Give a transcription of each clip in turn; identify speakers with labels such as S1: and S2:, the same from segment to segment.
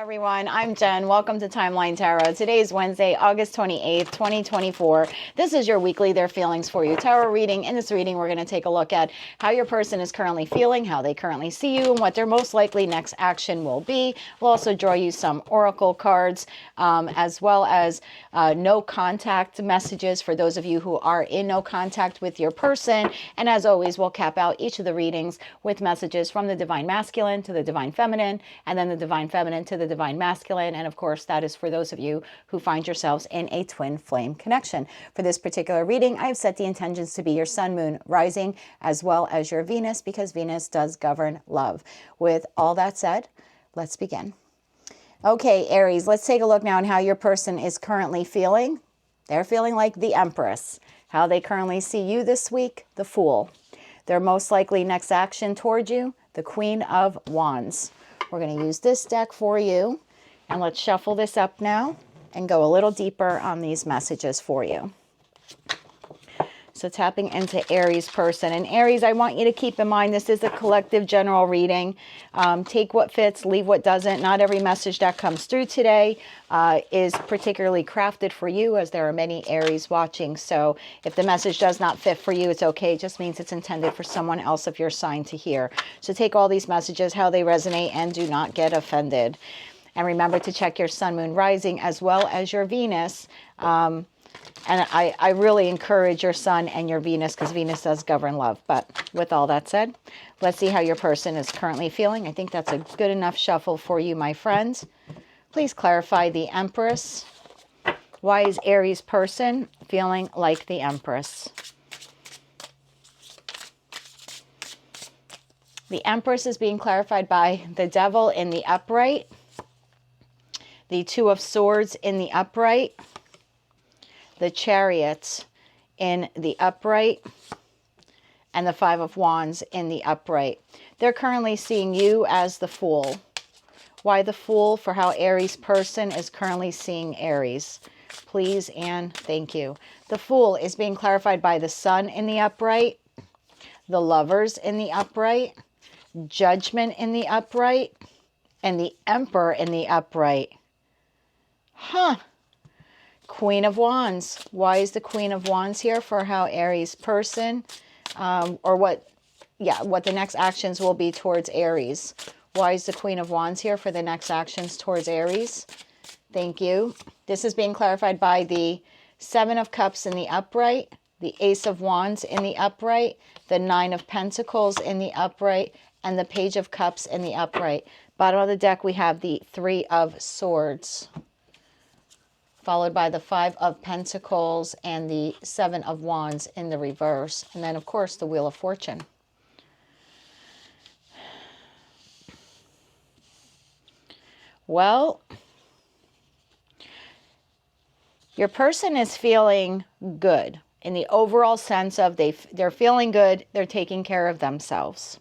S1: everyone, I'm Jen. Welcome to Timeline Tarot. Today is Wednesday, August 28th, 2024. This is your weekly Their Feelings for You tarot reading. In this reading, we're going to take a look at how your person is currently feeling, how they currently see you, and what their most likely next action will be. We'll also draw you some oracle cards, as well as no contact messages for those of you who are in no contact with your person. And as always, we'll cap out each of the readings with messages from the Divine Masculine to the Divine Feminine, and then the Divine Feminine to the Divine Masculine. And of course, that is for those of you who find yourselves in a twin flame connection. For this particular reading, I have set the intentions to be your sun, moon, rising, as well as your Venus, because Venus does govern love. With all that said, let's begin. Okay, Aries, let's take a look now on how your person is currently feeling. They're feeling like the Empress. How they currently see you this week, the Fool. Their most likely next action toward you, the Queen of Wands. We're going to use this deck for you, and let's shuffle this up now and go a little deeper on these messages for you. So tapping into Aries person. And Aries, I want you to keep in mind, this is a collective general reading. Take what fits, leave what doesn't. Not every message that comes through today is particularly crafted for you, as there are many Aries watching. So if the message does not fit for you, it's okay. It just means it's intended for someone else of your sign to hear. So take all these messages, how they resonate, and do not get offended. And remember to check your sun, moon, rising, as well as your Venus. And I really encourage your sun and your Venus, because Venus does govern love. But with all that said, let's see how your person is currently feeling. I think that's a good enough shuffle for you, my friends. Please clarify the Empress. Why is Aries person feeling like the Empress? The Empress is being clarified by the Devil in the upright, the Two of Swords in the upright, the Chariot in the upright, and the Five of Wands in the upright. They're currently seeing you as the Fool. Why the Fool? For how Aries person is currently seeing Aries. Please and thank you. The Fool is being clarified by the Sun in the upright, the Lovers in the upright, Judgment in the upright, and the Emperor in the upright. Queen of Wands. Why is the Queen of Wands here? For how Aries person, or what the next actions will be towards Aries. Why is the Queen of Wands here? For the next actions towards Aries. Thank you. This is being clarified by the Seven of Cups in the upright, the Ace of Wands in the upright, the Nine of Pentacles in the upright, and the Page of Cups in the upright. Bottom of the deck, we have the Three of Swords, followed by the Five of Pentacles and the Seven of Wands in the reverse. And then, of course, the Wheel of Fortune. Well, your person is feeling good in the overall sense of they're feeling good, they're taking care of themselves.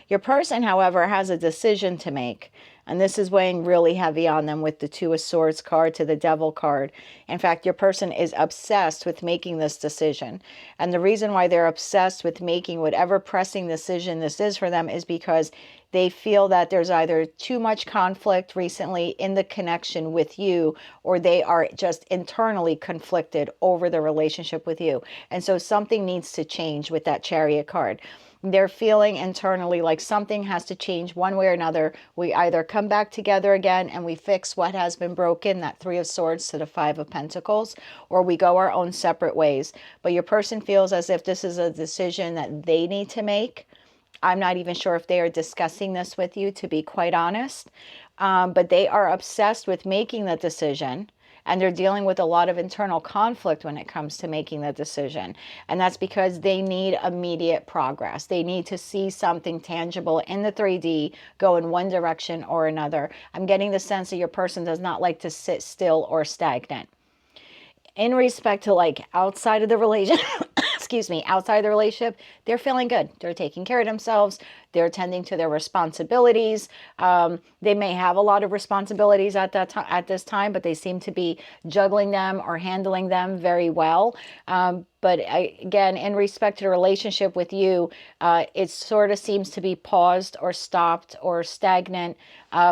S1: Your person, however, has a decision to make. And this is weighing really heavy on them with the Two of Swords card to the Devil card. In fact, your person is obsessed with making this decision. And the reason why they're obsessed with making whatever pressing decision this is for them is because they feel that there's either too much conflict recently in the connection with you, or they are just internally conflicted over the relationship with you. And so something needs to change with that Chariot card. They're feeling internally like something has to change one way or another. We either come back together again and we fix what has been broken, that Three of Swords to the Five of Pentacles, or we go our own separate ways. But your person feels as if this is a decision that they need to make. I'm not even sure if they are discussing this with you, to be quite honest. But they are obsessed with making the decision. And they're dealing with a lot of internal conflict when it comes to making the decision. And that's because they need immediate progress. They need to see something tangible in the 3D go in one direction or another. I'm getting the sense that your person does not like to sit still or stagnant. In respect to like outside of the relation, excuse me, outside the relationship, they're feeling good. They're taking care of themselves. They're tending to their responsibilities. They may have a lot of responsibilities at this time, but they seem to be juggling them or handling them very well. But again, in respect to the relationship with you, it sort of seems to be paused or stopped or stagnant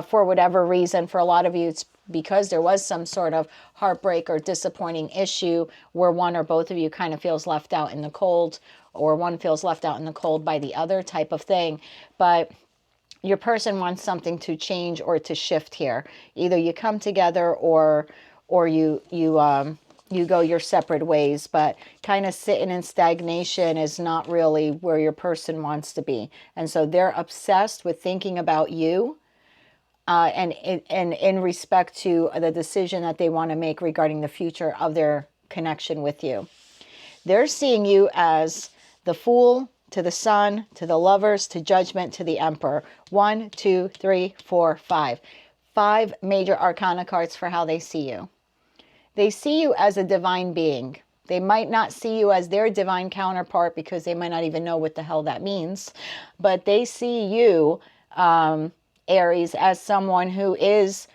S1: for whatever reason. For a lot of you, it's because there was some sort of heartbreak or disappointing issue where one or both of you kind of feels left out in the cold, or one feels left out in the cold by the other type of thing. But your person wants something to change or to shift here. Either you come together or you go your separate ways, but kind of sitting in stagnation is not really where your person wants to be. And so they're obsessed with thinking about you and in respect to the decision that they want to make regarding the future of their connection with you. They're seeing you as the Fool, to the Sun, to the Lovers, to Judgment, to the Emperor. 1, 2, 3, 4, 5. 5 major arcana cards for how they see you. They see you as a divine being. They might not see you as their divine counterpart because they might not even know what the hell that means. But they see you, Aries, as someone who is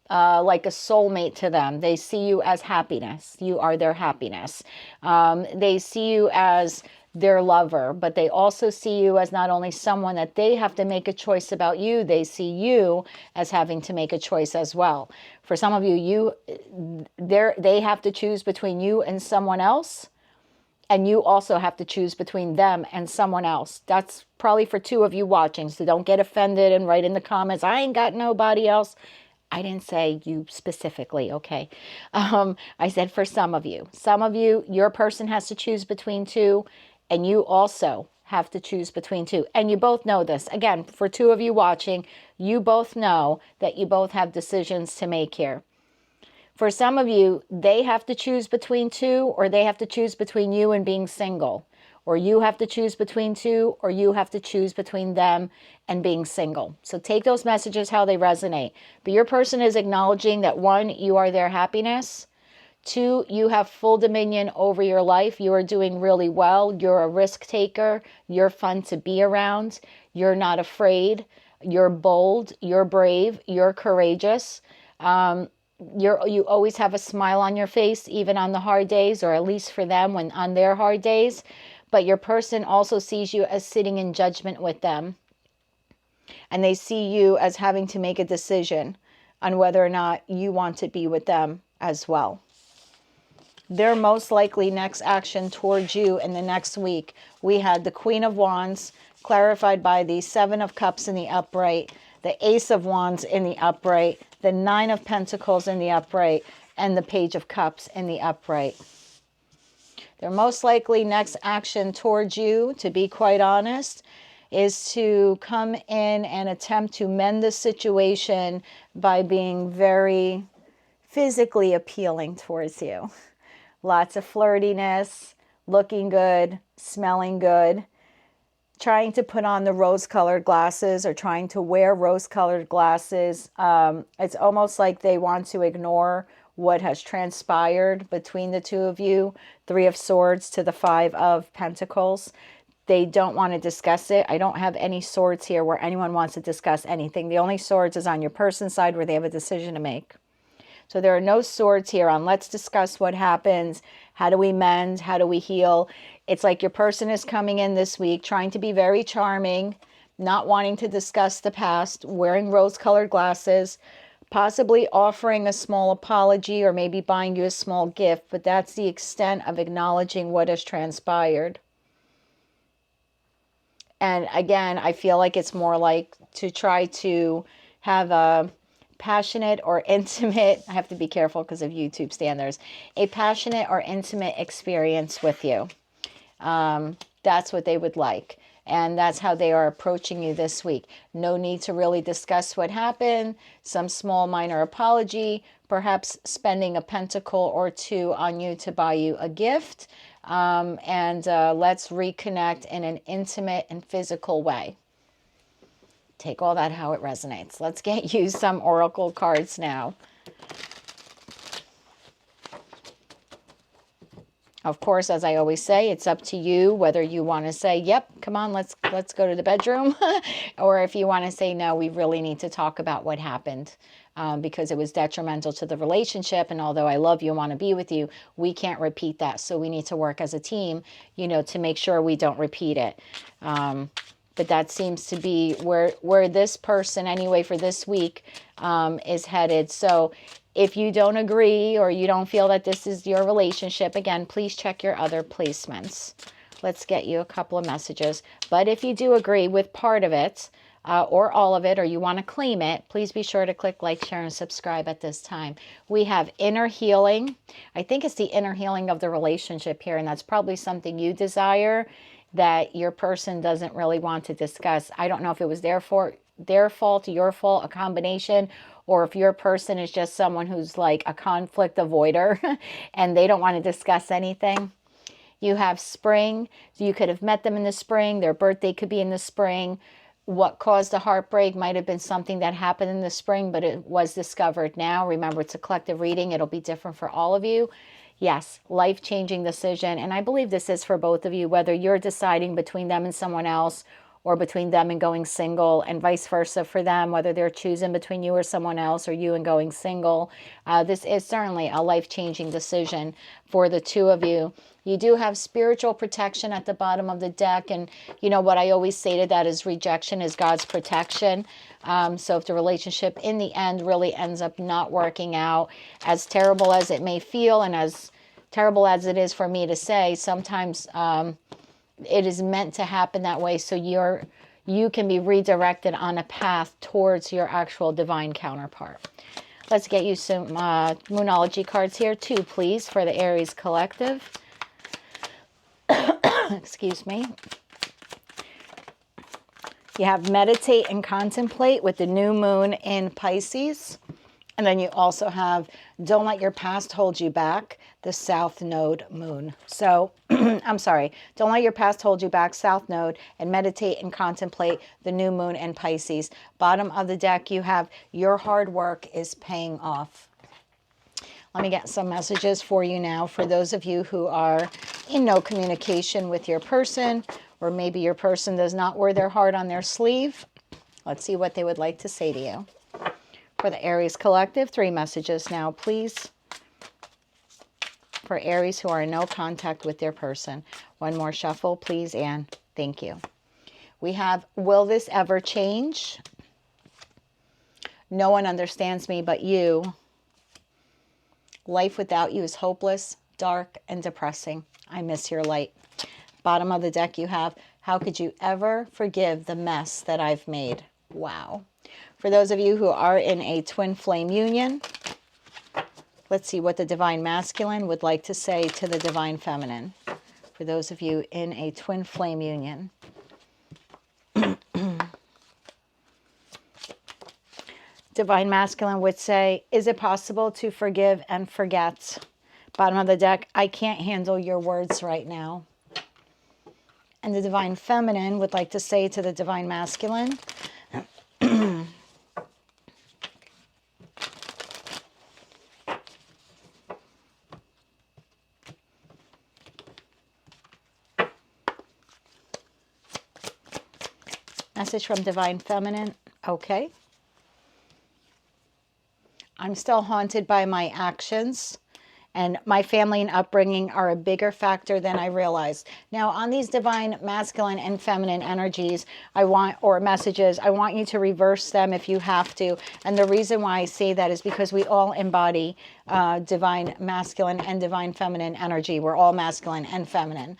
S1: like a soulmate to them. They see you as happiness. You are their happiness. They see you as their lover, but they also see you as not only someone that they have to make a choice about you, they see you as having to make a choice as well. For some of you, they have to choose between you and someone else, and you also have to choose between them and someone else. That's probably for 2 of you watching, so don't get offended and write in the comments, I ain't got nobody else. I didn't say you specifically, okay? I said for some of you. Some of you, your person has to choose between 2, and you also have to choose between 2. And you both know this. Again, for 2 of you watching, you both know that you both have decisions to make here. For some of you, they have to choose between 2, or they have to choose between you and being single. Or you have to choose between 2, or you have to choose between them and being single. So take those messages how they resonate. But your person is acknowledging that 1, you are their happiness. 2, you have full dominion over your life. You are doing really well. You're a risk taker. You're fun to be around. You're not afraid. You're bold. You're brave. You're courageous. You always have a smile on your face, even on the hard days, or at least for them when on their hard days. But your person also sees you as sitting in judgment with them. And they see you as having to make a decision on whether or not you want to be with them as well. Their most likely next action towards you in the next week. We had the Queen of Wands clarified by the 7 of Cups in the upright, the Ace of Wands in the upright, the 9 of Pentacles in the upright, and the Page of Cups in the upright. Their most likely next action towards you, to be quite honest, is to come in and attempt to mend the situation by being very physically appealing towards you. Lots of flirtiness, looking good, smelling good, trying to put on the rose-colored glasses or trying to wear rose-colored glasses. It's almost like they want to ignore what has transpired between the 2 of you. 3 of Swords to the 5 of Pentacles. They don't want to discuss it. I don't have any swords here where anyone wants to discuss anything. The only swords is on your person's side where they have a decision to make. So there are no swords here on let's discuss what happens. How do we mend? How do we heal? It's like your person is coming in this week trying to be very charming, not wanting to discuss the past, wearing rose-colored glasses, possibly offering a small apology or maybe buying you a small gift, but that's the extent of acknowledging what has transpired. And again, I feel like it's more like to try to have a passionate or intimate, I have to be careful because of YouTube standards, a passionate or intimate experience with you. That's what they would like. And that's how they are approaching you this week. No need to really discuss what happened, some small minor apology, perhaps spending a pentacle or 2 on you to buy you a gift. And let's reconnect in an intimate and physical way. Take all that how it resonates. Let's get you some oracle cards now. Of course, as I always say, it's up to you whether you want to say, yep, come on, let's go to the bedroom. Or if you want to say, no, we really need to talk about what happened because it was detrimental to the relationship. And although I love you and want to be with you, we can't repeat that. So we need to work as a team, you know, to make sure we don't repeat it. But that seems to be where this person, anyway, for this week is headed. So if you don't agree or you don't feel that this is your relationship, again, please check your other placements. Let's get you a couple of messages. But if you do agree with part of it or all of it, or you want to claim it, please be sure to click like, share, and subscribe at this time. We have inner healing. I think it's the inner healing of the relationship here, and that's probably something you desire that your person doesn't really want to discuss. I don't know if it was their fault, your fault, a combination, or if your person is just someone who's like a conflict avoider and they don't want to discuss anything. You have spring. So you could have met them in the spring. Their birthday could be in the spring. What caused the heartbreak might have been something that happened in the spring, but it was discovered now. Remember, it's a collective reading. It'll be different for all of you. Yes, life-changing decision. And I believe this is for both of you, whether you're deciding between them and someone else, or between them and going single, and vice versa for them, whether they're choosing between you or someone else, or you and going single. This is certainly a life-changing decision for the two of you. You do have spiritual protection at the bottom of the deck, and you know what I always say to that is rejection is God's protection. So if the relationship in the end really ends up not working out, as terrible as it may feel, and as terrible as it is for me to say, sometimes it is meant to happen that way, so you can be redirected on a path towards your actual divine counterpart. Let's get you some Moonology cards here too, please, for the Aries collective. Excuse me. You have meditate and contemplate with the new moon in Pisces. And then you also have don't let your past hold you back, the South Node moon. So, I'm sorry, don't let your past hold you back, South Node, and meditate and contemplate the new moon in Pisces. Bottom of the deck, you have your hard work is paying off. Let me get some messages for you now for those of you who are in no communication with your person, or maybe your person does not wear their heart on their sleeve. Let's see what they would like to say to you. For the Aries collective, 3 messages now, please. For Aries who are in no contact with their person. 1 more shuffle, please, and thank you. We have, will this ever change? No one understands me but you. Life without you is hopeless, dark, and depressing. I miss your light. Bottom of the deck you have, how could you ever forgive the mess that I've made? Wow. For those of you who are in a twin flame union, let's see what the divine masculine would like to say to the divine feminine. For those of you in a twin flame union. Divine masculine would say, is it possible to forgive and forget? Bottom of the deck, I can't handle your words right now. And the divine feminine would like to say to the divine masculine, message from divine feminine, okay. I'm still haunted by my actions, and my family and upbringing are a bigger factor than I realized. Now, on these divine masculine and feminine energies, or messages, I want you to reverse them if you have to. And the reason why I say that is because we all embody divine masculine and divine feminine energy. We're all masculine and feminine.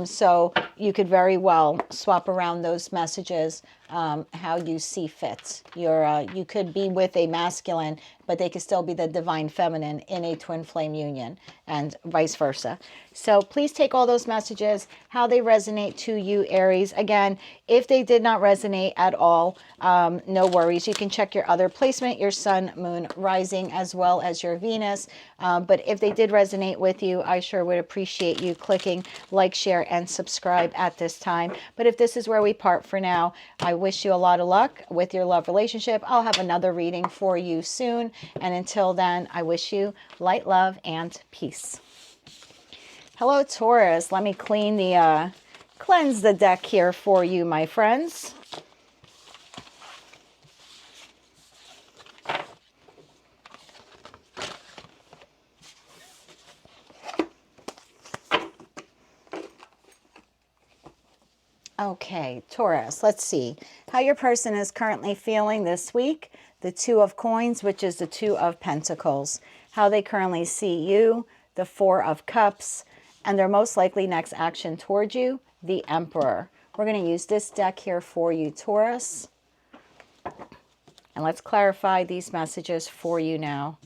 S1: So you could very well swap around those messages how you see fit. You could be with a masculine, but they could still be the divine feminine in a twin flame union, and vice versa. So please take all those messages, how they resonate to you, Aries. Again, if they did not resonate at all, no worries. You can check your other placement, your sun, moon, rising, as well as your Venus. But if they did resonate with you, I sure would appreciate you clicking like, share, and subscribe at this time. But if this is where we part for now, I wish you a lot of luck with your love relationship. I'll have another reading for you soon. And until then, I wish you light, love, and peace. Hello, Taurus. Let me cleanse the deck here for you, my friends. Okay, Taurus, let's see how your person is currently feeling this week. The Two of Coins, which is the Two of Pentacles. How they currently see you, the Four of Cups, and their most likely next action towards you, the Emperor. We're going to use this deck here for you, Taurus. And let's clarify these messages for you now,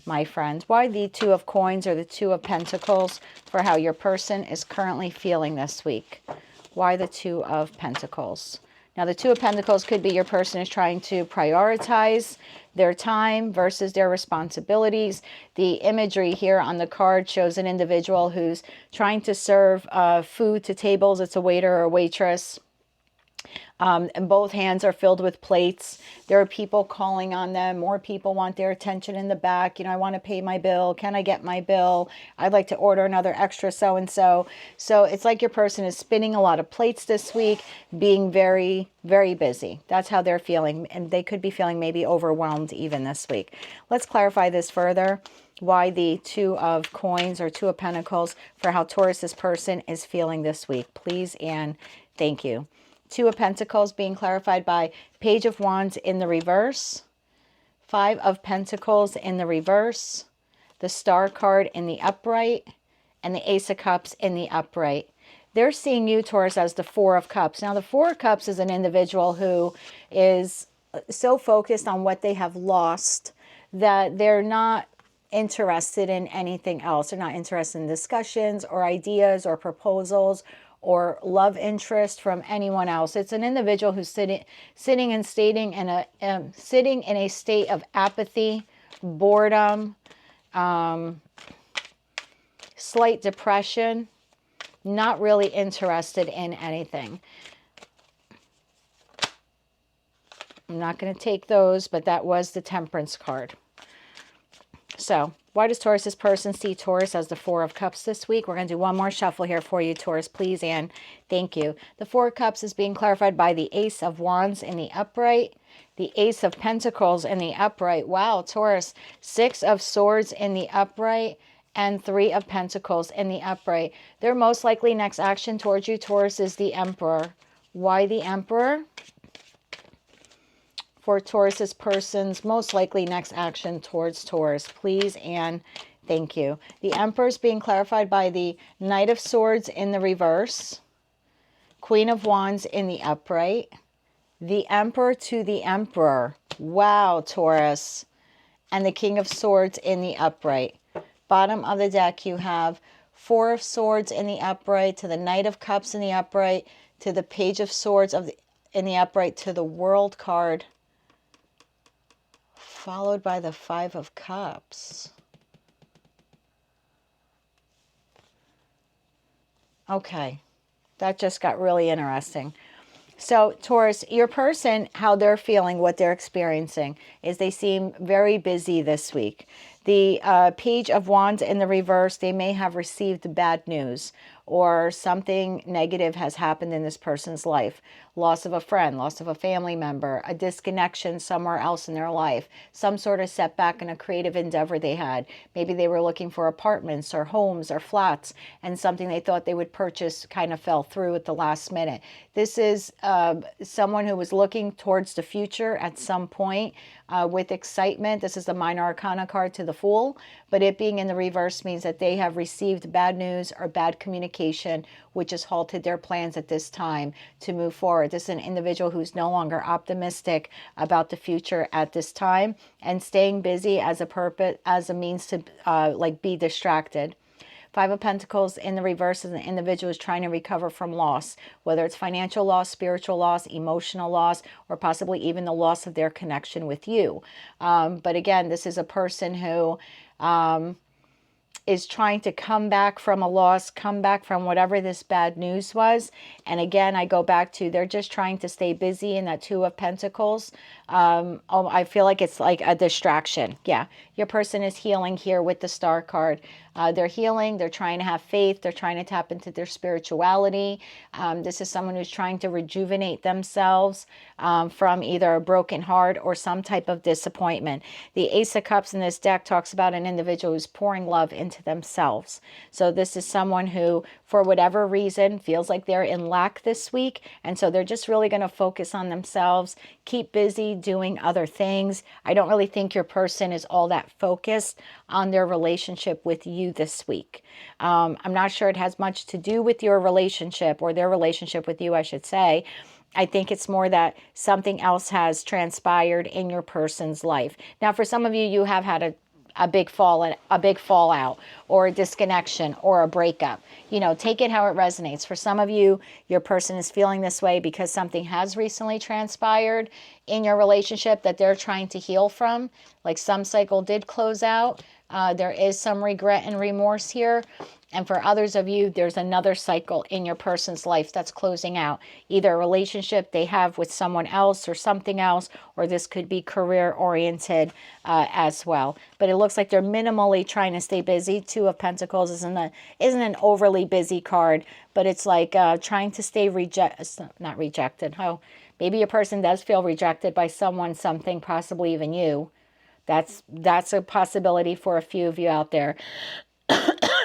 S1: my friends. Why the Two of Coins or the Two of Pentacles for how your person is currently feeling this week. Why the Two of Pentacles? Now, the Two of Pentacles could be your person is trying to prioritize their time versus their responsibilities. The imagery here on the card shows an individual who's trying to serve food to tables. It's a waiter or a waitress. And both hands are filled with plates. There are people calling on them. More people want their attention in the back. You know, I want to pay my bill. Can I get my bill? I'd like to order another extra so-and-so. So it's like your person is spinning a lot of plates this week, being very, very busy. That's how they're feeling. And they could be feeling maybe overwhelmed even this week. Let's clarify this further. Why the Two of Coins or Two of Pentacles for how Taurus's person is feeling this week. Please and thank you. Two of Pentacles being clarified by Page of Wands in the reverse, Five of Pentacles in the reverse, the Star card in the upright, and the Ace of Cups in the upright. They're seeing you, Taurus, as the Four of Cups. Now, the Four of Cups is an individual who is so focused on what they have lost that they're not interested in anything else. They're not interested in discussions or ideas or proposals or love interest from anyone else. It's an individual who's sitting in a state of apathy, boredom, slight depression, not really interested in anything. I'm not going to take those, but that was the Temperance card. So, why does Taurus's person see Taurus as the Four of Cups this week? We're going to do one more shuffle here for you, Taurus, please, and thank you. The Four of Cups is being clarified by the Ace of Wands in the upright, the Ace of Pentacles in the upright. Wow, Taurus, Six of Swords in the upright, and Three of Pentacles in the upright. Their most likely next action towards you, Taurus, is the Emperor. Why the Emperor? For Taurus's person's most likely next action towards Taurus, please and thank you. The Emperor is being clarified by the Knight of Swords in the reverse, Queen of Wands in the upright, the Emperor to the Emperor. Wow, Taurus. And the King of Swords in the upright. Bottom of the deck, you have Four of Swords in the upright, to the Knight of Cups in the upright, to the Page of Swords in the upright, to the World card, followed by the Five of Cups. Okay, that just got really interesting. So, Taurus, your person, how they're feeling, what they're experiencing, is they seem very busy this week. The Page of Wands in the reverse, they may have received bad news or something negative has happened in this person's life. Loss of a friend, loss of a family member, a disconnection somewhere else in their life, some sort of setback in a creative endeavor they had. Maybe they were looking for apartments or homes or flats, and something they thought they would purchase kind of fell through at the last minute. This is someone who was looking towards the future at some point with excitement. This is the Minor Arcana card to the Fool, but it being in the reverse means that they have received bad news or bad communication, which has halted their plans at this time to move forward. This is an individual who's no longer optimistic about the future at this time, and staying busy as a means to be distracted. Five of Pentacles in the reverse is an individual who's trying to recover from loss, whether it's financial loss, spiritual loss, emotional loss, or possibly even the loss of their connection with you. But again, this is a person who is trying to come back from a loss, come back from whatever this bad news was. And again, I go back to they're just trying to stay busy in that Two of Pentacles. I feel like it's like a distraction. Yeah, your person is healing here with the Star card. They're healing. They're trying to have faith. They're trying to tap into their spirituality. This is someone who's trying to rejuvenate themselves from either a broken heart or some type of disappointment. The Ace of Cups in this deck talks about an individual who's pouring love into themselves. So this is someone who, for whatever reason, feels like they're in lack this week. And so they're just really going to focus on themselves, keep busy doing other things. I don't really think your person is all that focused on their relationship with you this week. I'm not sure it has much to do with your relationship, or their relationship with you, I should say. I think it's more that something else has transpired in your person's life. Now, for some of you, you have had a big fallout, or a disconnection, or a breakup. You know, take it how it resonates. For some of you, your person is feeling this way because something has recently transpired in your relationship that they're trying to heal from. Like some cycle did close out. There is some regret and remorse here. And for others of you, there's another cycle in your person's life that's closing out. Either a relationship they have with someone else or something else, or this could be career-oriented as well. But it looks like they're minimally trying to stay busy. Two of Pentacles isn't an overly busy card, but it's like trying to stay not rejected. Oh, maybe your person does feel rejected by someone, something, possibly even you. That's a possibility for a few of you out there.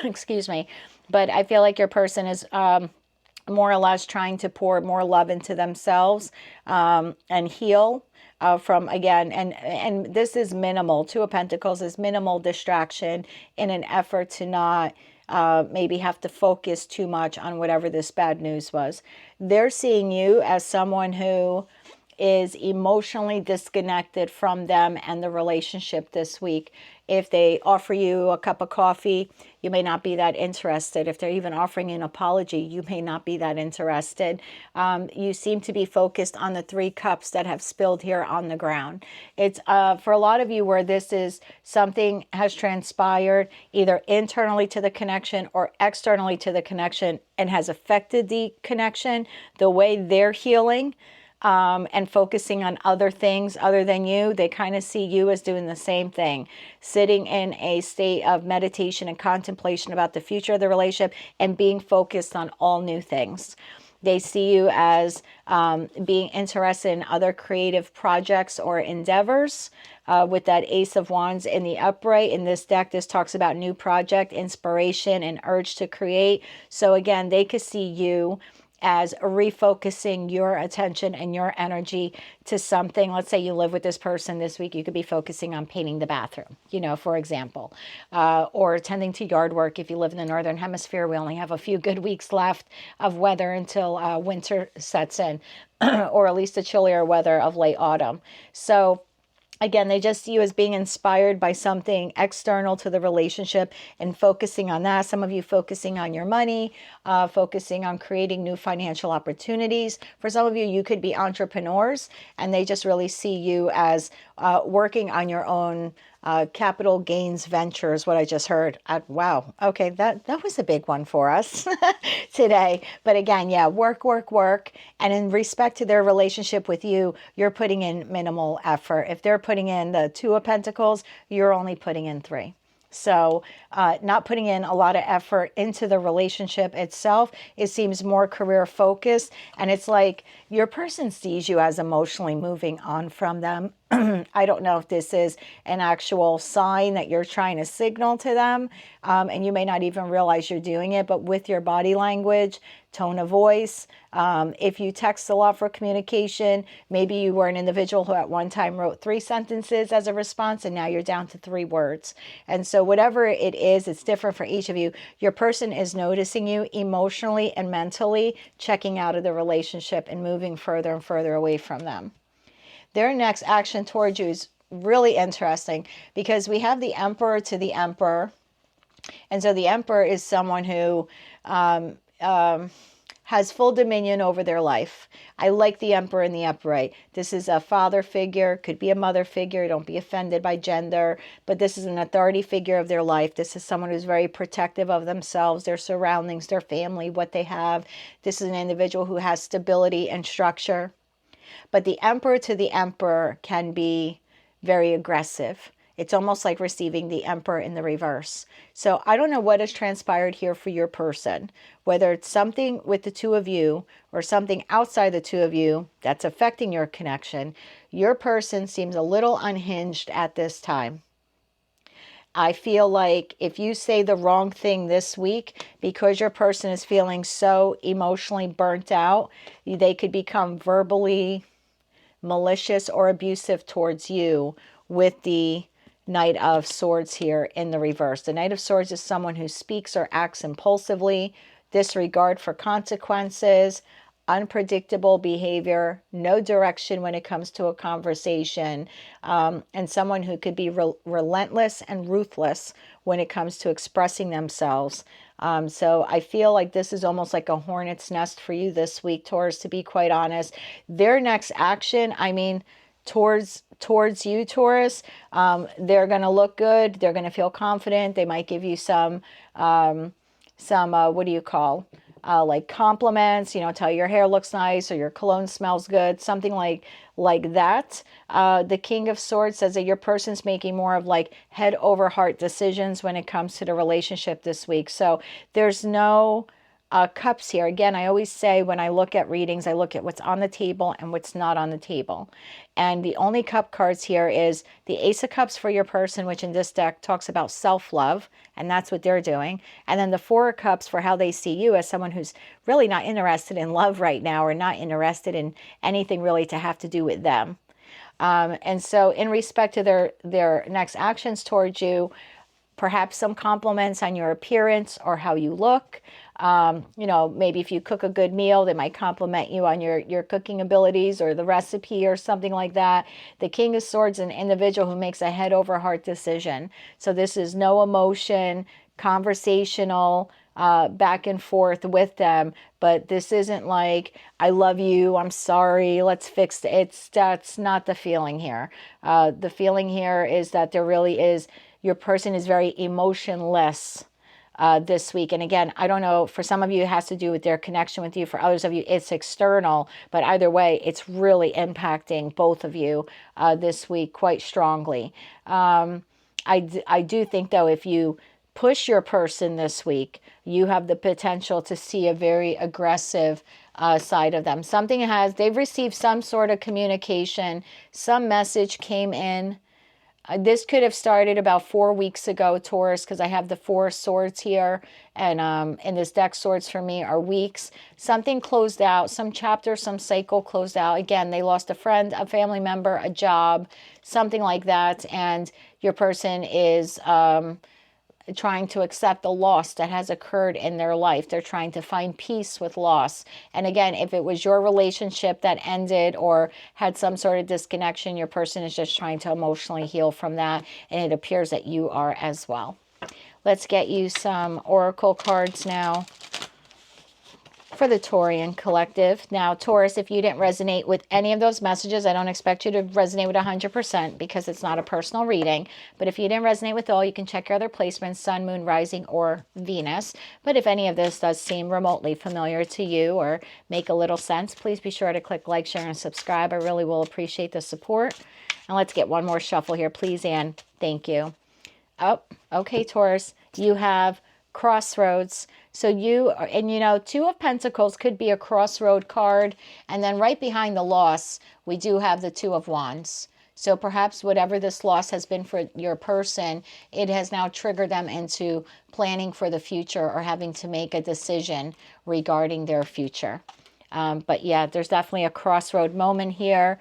S1: Excuse me. But I feel like your person is more or less trying to pour more love into themselves and heal from, again, and this is minimal. Two of Pentacles is minimal distraction in an effort to not maybe have to focus too much on whatever this bad news was. They're seeing you as someone who is emotionally disconnected from them and the relationship this week. If they offer you a cup of coffee, you may not be that interested. If they're even offering an apology, you may not be that interested. You seem to be focused on the 3 cups that have spilled here on the ground. It's for a lot of you where this is something has transpired either internally to the connection or externally to the connection and has affected the connection, the way they're healing. And focusing on other things other than you. They kind of see you as doing the same thing, sitting in a state of meditation and contemplation about the future of the relationship and being focused on all new things. They see you as being interested in other creative projects or endeavors. With that Ace of Wands in the upright in this deck, this talks about new project, inspiration, and urge to create. So again, they could see you as refocusing your attention and your energy to something. Let's say you live with this person this week, you could be focusing on painting the bathroom, you know, for example, or attending to yard work. If you live in the Northern Hemisphere, we only have a few good weeks left of weather until winter sets in, or at least the chillier weather of late autumn. So again, they just see you as being inspired by something external to the relationship and focusing on that. Some of you focusing on your money, focusing on creating new financial opportunities. For some of you, you could be entrepreneurs and they just really see you as working on your own capital gains ventures, what I just heard. Wow. Okay, that was a big one for us today. But again, yeah, work. And in respect to their relationship with you, you're putting in minimal effort. If they're putting in the 2 of Pentacles, you're only putting in 3. So not putting in a lot of effort into the relationship itself. It seems more career focused. And it's like your person sees you as emotionally moving on from them. I don't know if this is an actual sign that you're trying to signal to them. And you may not even realize you're doing it, but with your body language, tone of voice, if you text a lot for communication, maybe you were an individual who at one time wrote 3 sentences as a response, and now you're down to 3 words. And so whatever it is, it's different for each of you. Your person is noticing you emotionally and mentally, checking out of the relationship and moving further and further away from them. Their next action towards you is really interesting because we have the Emperor to the Emperor. And so the Emperor is someone who has full dominion over their life. I like the Emperor in the upright. This is a father figure, could be a mother figure. Don't be offended by gender, but this is an authority figure of their life. This is someone who's very protective of themselves, their surroundings, their family, what they have. This is an individual who has stability and structure. But the Emperor to the Emperor can be very aggressive. It's almost like receiving the Emperor in the reverse. So I don't know what has transpired here for your person, whether it's something with the two of you or something outside the two of you that's affecting your connection. Your person seems a little unhinged at this time. I feel like if you say the wrong thing this week, because your person is feeling so emotionally burnt out, they could become verbally malicious or abusive towards you with the Knight of Swords here in the reverse. The Knight of Swords is someone who speaks or acts impulsively, disregard for consequences, unpredictable behavior, no direction when it comes to a conversation, and someone who could be relentless and ruthless when it comes to expressing themselves. So I feel like this is almost like a hornet's nest for you this week, Taurus, to be quite honest. Their next action, I mean, towards you, Taurus, they're going to look good. They're going to feel confident. They might give you some what do you call, like compliments, you know, tell you your hair looks nice or your cologne smells good, something like that. The King of Swords says that your person's making more of like head over heart decisions when it comes to the relationship this week. So there's no cups here. Again, I always say when I look at readings, I look at what's on the table and what's not on the table. And the only cup cards here is the Ace of Cups for your person, which in this deck talks about self-love, and that's what they're doing. And then the Four of Cups for how they see you as someone who's really not interested in love right now or not interested in anything really to have to do with them. And so in respect to their next actions towards you, perhaps some compliments on your appearance or how you look. You know, maybe if you cook a good meal, they might compliment you on your cooking abilities or the recipe or something like that. The King of Swords is an individual who makes a head over heart decision. So this is no emotion, conversational, back and forth with them. But this isn't like, I love you, I'm sorry, let's fix it. That's not the feeling here. The feeling here is that there really is, your person is very emotionless this week. And again, I don't know, for some of you, it has to do with their connection with you. For others of you, it's external. But either way, it's really impacting both of you this week quite strongly. I do think, though, if you push your person this week, you have the potential to see a very aggressive side of them. They've received some sort of communication, some message came in. This could have started about 4 weeks ago, Taurus, because I have the Four Swords here, and in this deck, swords for me are weeks. Something closed out, some chapter, some cycle closed out. Again, they lost a friend, a family member, a job, something like that, and your person is trying to accept the loss that has occurred in their life. They're trying to find peace with loss. And again, if it was your relationship that ended or had some sort of disconnection, your person is just trying to emotionally heal from that. And it appears that you are as well. Let's get you some oracle cards now for the Taurian collective. Now, Taurus, if you didn't resonate with any of those messages, I don't expect you to resonate with 100% because it's not a personal reading. But if you didn't resonate with all, you can check your other placements, Sun, Moon, Rising, or Venus. But if any of this does seem remotely familiar to you or make a little sense, please be sure to click like, share, and subscribe. I really will appreciate the support. And let's get one more shuffle here, please, Anne. Thank you. Oh, okay, Taurus, you have Crossroads. So you know, Two of Pentacles could be a crossroad card. And then right behind the loss, we do have the Two of Wands. So perhaps whatever this loss has been for your person, it has now triggered them into planning for the future or having to make a decision regarding their future. But yeah, there's definitely a crossroad moment here.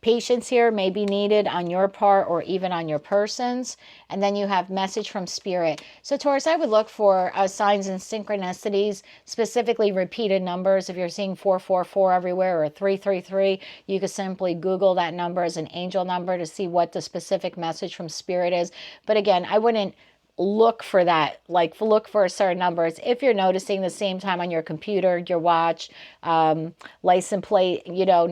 S1: Patience here may be needed on your part or even on your person's. And then you have message from spirit. So Taurus, I would look for signs and synchronicities, specifically repeated numbers. If you're seeing 444 everywhere or 333, you could simply Google that number as an angel number to see what the specific message from spirit is. But again, I wouldn't look for that, like look for certain numbers. If you're noticing the same time on your computer, your watch, license plate, you know,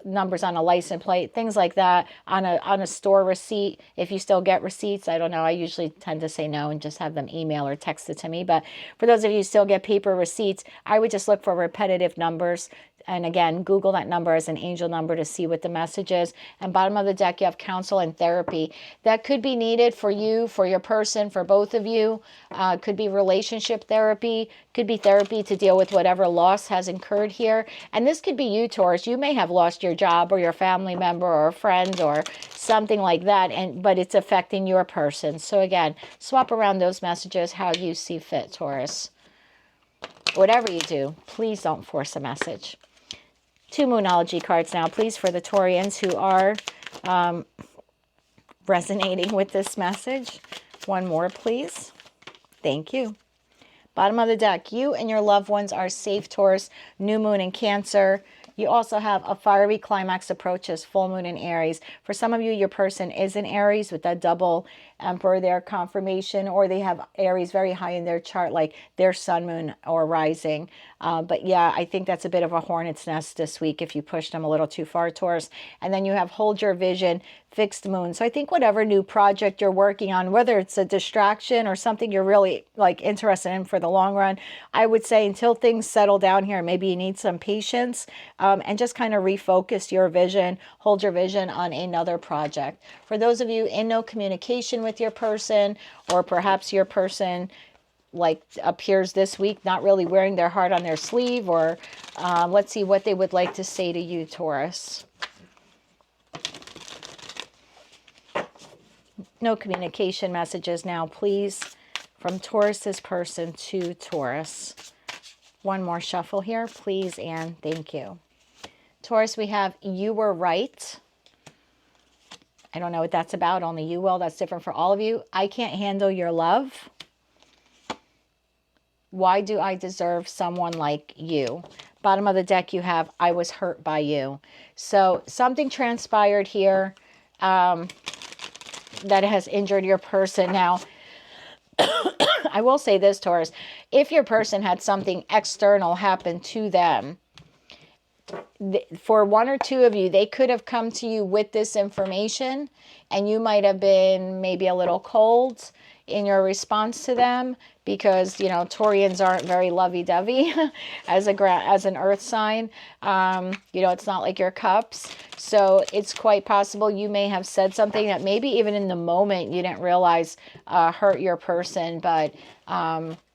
S1: numbers on a license plate, things like that, on a store receipt, if you still get receipts, I don't know, I usually tend to say no and just have them email or text it to me. But for those of you who still get paper receipts, I would just look for repetitive numbers. And again, Google that number as an angel number to see what the message is. And bottom of the deck, you have counsel and therapy. That could be needed for you, for your person, for both of you. Could be relationship therapy, could be therapy to deal with whatever loss has incurred here. And this could be you, Taurus. You may have lost your job or your family member or a friend or something like that, but it's affecting your person. So again, swap around those messages how you see fit, Taurus. Whatever you do, please don't force a message. 2 Moonology cards now, please, for the Taurians who are resonating with this message. 1 more, please. Thank you. Bottom of the deck, you and your loved ones are safe, Taurus. New moon in Cancer. You also have a fiery climax approaches, full moon in Aries. For some of you, your person is in Aries with that double Emperor there, confirmation, or they have Aries very high in their chart, like their sun, moon, or rising. But yeah, I think that's a bit of a hornet's nest this week if you push them a little too far, Taurus. And then you have hold your vision, fixed moon. So I think whatever new project you're working on, whether it's a distraction or something you're really like interested in for the long run, I would say until things settle down here, maybe you need some patience and just kind of refocus your vision, hold your vision on another project. For those of you in no communication with your person, or perhaps your person like appears this week not really wearing their heart on their sleeve, or let's see what they would like to say to you, Taurus. No communication messages now, please, from Taurus's person to Taurus. 1 more shuffle here, please, and thank you. Taurus, we have you were right. I don't know what that's about. Only you will. That's different for all of you. I can't handle your love. Why do I deserve someone like you? Bottom of the deck, you have I was hurt by you. So something transpired here that has injured your person. Now, I will say this, Taurus. If your person had something external happen to them, for 1 or 2 of you, they could have come to you with this information, and you might have been maybe a little cold in your response to them because, you know, Taurians aren't very lovey-dovey as an earth sign. You know, it's not like your cups. So it's quite possible you may have said something that maybe even in the moment you didn't realize hurt your person, but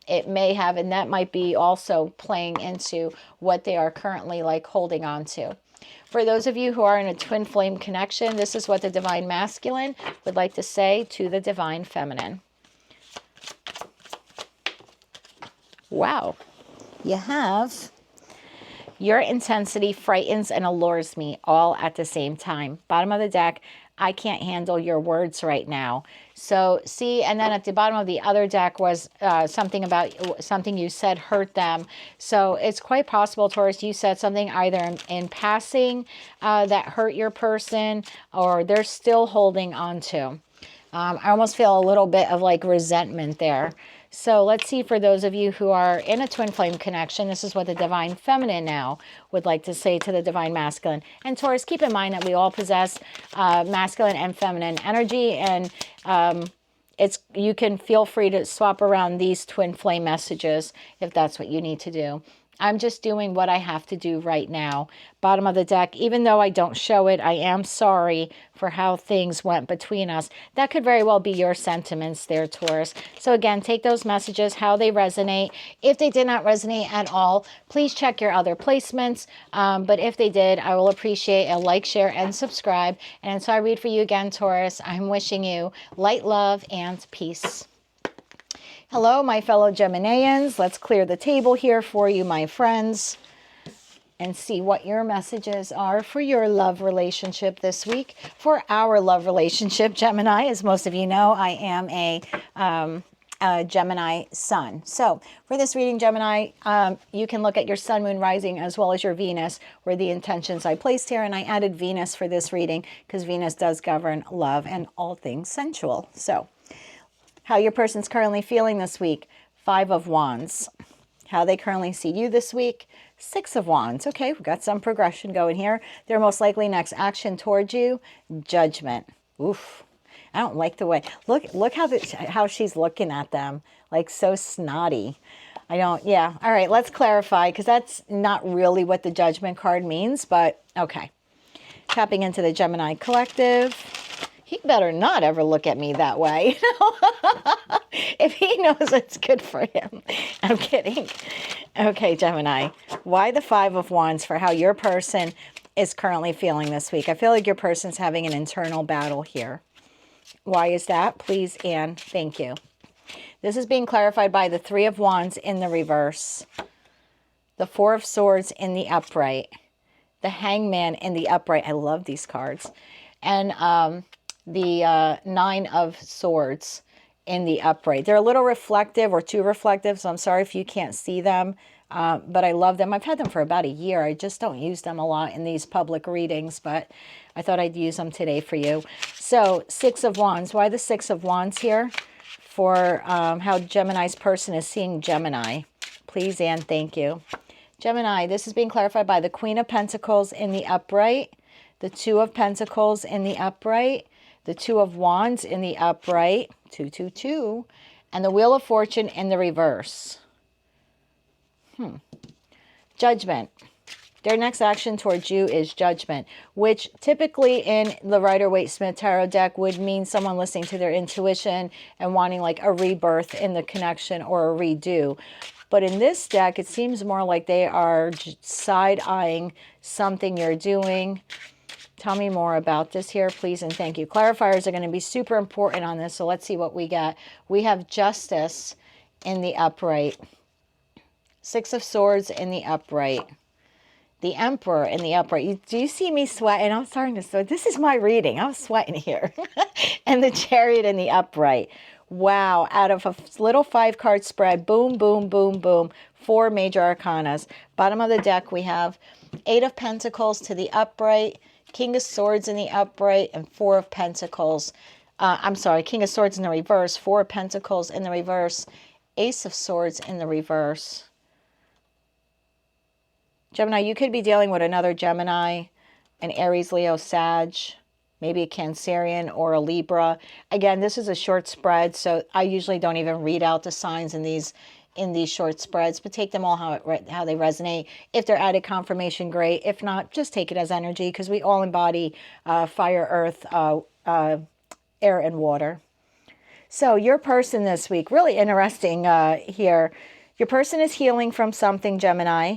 S1: it may have, and that might be also playing into what they are currently like holding on to. For those of you who are in a twin flame connection, this is what the divine masculine would like to say to the divine feminine. Wow. You have your intensity frightens and allures me all at the same time. Bottom of the deck, I can't handle your words right now. So see, and then at the bottom of the other deck was something about something you said hurt them. So it's quite possible, Taurus, you said something either in passing that hurt your person, or they're still holding on to. I almost feel a little bit of like resentment there. So let's see, for those of you who are in a twin flame connection, this is what the divine feminine now would like to say to the divine masculine. And Taurus, keep in mind that we all possess masculine and feminine energy, and you can feel free to swap around these twin flame messages if that's what you need to do. I'm just doing what I have to do right now. Bottom of the deck, even though I don't show it, I am sorry for how things went between us. That could very well be your sentiments there, Taurus. So again, take those messages, how they resonate. If they did not resonate at all, please check your other placements. But if they did, I will appreciate a like, share, and subscribe. And so I read for you again, Taurus. I'm wishing you light, love, and peace. Hello, my fellow Geminians. Let's clear the table here for you, my friends, and see what your messages are for your love relationship this week. For our love relationship, Gemini, as most of you know, I am a Gemini sun. So for this reading, Gemini, you can look at your sun, moon, rising, as well as your Venus, were the intentions I placed here. And I added Venus for this reading because Venus does govern love and all things sensual. So how your person's currently feeling this week, 5 of Wands. How they currently see you this week, 6 of Wands. Okay, we've got some progression going here. Their most likely next action towards you, Judgment. Oof. I don't like the way, look how she's looking at them, like so snotty. I don't, yeah. All right, let's clarify, because that's not really what the Judgment card means, but okay. Tapping into the Gemini collective. He better not ever look at me that way. If he knows it's good for him. I'm kidding. Okay, Gemini. Why the Five of Wands for how your person is currently feeling this week? I feel like your person's having an internal battle here. Why is that? Please, Anne. Thank you. This is being clarified by the Three of Wands in the reverse. The Four of Swords in the upright. The Hangman in the upright. I love these cards. And the Nine of Swords in the upright. They're a little reflective or too reflective, so I'm sorry if you can't see them. But I love them. I've had them for about a year. I just don't use them a lot in these public readings, but I thought I'd use them today for you. So, Six of Wands. Why the Six of Wands here? For how Gemini's person is seeing Gemini. Please, Anne, thank you. Gemini, this is being clarified by the Queen of Pentacles in the upright, the Two of Pentacles in the upright, the Two of Wands in the upright, 222, and the Wheel of Fortune in the reverse. Judgment. Their next action towards you is Judgment, which typically in the Rider-Waite-Smith Tarot deck would mean someone listening to their intuition and wanting like a rebirth in the connection or a redo. But in this deck, it seems more like they are side-eyeing something you're doing. Tell me more about this here, please, and thank you. Clarifiers are going to be super important on this, so let's see what we get. We have Justice in the upright. Six of Swords in the upright. The Emperor in the upright. Do you see me sweating? I'm starting to sweat. This is my reading. I'm sweating here. And the Chariot in the upright. Wow. Out of a little 5-card spread. Boom, boom, boom, boom. 4 major arcanas. Bottom of the deck, we have 8 of Pentacles to the upright. King of Swords in the upright. And 4 of Pentacles. I'm sorry. King of Swords in the reverse. 4 of Pentacles in the reverse. Ace of Swords in the reverse. Gemini, you could be dealing with another Gemini, an Aries, Leo, Sag, maybe a Cancerian or a Libra. Again, this is a short spread, so I usually don't even read out the signs in these short spreads, but take them all how they resonate. If they're added confirmation, great. If not, just take it as energy, because we all embody fire, earth, air, and water. So your person this week, really interesting here. Your person is healing from something, Gemini.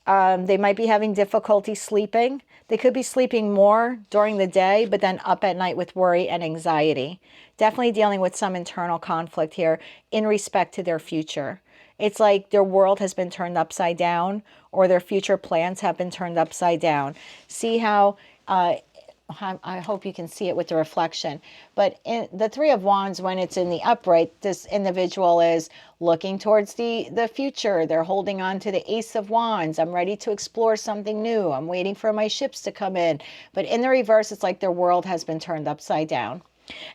S1: They might be having difficulty sleeping. They could be sleeping more during the day, but then up at night with worry and anxiety. Definitely dealing with some internal conflict here in respect to their future. It's like their world has been turned upside down, or their future plans have been turned upside down. See how, I hope you can see it with the reflection. But in the Three of Wands, when it's in the upright, this individual is looking towards the future. They're holding on to the Ace of Wands. I'm ready to explore something new. I'm waiting for my ships to come in. But in the reverse, it's like their world has been turned upside down.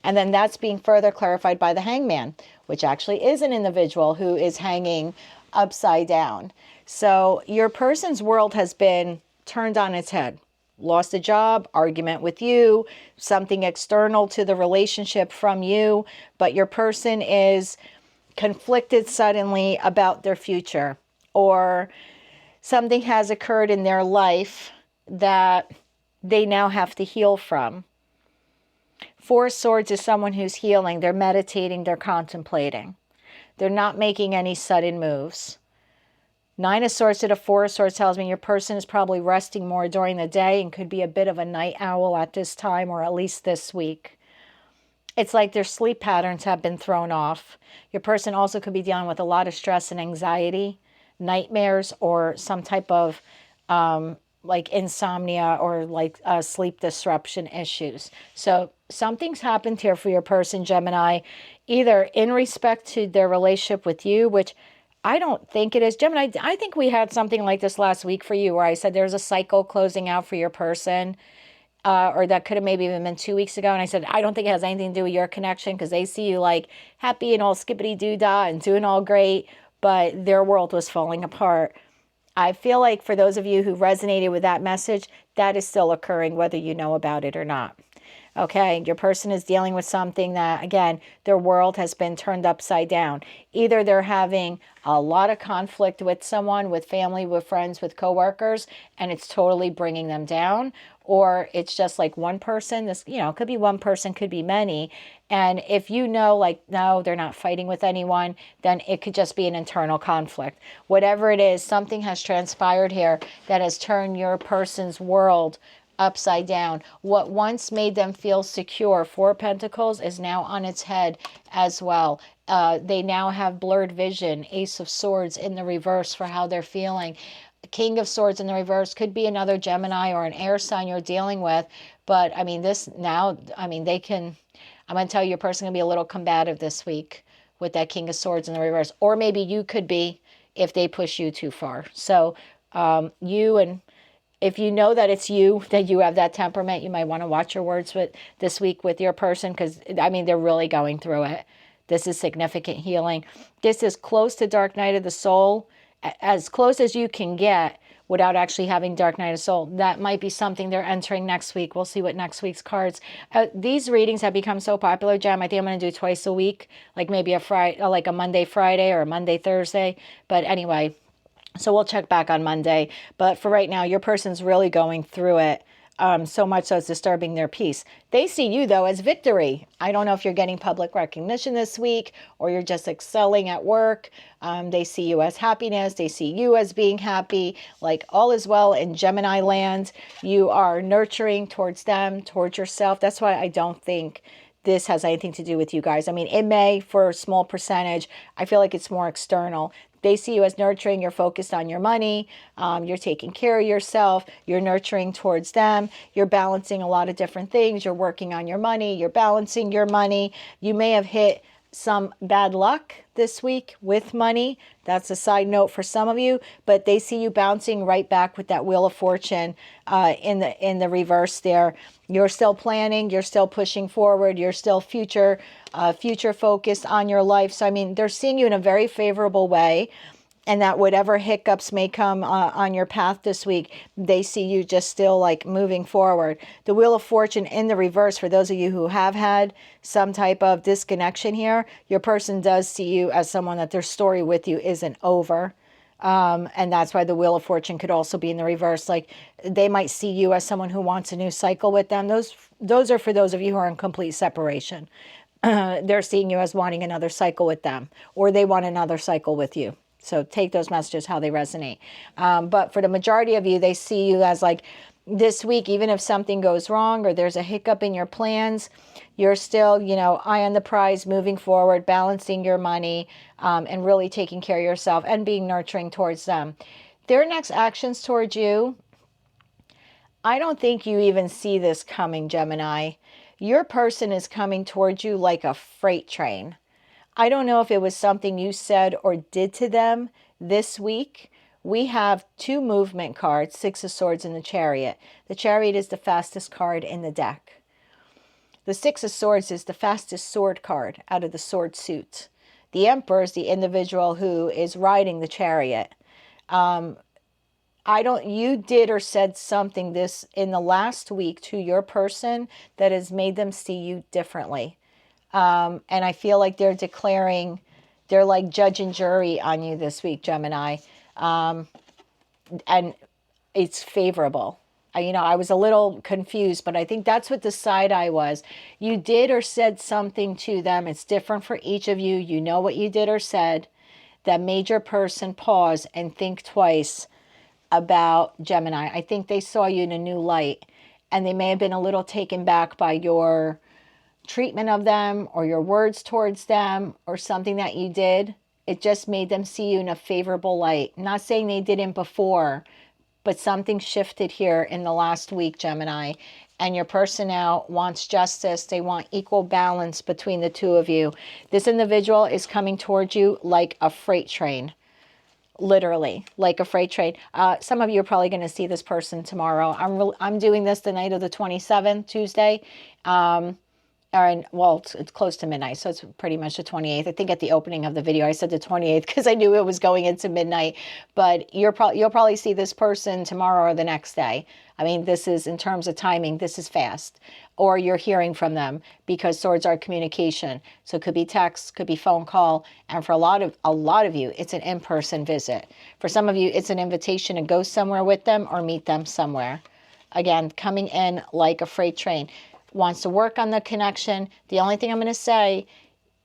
S1: And then that's being further clarified by the Hangman, which actually is an individual who is hanging upside down. So your person's world has been turned on its head. Lost a job, argument with you, something external to the relationship from you, but your person is conflicted suddenly about their future, or something has occurred in their life that they now have to heal from. Four of Swords is someone who's healing. They're meditating, they're contemplating. They're not making any sudden moves. Nine of Swords to the Four of Swords tells me your person is probably resting more during the day and could be a bit of a night owl at this time, or at least this week. It's like their sleep patterns have been thrown off. Your person also could be dealing with a lot of stress and anxiety, nightmares, or some type of like insomnia or like sleep disruption issues. So something's happened here for your person, Gemini, either in respect to their relationship with you, which I don't think it is. Gemini, I think we had something like this last week for you where I said there's a cycle closing out for your person, or that could have maybe even been 2 weeks ago. And I said, I don't think it has anything to do with your connection because they see you like happy and all skippity-doo-dah and doing all great, but their world was falling apart. I feel like for those of you who resonated with that message, that is still occurring whether you know about it or not. Okay, your person is dealing with something that, again, their world has been turned upside down. Either they're having a lot of conflict with someone, with family, with friends, with coworkers, and it's totally bringing them down, or it's just like one person. This, you know, could be one person, could be many. And if you know, like, no, they're not fighting with anyone, then it could just be an internal conflict. Whatever it is, something has transpired here that has turned your person's world upside down. What once made them feel secure, Four of Pentacles, is now on its head as well. They now have blurred vision. Ace of Swords in the reverse for how they're feeling. King of Swords in the reverse could be another Gemini or an air sign you're dealing with. But I mean, this now, I mean, they can, I'm going to tell you, your person can be a little combative this week with that King of Swords in the reverse. Or maybe you could be if they push you too far. So if you know that it's you, that you have that temperament, you might want to watch your words with this week with your person, because, I mean, they're really going through it. This is significant healing. This is close to Dark Night of the Soul, as close as you can get without actually having Dark Night of Soul. That might be something they're entering next week. We'll see what next week's cards. These readings have become so popular, Gem. I think I'm going to do twice a week, like maybe a Friday, like a Monday, Friday, or a Monday, Thursday. But anyway, so we'll check back on Monday. But for right now, your person's really going through it. So much so it's disturbing their peace. They see you, though, as victory. I don't know if you're getting public recognition this week or you're just excelling at work. They see you as happiness. They see you as being happy. Like, all is well in Gemini land. You are nurturing towards them, towards yourself. That's why I don't think this has anything to do with you guys. I mean, it may for a small percentage. I feel like it's more external. They see you as nurturing. You're focused on your money. You're taking care of yourself. You're nurturing towards them. You're balancing a lot of different things. You're working on your money. You're balancing your money. You may have hit some bad luck this week with money. That's a side note for some of you, but they see you bouncing right back with that Wheel of Fortune in the reverse there. You're still planning, you're still pushing forward, you're still future focused on your life. So I mean, they're seeing you in a very favorable way, and that whatever hiccups may come on your path this week, they see you just still like moving forward. The Wheel of Fortune in the reverse, for those of you who have had some type of disconnection here, your person does see you as someone that their story with you isn't over. And that's why the Wheel of Fortune could also be in the reverse. Like, they might see you as someone who wants a new cycle with them. Those are for those of you who are in complete separation. They're seeing you as wanting another cycle with them, or they want another cycle with you. So take those messages how they resonate. But for the majority of you, they see you as like, this week, even if something goes wrong or there's a hiccup in your plans, you're still, you know, eye on the prize, moving forward, balancing your money, and really taking care of yourself and being nurturing towards them. Their next actions towards you, I don't think you even see this coming, Gemini. Your person is coming towards you like a freight train. I don't know if it was something you said or did to them this week. We have two movement cards, Six of Swords and the Chariot. The Chariot is the fastest card in the deck. The Six of Swords is the fastest sword card out of the sword suit. The Emperor is the individual who is riding the Chariot. You did or said something this in the last week to your person that has made them see you differently. And I feel like they're declaring, they're like judge and jury on you this week, Gemini. And it's favorable. I was a little confused, but I think that's what the side eye was. You did or said something to them. It's different for each of you. You know what you did or said that made your person pause and think twice about Gemini. I think they saw you in a new light, and they may have been a little taken back by your treatment of them or your words towards them or something that you did. It just made them see you in a favorable light. Not saying they didn't before, but something shifted here in the last week, Gemini. And your person now wants justice. They want equal balance between the two of you. This individual is coming towards you like a freight train. Literally, like a freight train. Some of you are probably going to see this person tomorrow. I'm doing this the night of the 27th, Tuesday. or well, it's close to midnight, so it's pretty much the 28th. I think at the opening of the video I said the 28th because I knew it was going into midnight. But you'll probably see this person tomorrow or the next day. I mean, this is, in terms of timing, this is fast. Or you're hearing from them, because swords are communication. So it could be text, could be phone call, and for a lot of you, it's an in-person visit. For some of you, it's an invitation to go somewhere with them or meet them somewhere. Again, coming in like a freight train. Wants to work on the connection. The only thing I'm going to say,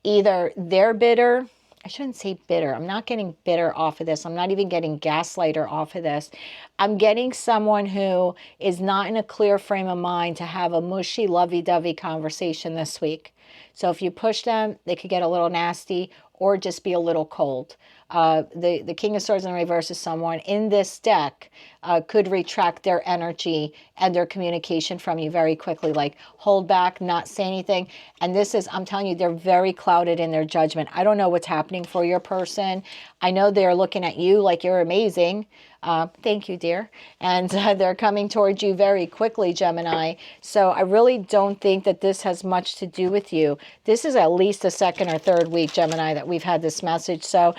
S1: either they're bitter. I shouldn't say bitter. I'm not getting bitter off of this. I'm not even getting gaslighter off of this. I'm getting someone who is not in a clear frame of mind to have a mushy, lovey-dovey conversation this week. So if you push them, they could get a little nasty or just be a little cold. The King of Swords in reverse is someone in this deck could retract their energy and their communication from you very quickly, like hold back, not say anything. And this is, I'm telling you, they're very clouded in their judgment. I don't know what's happening for your person. I know they're looking at you like you're amazing. Thank you, dear. And they're coming towards you very quickly, Gemini. So I really don't think that this has much to do with you. This is at least the second or third week, Gemini, that we've had this message. So,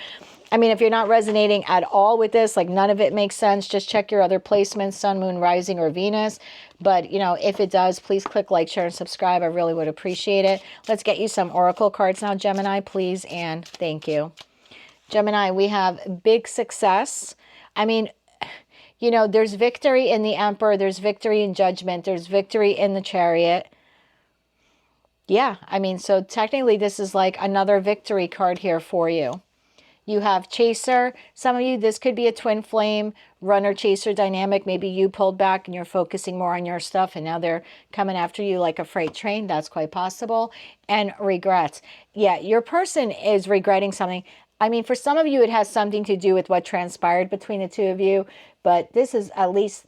S1: I mean, if you're not resonating at all with this, like none of it makes sense, just check your other placements, Sun, Moon, Rising, or Venus. But, you know, if it does, please click like, share, and subscribe. I really would appreciate it. Let's get you some oracle cards now, Gemini, please, and thank you. Gemini, we have big success. I mean, you know, there's victory in the Emperor, there's victory in Judgment, there's victory in the Chariot. Yeah, I mean, so technically this is like another victory card here for you. You have Chaser. Some of you, this could be a twin flame runner-chaser dynamic. Maybe you pulled back and you're focusing more on your stuff, and now they're coming after you like a freight train. That's quite possible. And regrets. Yeah, your person is regretting something. I mean, for some of you, it has something to do with what transpired between the two of you, but this is at least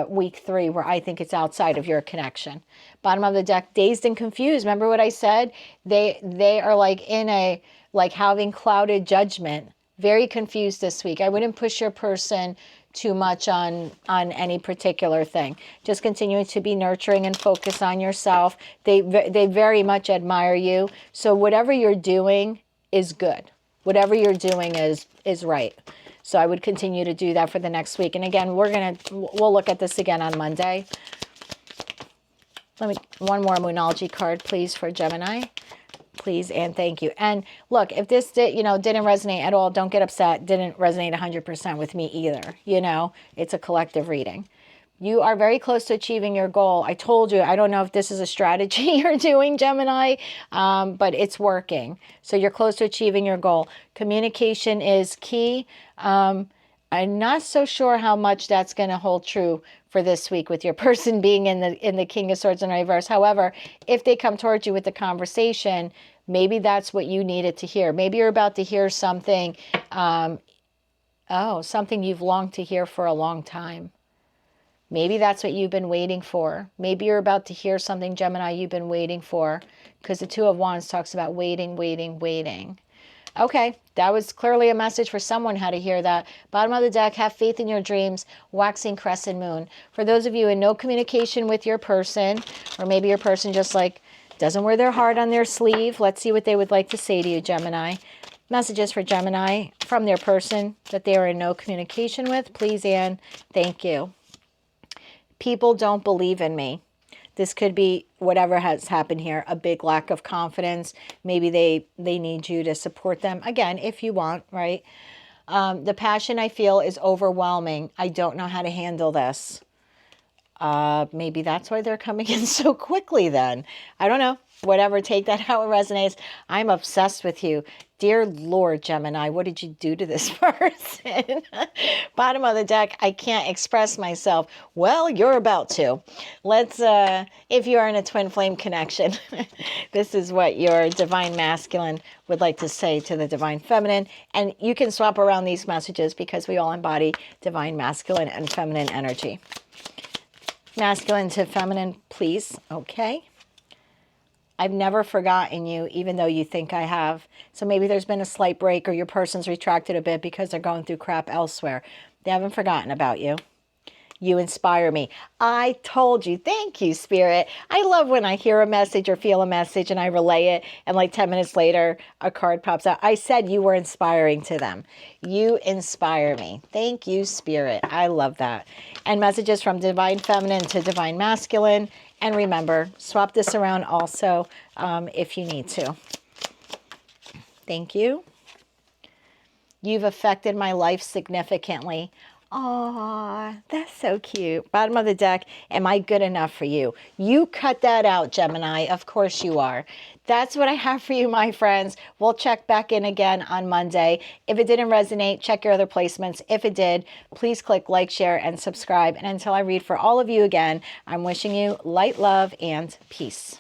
S1: week 3 where I think it's outside of your connection. Bottom of the deck, dazed and confused. Remember what I said? They are like in a, like having clouded judgment, very confused this week. I wouldn't push your person too much on any particular thing. Just continuing to be nurturing and focus on yourself. They very much admire you. So whatever you're doing is good. Whatever you're doing is right. So I would continue to do that for the next week. And again, we'll look at this again on Monday. One more Moonology card, please, for Gemini. Please and thank you. And look, if this didn't resonate at all, don't get upset. Didn't resonate 100% with me either. You know, it's a collective reading. You are very close to achieving your goal. I told you, I don't know if this is a strategy you're doing, Gemini, but it's working. So you're close to achieving your goal. Communication is key. I'm not so sure how much that's going to hold true for this week with your person being in the King of Swords in reverse. However, if they come towards you with the conversation, maybe that's what you needed to hear. Maybe you're about to hear something, something you've longed to hear for a long time. Maybe that's what you've been waiting for. Maybe you're about to hear something, Gemini, you've been waiting for, because the Two of Wands talks about waiting, waiting, waiting. Okay, that was clearly a message for someone how to hear that. Bottom of the deck, have faith in your dreams, waxing crescent moon. For those of you in no communication with your person, or maybe your person just like doesn't wear their heart on their sleeve, let's see what they would like to say to you, Gemini. Messages for Gemini from their person that they are in no communication with, please and thank you. People don't believe in me. This could be whatever has happened here, a big lack of confidence. Maybe they need you to support them. Again, if you want, right? The passion I feel is overwhelming. I don't know how to handle this. Maybe that's why they're coming in so quickly then. I don't know. Whatever, take that how it resonates. I'm obsessed with you. Dear Lord, Gemini, what did you do to this person? Bottom of the deck, I can't express myself. Well, you're about to. Let's, if you are in a twin flame connection, this is what your divine masculine would like to say to the divine feminine. And you can swap around these messages because we all embody divine masculine and feminine energy. Masculine to feminine, please. Okay. I've never forgotten you, even though you think I have. So maybe there's been a slight break or your person's retracted a bit because they're going through crap elsewhere. They haven't forgotten about you. You inspire me. I told you. Thank you, Spirit. I love when I hear a message or feel a message and I relay it, and like 10 minutes later, a card pops out. I said you were inspiring to them. You inspire me. Thank you, Spirit. I love that. And messages from Divine Feminine to Divine Masculine. And remember, swap this around also if you need to. Thank you. You've affected my life significantly. Aw, that's so cute. Bottom of the deck, am I good enough for you? You cut that out, Gemini. Of course you are. That's what I have for you, my friends. We'll check back in again on Monday. If it didn't resonate, check your other placements. If it did, please click like, share, and subscribe. And until I read for all of you again, I'm wishing you light, love, and peace.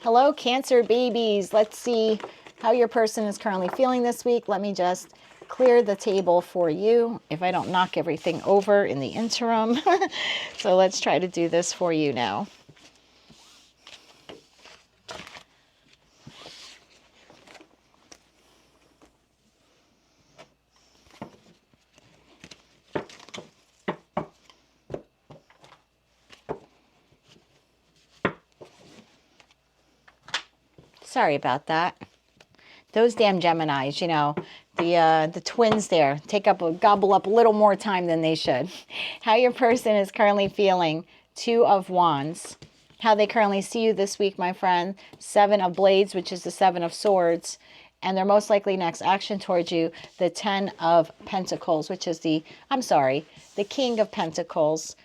S1: Hello, Cancer babies. Let's see how your person is currently feeling this week. Let me just clear the table for you if I don't knock everything over in the interim. So let's try to do this for you now. Sorry about that. Those damn Geminis, you know, the twins there gobble up a little more time than they should. How your person is currently feeling. 2 of Wands. How they currently see you this week, my friend. 7 of Blades, which is the 7 of Swords. And their most likely next action towards you, the 10 of Pentacles, which is the King of Pentacles,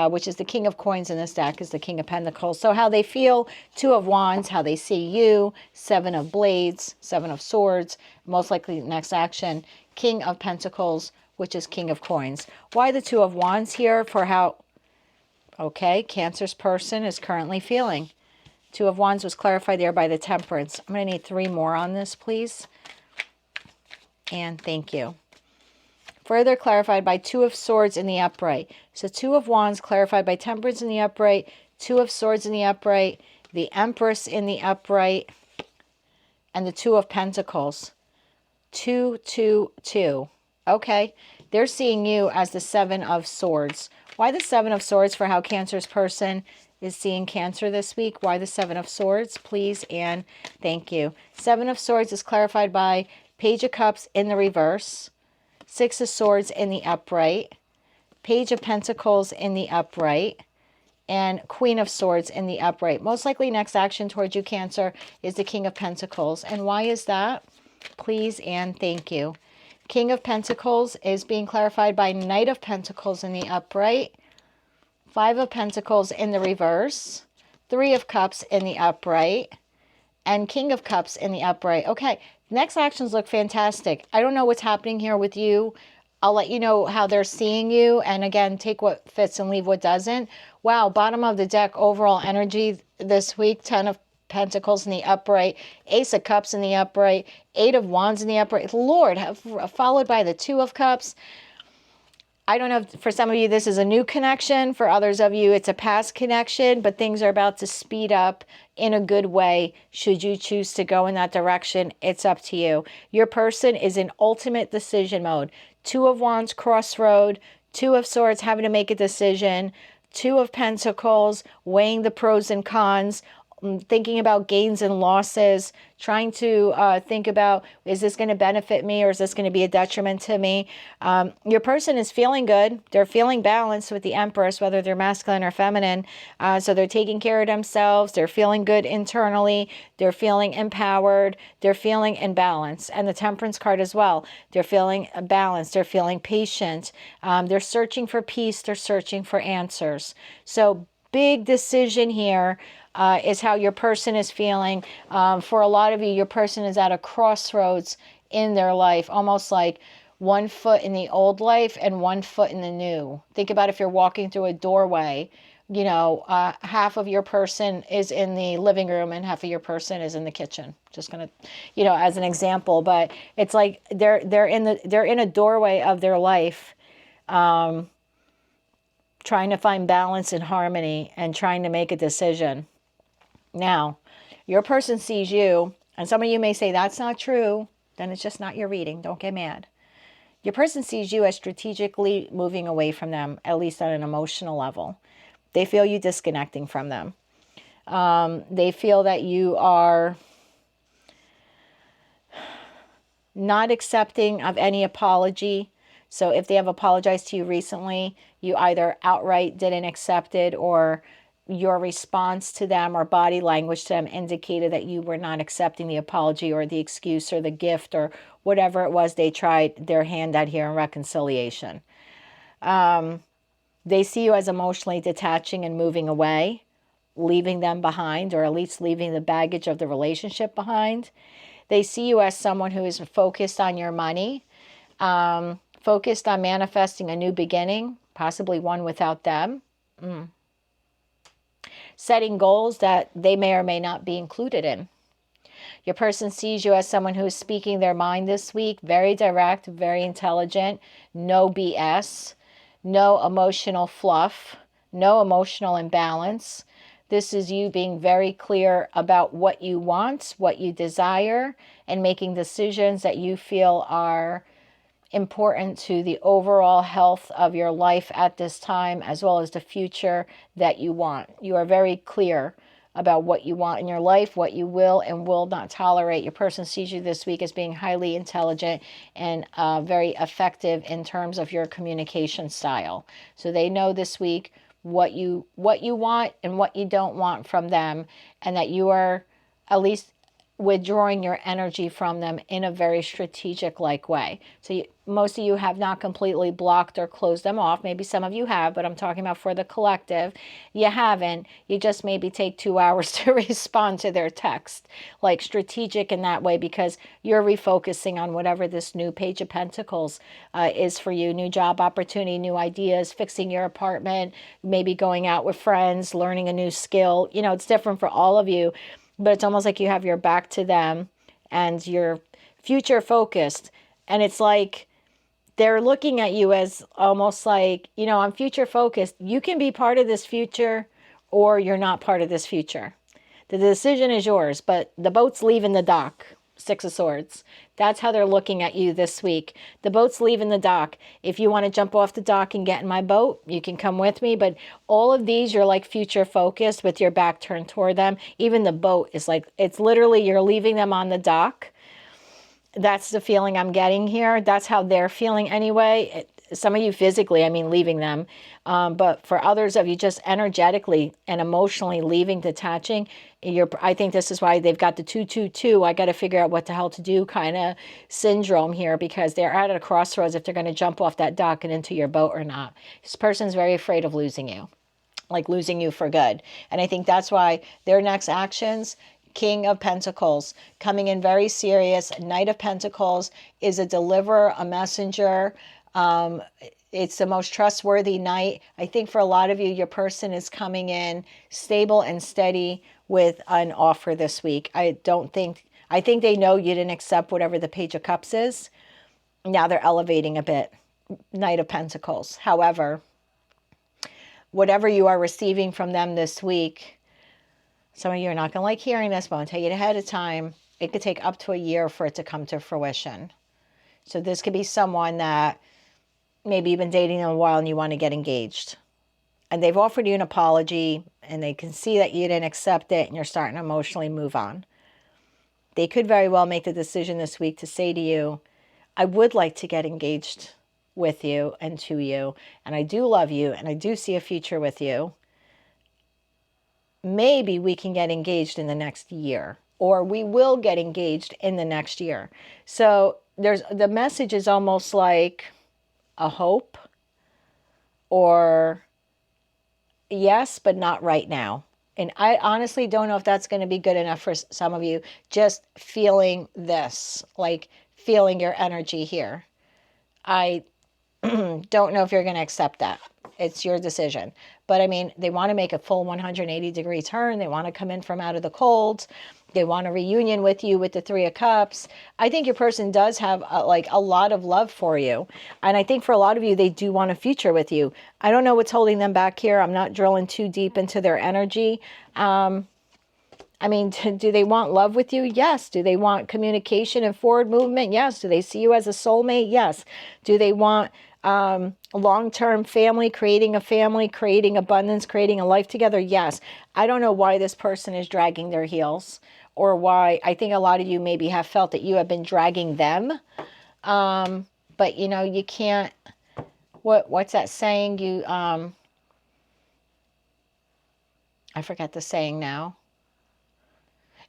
S1: which is the King of Coins in this deck, is the King of Pentacles. So how they feel, 2 of Wands, how they see you, 7 of Blades, 7 of Swords, most likely next action, King of Pentacles, which is King of Coins. Why the 2 of Wands here? For how, okay, Cancer's person is currently feeling. 2 of Wands was clarified there by the Temperance. I'm going to need 3 more on this, please. And thank you. Further clarified by 2 of Swords in the upright. So 2 of Wands clarified by Temperance in the upright, 2 of Swords in the upright, the Empress in the upright, and the 2 of Pentacles. 2, 2, 2. Okay, they're seeing you as the 7 of Swords. Why the 7 of Swords? For how Cancer's person is seeing Cancer this week. Why the 7 of Swords, please, and thank you. 7 of Swords is clarified by Page of Cups in the reverse, 6 of Swords in the upright, Page of Pentacles in the upright, and Queen of Swords in the upright. Most likely next action towards you, Cancer, is the King of Pentacles. And why is that? Please and thank you. King of Pentacles is being clarified by Knight of Pentacles in the upright, 5 of Pentacles in the reverse, 3 of Cups in the upright, and King of Cups in the upright. Okay, next actions look fantastic. I don't know what's happening here with you. I'll let you know how they're seeing you. And again, take what fits and leave what doesn't. Wow, bottom of the deck, overall energy this week, 10 of Pentacles in the upright, Ace of Cups in the upright, 8 of Wands in the upright. Lord, followed by the 2 of Cups. I don't know if for some of you this is a new connection. For others of you, it's a past connection, but things are about to speed up in a good way. Should you choose to go in that direction, it's up to you. Your person is in ultimate decision mode. 2 of Wands, crossroad, 2 of Swords, having to make a decision, 2 of Pentacles, weighing the pros and cons, thinking about gains and losses, trying to think about, is this going to benefit me or is this going to be a detriment to me? Your person is feeling good. They're feeling balanced with the Empress, whether they're masculine or feminine. So they're taking care of themselves. They're feeling good internally. They're feeling empowered. They're feeling in balance. And the Temperance card as well. They're feeling balanced. They're feeling patient. They're searching for peace. They're searching for answers. So big decision here. Is how your person is feeling. For a lot of you, your person is at a crossroads in their life, almost like one foot in the old life and one foot in the new. Think about if you're walking through a doorway, you know, half of your person is in the living room and half of your person is in the kitchen. Just gonna, you know, as an example, but it's like they're in a doorway of their life, trying to find balance and harmony and trying to make a decision. Now, your person sees you, and some of you may say, that's not true. Then it's just not your reading. Don't get mad. Your person sees you as strategically moving away from them, at least on an emotional level. They feel you disconnecting from them. They feel that you are not accepting of any apology. So if they have apologized to you recently, you either outright didn't accept it, or your response to them or body language to them indicated that you were not accepting the apology or the excuse or the gift or whatever it was they tried their hand at here in reconciliation. They see you as emotionally detaching and moving away, leaving them behind, or at least leaving the baggage of the relationship behind. They see you as someone who is focused on your money, focused on manifesting a new beginning, possibly one without them. Setting goals that they may or may not be included in. Your person sees you as someone who is speaking their mind this week, very direct, very intelligent, no BS, no emotional fluff, no emotional imbalance. This is you being very clear about what you want, what you desire, and making decisions that you feel are important to the overall health of your life at this time, as well as the future that you want. You are very clear about what you want in your life, what you will and will not tolerate. Your person sees you this week as being highly intelligent and very effective in terms of your communication style. So they know this week what you want and what you don't want from them, and that you are at least withdrawing your energy from them in a very strategic like way. So most of you have not completely blocked or closed them off. Maybe some of you have, but I'm talking about for the collective. You haven't. You just maybe take 2 hours to respond to their text, like strategic in that way, because you're refocusing on whatever this new Page of Pentacles is for you. New job opportunity, new ideas, fixing your apartment, maybe going out with friends, learning a new skill. You know, it's different for all of you, but it's almost like you have your back to them and you're future focused. And it's like they're looking at you as almost like, you know, I'm future focused. You can be part of this future or you're not part of this future. The decision is yours, but the boat's leaving the dock. Six of Swords. That's how they're looking at you this week. The boat's leaving the dock. If you want to jump off the dock and get in my boat, you can come with me. But all of these, you're like future focused with your back turned toward them. Even the boat is like, it's literally you're leaving them on the dock. That's the feeling I'm getting here. That's how they're feeling anyway. Some of you physically, I mean, leaving them. But for others of you, just energetically and emotionally leaving, detaching. I think this is why they've got the 222. I got to figure out what the hell to do kind of syndrome here, because they're at a crossroads if they're going to jump off that dock and into your boat or not. This person's very afraid of losing you, like losing you for good. And I think that's why their next actions, King of Pentacles, coming in very serious. Knight of Pentacles is a deliverer, a messenger. It's the most trustworthy knight. I think for a lot of you, your person is coming in stable and steady with an offer this week. I think they know you didn't accept whatever the Page of Cups is. Now they're elevating a bit. Knight of Pentacles. However, whatever you are receiving from them this week, some of you are not going to like hearing this, but I'll tell you ahead of time, it could take up to a year for it to come to fruition. So this could be someone that maybe you've been dating them a while and you want to get engaged. And they've offered you an apology and they can see that you didn't accept it and you're starting to emotionally move on. They could very well make the decision this week to say to you, I would like to get engaged with you and to you, and I do love you and I do see a future with you. Maybe we can get engaged in the next year, or we will get engaged in the next year. So the message is almost like a hope, or yes, but not right now. And I honestly don't know if that's going to be good enough for some of you. Just feeling this, like feeling your energy here. I don't know if you're going to accept that. It's your decision. But I mean, they want to make a full 180-degree turn. They want to come in from out of the cold. They want a reunion with you with the Three of Cups. I think your person does have a lot of love for you. And I think for a lot of you, they do want a future with you. I don't know what's holding them back here. I'm not drilling too deep into their energy. I I mean, do they want love with you? Yes. Do they want communication and forward movement? Yes. Do they see you as a soulmate? Yes. Do they want long-term family, creating abundance, creating a life together? Yes. I don't know why this person is dragging their heels, or why. I think a lot of you maybe have felt that you have been dragging them. But you know, you can't, what's that saying? I forget the saying now.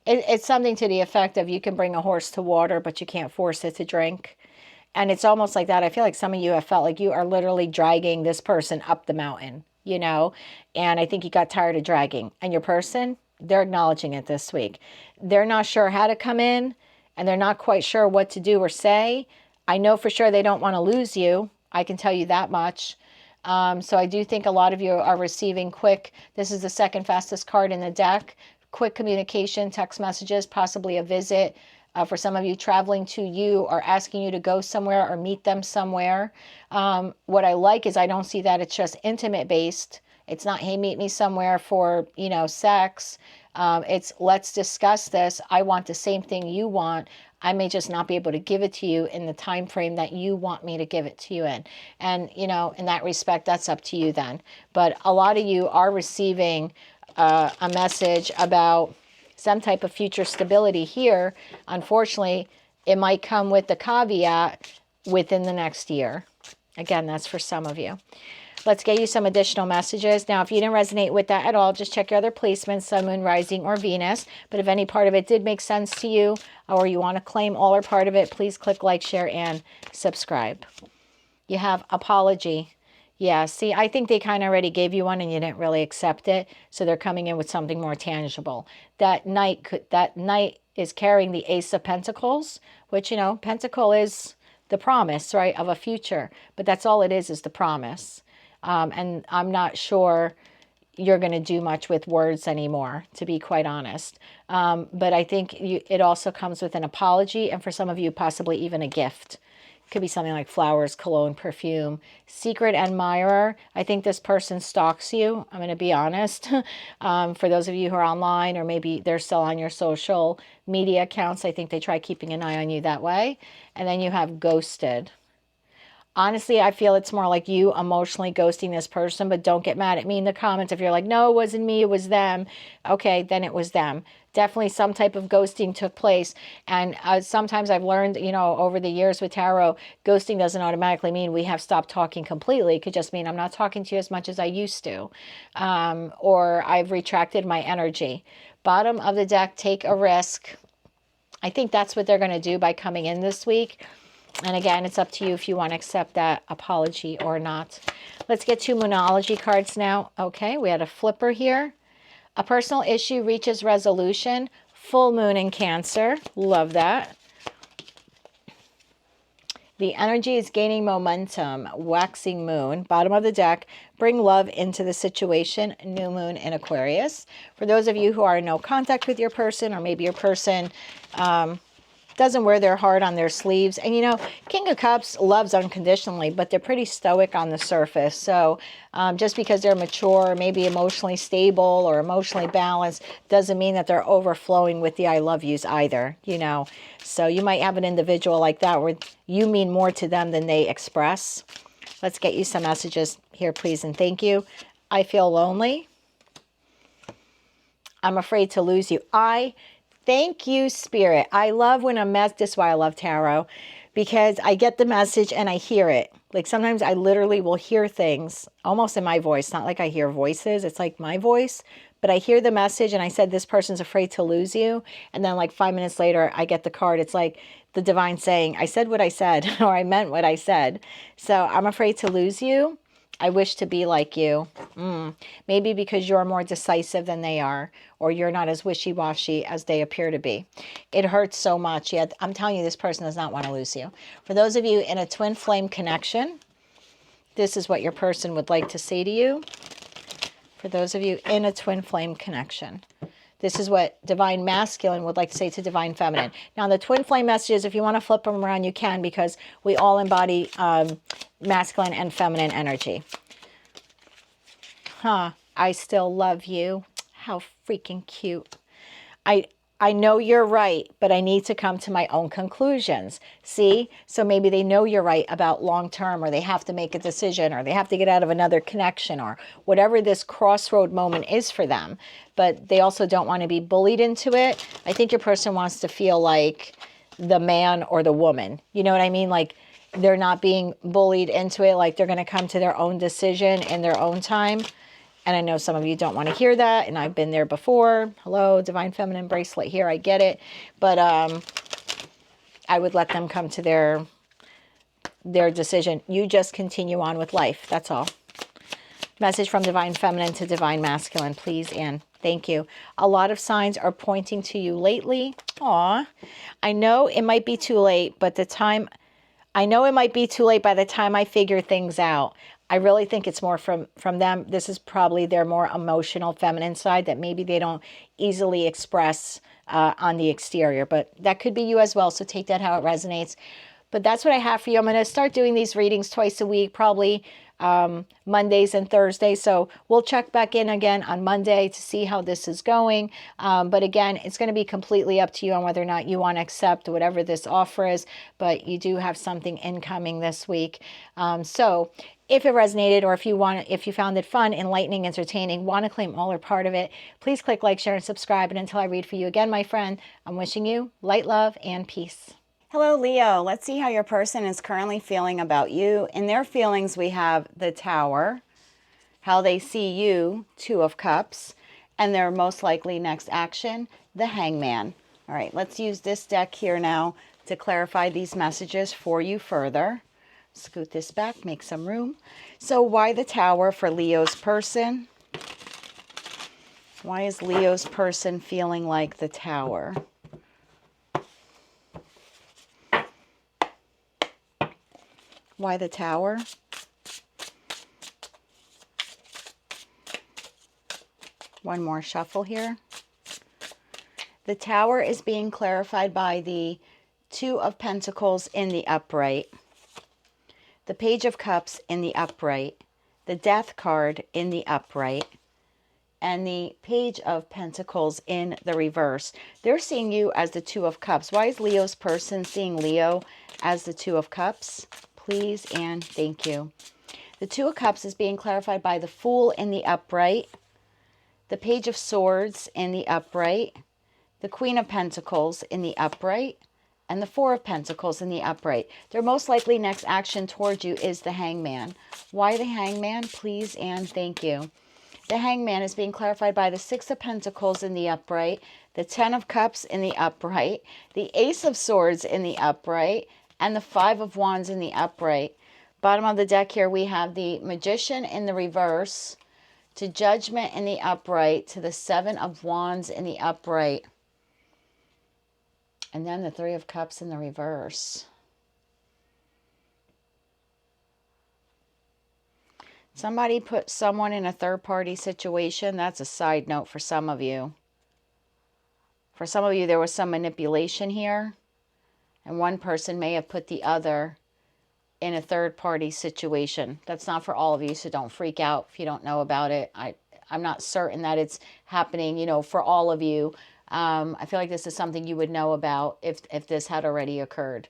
S1: It's something to the effect of, you can bring a horse to water, but you can't force it to drink. And it's almost like that. I feel like some of you have felt like you are literally dragging this person up the mountain, you know? And I think you got tired of dragging. And your person, they're acknowledging it this week. They're not sure how to come in, and they're not quite sure what to do or say. I know for sure they don't want to lose you. I can tell you that much. So I do think a lot of you are receiving quick. This is the second fastest card in the deck. Quick communication, text messages, possibly a visit. For some of you, traveling to you, or asking you to go somewhere or meet them somewhere. What I like is I don't see that it's just intimate based. It's not, hey, meet me somewhere for, you know, sex. It's, let's discuss this. I want the same thing you want. I may just not be able to give it to you in the time frame that you want me to give it to you in. And, you know, in that respect, that's up to you then. But a lot of you are receiving a message about some type of future stability here. Unfortunately, it might come with the caveat within the next year. Again, that's for some of you. Let's get you some additional messages. Now, if you didn't resonate with that at all, just check your other placements, Sun, Moon, Rising, or Venus. But if any part of it did make sense to you, or you want to claim all or part of it, please click like, share, and subscribe. You have apology. Yeah, see, I think they kind of already gave you one and you didn't really accept it. So they're coming in with something more tangible. That knight is carrying the Ace of Pentacles, which, you know, Pentacle is the promise, right, of a future. But that's all it is the promise. And I'm not sure you're going to do much with words anymore, to be quite honest. But I think it also comes with an apology, and for some of you, possibly even a gift. Could be something like flowers, cologne, perfume. Secret admirer. I think this person stalks you. I'm going to be honest. For those of you who are online, or maybe they're still on your social media accounts, I think they try keeping an eye on you that way. And then you have ghosted. Honestly, I feel it's more like you emotionally ghosting this person, but don't get mad at me in the comments if you're like, no, it wasn't me, it was them. Okay, then it was them. Definitely some type of ghosting took place. And sometimes I've learned, you know, over the years with tarot, ghosting doesn't automatically mean we have stopped talking completely. It could just mean I'm not talking to you as much as I used to. Or I've retracted my energy. Bottom of the deck, take a risk. I think that's what they're going to do by coming in this week. And again, it's up to you if you want to accept that apology or not. Let's get 2 Moonology cards now. Okay, we had a flipper here. A personal issue reaches resolution. Full moon in Cancer. Love that. The energy is gaining momentum. Waxing moon. Bottom of the deck. Bring love into the situation. New moon in Aquarius. For those of you who are in no contact with your person, or maybe your person doesn't wear their heart on their sleeves. And you know, King of Cups loves unconditionally, but they're pretty stoic on the surface. So just because they're mature, maybe emotionally stable or emotionally balanced, doesn't mean that they're overflowing with the I love yous either, you know. So you might have an individual like that where you mean more to them than they express. Let's get you some messages here, please, and thank you. I feel lonely. I'm afraid to lose you. Thank you, Spirit. I love when this is why I love tarot, because I get the message and I hear it. Like sometimes I literally will hear things almost in my voice. Not like I hear voices. It's like my voice, but I hear the message and I said, this person's afraid to lose you. And then like 5 minutes later, I get the card. It's like the divine saying, I said what I said, or I meant what I said. So I'm afraid to lose you. I wish to be like you. Maybe because you're more decisive than they are, or you're not as wishy-washy as they appear to be. It hurts so much. Yet I'm telling you, this person does not want to lose you. For those of you in a twin flame connection, this is what your person would like to say to you. For those of you in a twin flame connection, this is what divine masculine would like to say to divine feminine. Now, the twin flame messages, if you want to flip them around, you can, because we all embody masculine and feminine energy. I still love you. How freaking cute. I know you're right, but I need to come to my own conclusions. See? So maybe they know you're right about long term, or they have to make a decision, or they have to get out of another connection, or whatever this crossroad moment is for them. But they also don't want to be bullied into it. I think your person wants to feel like the man or the woman. You know what I mean? Like they're not being bullied into it, like they're going to come to their own decision in their own time. And I know some of you don't want to hear that, and I've been there before. Hello, Divine Feminine bracelet here. I get it. But I would let them come to their decision. You just continue on with life. That's all. Message from Divine Feminine to Divine Masculine, please, and thank you. A lot of signs are pointing to you lately. Aw. I know it might be too late, but I know it might be too late by the time I figure things out. I really think it's more from them. This is probably their more emotional feminine side that maybe they don't easily express on the exterior. But that could be you as well, so take that how it resonates. But that's what I have for you. I'm going to start doing these readings twice a week, probably Mondays and Thursdays. So we'll check back in again on Monday to see how this is going. But again, it's going to be completely up to you on whether or not you want to accept whatever this offer is. But you do have something incoming this week. So if it resonated, or if you found it fun, enlightening, entertaining, want to claim all or part of it, please click like, share, and subscribe. And until I read for you again, my friend, I'm wishing you light, love, and peace. Hello, Leo. Let's see how your person is currently feeling about you. In their feelings, we have the Tower, how they see you, Two of Cups, and their most likely next action, the Hangman. All right, let's use this deck here now to clarify these messages for you further. Scoot this back, make some room. So why the Tower for Leo's person? Why is Leo's person feeling like the Tower? Why the Tower? One more shuffle here. The Tower is being clarified by the Two of Pentacles in the upright, the Page of Cups in the upright, the Death card in the upright, and the Page of Pentacles in the reverse. They're seeing you as the Two of Cups. Why is Leo's person seeing Leo as the Two of Cups? Please and thank you. The Two of Cups is being clarified by the Fool in the upright, the Page of Swords in the upright, the Queen of Pentacles in the upright, and the Four of Pentacles in the upright. Their most likely next action towards you is the Hangman. Why the Hangman? Please and thank you. The Hangman is being clarified by the Six of Pentacles in the upright, the Ten of Cups in the upright, the Ace of Swords in the upright, and the Five of Wands in the upright. Bottom of the deck here, we have the Magician in the reverse, to Judgment in the upright, to the Seven of Wands in the upright, and then the Three of Cups in the reverse. Somebody put someone in a third-party situation. That's a side note for some of you. For some of you, there was some manipulation here, and one person may have put the other in a third-party situation. That's not for all of you, so don't freak out if you don't know about it. I'm not certain that it's happening, you know, for all of you. I feel like this is something you would know about if this had already occurred.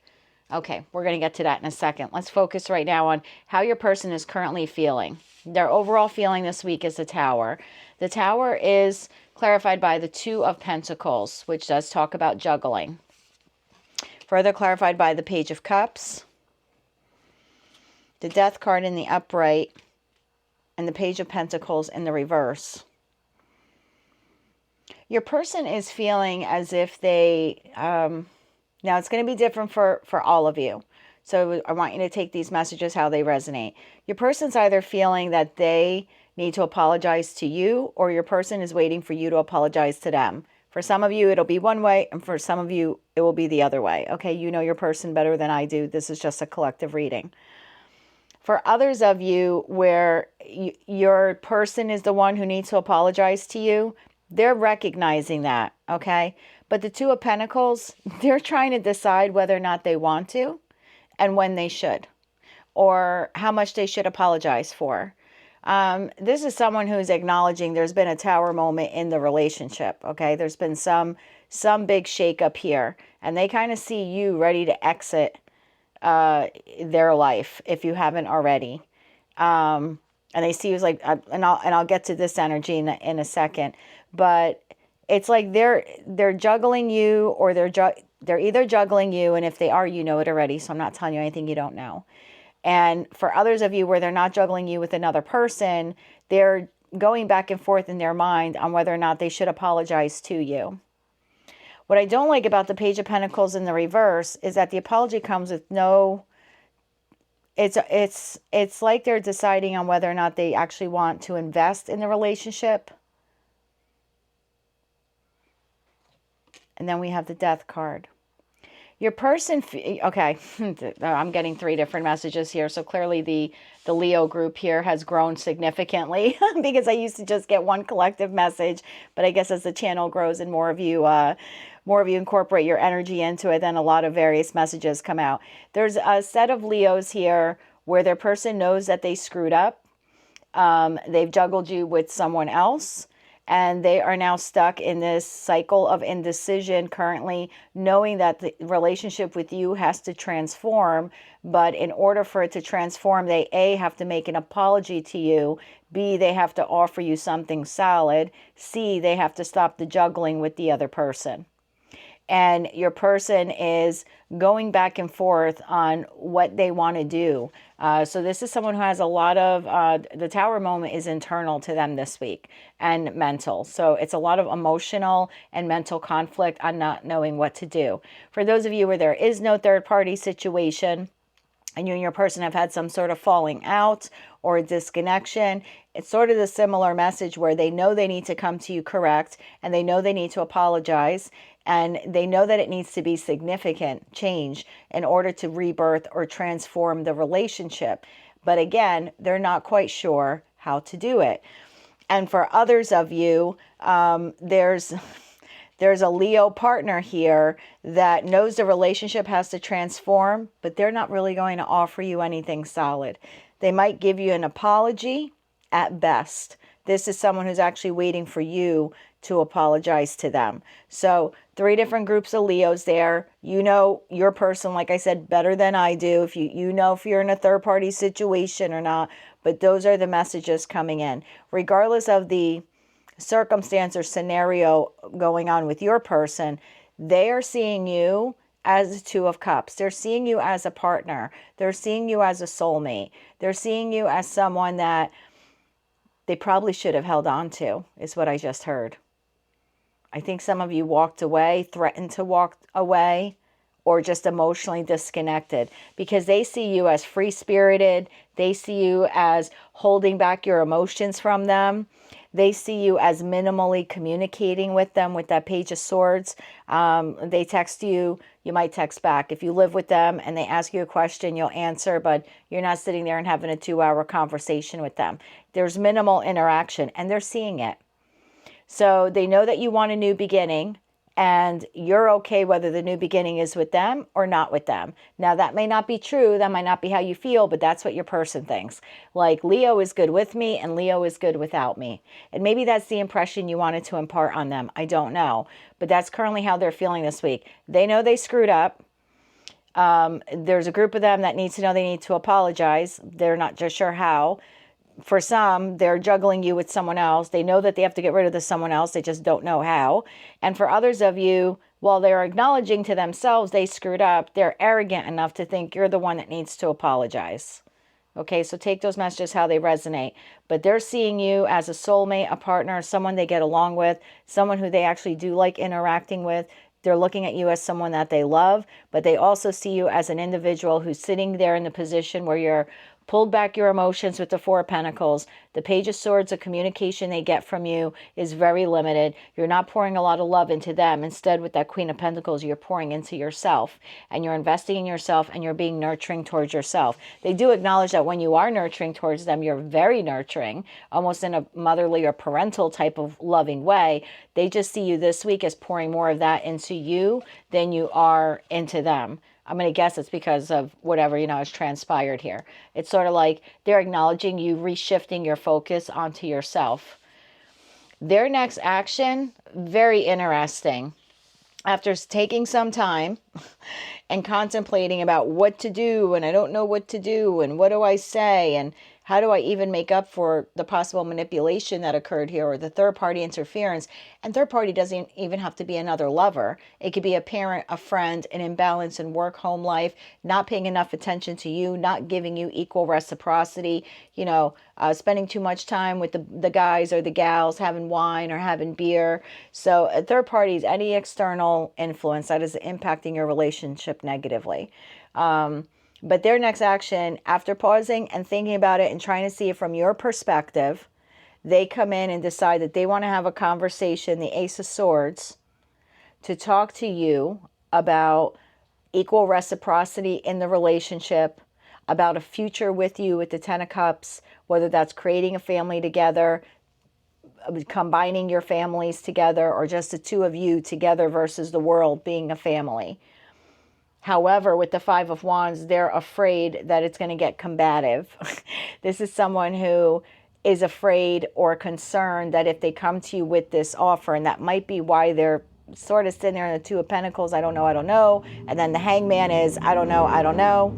S1: Okay, we're going to get to that in a second. Let's focus right now on how your person is currently feeling. Their overall feeling this week is the Tower. The Tower is clarified by the Two of Pentacles, which does talk about juggling. Further clarified by the Page of Cups, the Death card in the upright, and the Page of Pentacles in the reverse. Your person is feeling as if they, now it's going to be different for all of you. So I want you to take these messages how they resonate. Your person's either feeling that they need to apologize to you, or your person is waiting for you to apologize to them. For some of you, it'll be one way, and for some of you, it will be the other way. Okay, you know your person better than I do. This is just a collective reading. For others of you where your person is the one who needs to apologize to you, they're recognizing that, okay? But the Two of Pentacles, they're trying to decide whether or not they want to and when they should, or how much they should apologize for. This is someone who's acknowledging there's been a tower moment in the relationship. Okay, there's been some big shakeup here, and they kind of see you ready to exit their life if you haven't already. And they see you as like, and I'll get to this energy in a second, but it's like they're juggling you, or they're either juggling you, and if they are, you know it already. So I'm not telling you anything you don't know. And for others of you where they're not juggling you with another person, they're going back and forth in their mind on whether or not they should apologize to you. What I don't like about the Page of Pentacles in the reverse is that the apology comes with no, it's like they're deciding on whether or not they actually want to invest in the relationship. And then we have the Death card. Your person, okay, I'm getting 3 different messages here. So clearly the Leo group here has grown significantly because I used to just get one collective message. But I guess as the channel grows and more of you incorporate your energy into it, then a lot of various messages come out. There's a set of Leos here where their person knows that they screwed up. They've juggled you with someone else. And they are now stuck in this cycle of indecision currently, knowing that the relationship with you has to transform. But in order for it to transform, they A, have to make an apology to you. B, they have to offer you something solid. C, they have to stop the juggling with the other person. And your person is going back and forth on what they want to do. So this is someone who has a lot of, the tower moment is internal to them this week and mental. So it's a lot of emotional and mental conflict on not knowing what to do. For those of you where there is no third party situation, and you and your person have had some sort of falling out or a disconnection, it's sort of the similar message where they know they need to come to you correct, and they know they need to apologize, and they know that it needs to be significant change in order to rebirth or transform the relationship. But again, they're not quite sure how to do it. And for others of you, there's a Leo partner here that knows the relationship has to transform, but they're not really going to offer you anything solid. They might give you an apology at best. This is someone who's actually waiting for you to apologize to them. So 3 different groups of Leos there. You know your person, like I said, better than I do. If you know if you're in a third party situation or not, but those are the messages coming in. Regardless of the circumstance or scenario going on with your person, they are seeing you as a 2 of Cups. They're seeing you as a partner. They're seeing you as a soulmate. They're seeing you as someone that they probably should have held on to, is what I just heard. I think some of you walked away, threatened to walk away, or just emotionally disconnected because they see you as free-spirited. They see you as holding back your emotions from them. They see you as minimally communicating with them with that Page of Swords. They text you, you might text back. If you live with them and they ask you a question, you'll answer, but you're not sitting there and having a 2-hour conversation with them. There's minimal interaction, and they're seeing it. So they know that you want a new beginning, and you're okay whether the new beginning is with them or not with them. Now, that may not be true. That might not be how you feel, but that's what your person thinks. Like, Leo is good with me and Leo is good without me. And maybe that's the impression you wanted to impart on them. I don't know. But that's currently how they're feeling this week. They know they screwed up. There's a group of them that needs to know they need to apologize. They're not just sure how. For some, they're juggling you with someone else. They know that they have to get rid of the someone else. They just don't know how. And for others of you, while they're acknowledging to themselves they screwed up, they're arrogant enough to think you're the one that needs to apologize. Okay, so take those messages how they resonate. But they're seeing you as a soulmate, a partner, someone they get along with, someone who they actually do like interacting with. They're looking at you as someone that they love, but they also see you as an individual who's sitting there in the position where you're pulled back your emotions with the 4 of Pentacles. The Page of Swords, the communication they get from you is very limited. You're not pouring a lot of love into them. Instead, with that Queen of Pentacles, you're pouring into yourself, and you're investing in yourself, and you're being nurturing towards yourself. They do acknowledge that when you are nurturing towards them, you're very nurturing, almost in a motherly or parental type of loving way. They just see you this week as pouring more of that into you than you are into them. I'm going to guess it's because of whatever, has transpired here. It's sort of like they're acknowledging you reshifting your focus onto yourself. Their next action, very interesting. After taking some time and contemplating about what to do, and I don't know what to do, and what do I say, and how do I even make up for the possible manipulation that occurred here, or the third party interference? And third party doesn't even have to be another lover. It could be a parent, a friend, an imbalance in work, home life, not paying enough attention to you, not giving you equal reciprocity, spending too much time with the guys or the gals, having wine or having beer. So a third party is any external influence that is impacting your relationship negatively. But their next action, after pausing and thinking about it and trying to see it from your perspective, they come in and decide that they want to have a conversation, the Ace of Swords, to talk to you about equal reciprocity in the relationship, about a future with you with the Ten of Cups, whether that's creating a family together, combining your families together, or just the two of you together versus the world being a family. However, with the Five of Wands, they're afraid that it's going to get combative. This is someone who is afraid or concerned that if they come to you with this offer, and that might be why they're sort of sitting there in the Two of Pentacles, I don't know. And then the Hangman is, I don't know.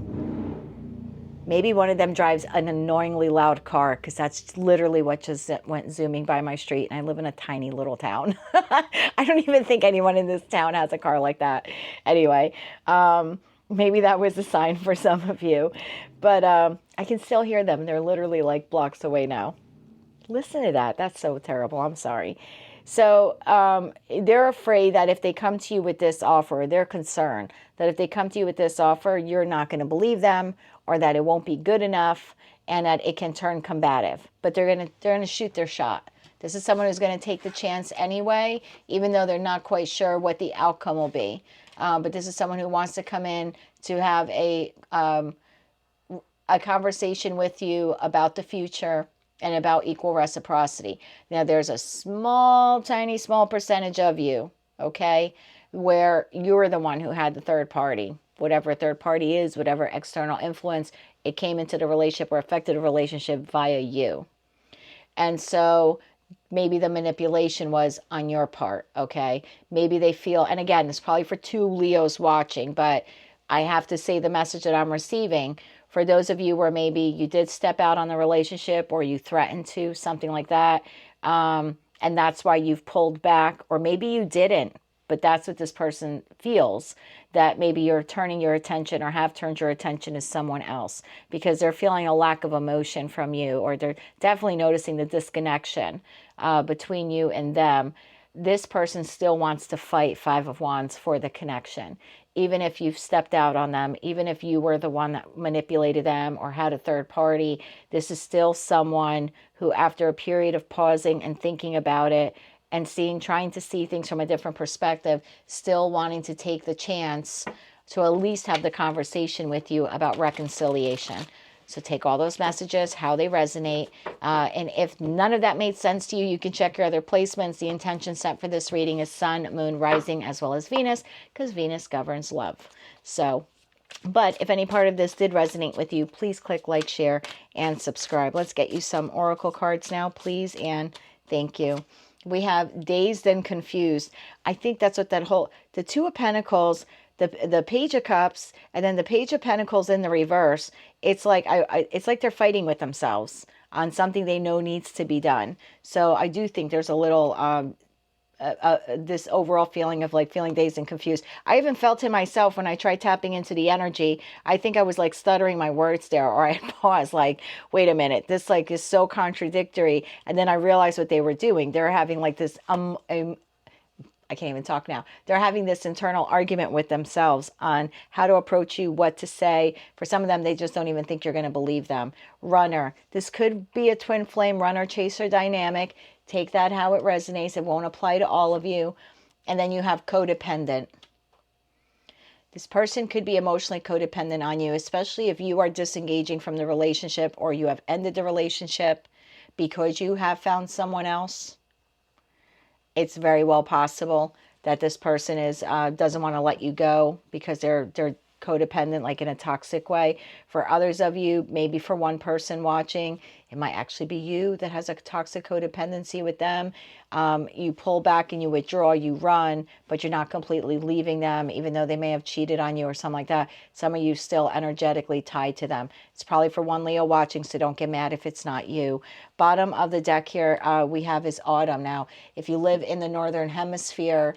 S1: Maybe one of them drives an annoyingly loud car, because that's literally what just went zooming by my street. And I live in a tiny little town. I don't even think anyone in this town has a car like that. Anyway, maybe that was a sign for some of you. But I can still hear them. They're literally like blocks away now. Listen to that. That's so terrible. I'm sorry. So they're afraid that if they come to you with this offer, they're concerned that if they come to you with this offer, you're not going to believe them, or that it won't be good enough, and that it can turn combative. But they're going to shoot their shot. This is someone who's going to take the chance anyway, even though they're not quite sure what the outcome will be. But this is someone who wants to come in to have a conversation with you about the future and about equal reciprocity. Now, there's a small percentage of you, okay, where you're the one who had the third party. Whatever third party is, whatever external influence, it came into the relationship or affected the relationship via you. And so maybe the manipulation was on your part, okay? Maybe they feel, and again, it's probably for two Leos watching, but I have to say the message that I'm receiving for those of you where maybe you did step out on the relationship, or you threatened to, something like that, and that's why you've pulled back, or maybe you didn't. But that's what this person feels, that maybe you're turning your attention, or have turned your attention, to someone else because they're feeling a lack of emotion from you, or they're definitely noticing the disconnection between you and them. This person still wants to fight, Five of Wands, for the connection. Even if you've stepped out on them, even if you were the one that manipulated them or had a third party, this is still someone who, after a period of pausing and thinking about it, and trying to see things from a different perspective, still wanting to take the chance to at least have the conversation with you about reconciliation. So take all those messages, how they resonate. And if none of that made sense to you, you can check your other placements. The intention set for this reading is Sun, Moon, Rising, as well as Venus, because Venus governs love. So, but if any part of this did resonate with you, please click like, share, and subscribe. Let's get you some oracle cards now, please, and thank you. We have Dazed and Confused. I think that's what the Two of Pentacles, the Page of Cups, and then the Page of Pentacles in the reverse. It's like it's like they're fighting with themselves on something they know needs to be done. So I do think there's a little this overall feeling of like feeling dazed and confused. I even felt it myself when I tried tapping into the energy. I think I was like stuttering my words there, or I paused like, wait a minute, this like is so contradictory. And then I realized what they were doing. They're having like this, I can't even talk now. They're having this internal argument with themselves on how to approach you, what to say. For some of them, they just don't even think you're going to believe them. Runner. This could be a twin flame runner chaser dynamic. Take that how it resonates. It won't apply to all of you. And then you have codependent. This person could be emotionally codependent on you, especially if you are disengaging from the relationship, or you have ended the relationship because you have found someone else. It's very well possible that this person doesn't want to let you go because they're codependent, like in a toxic way. For others of you, maybe for one person watching, it might actually be you that has a toxic codependency with them. You pull back and you withdraw, you run, but you're not completely leaving them, even though they may have cheated on you or something like that. Some of you still energetically tied to them. It's probably for one Leo watching, so don't get mad if it's not you. Bottom of the deck here, we have is autumn. Now, if you live in the northern hemisphere,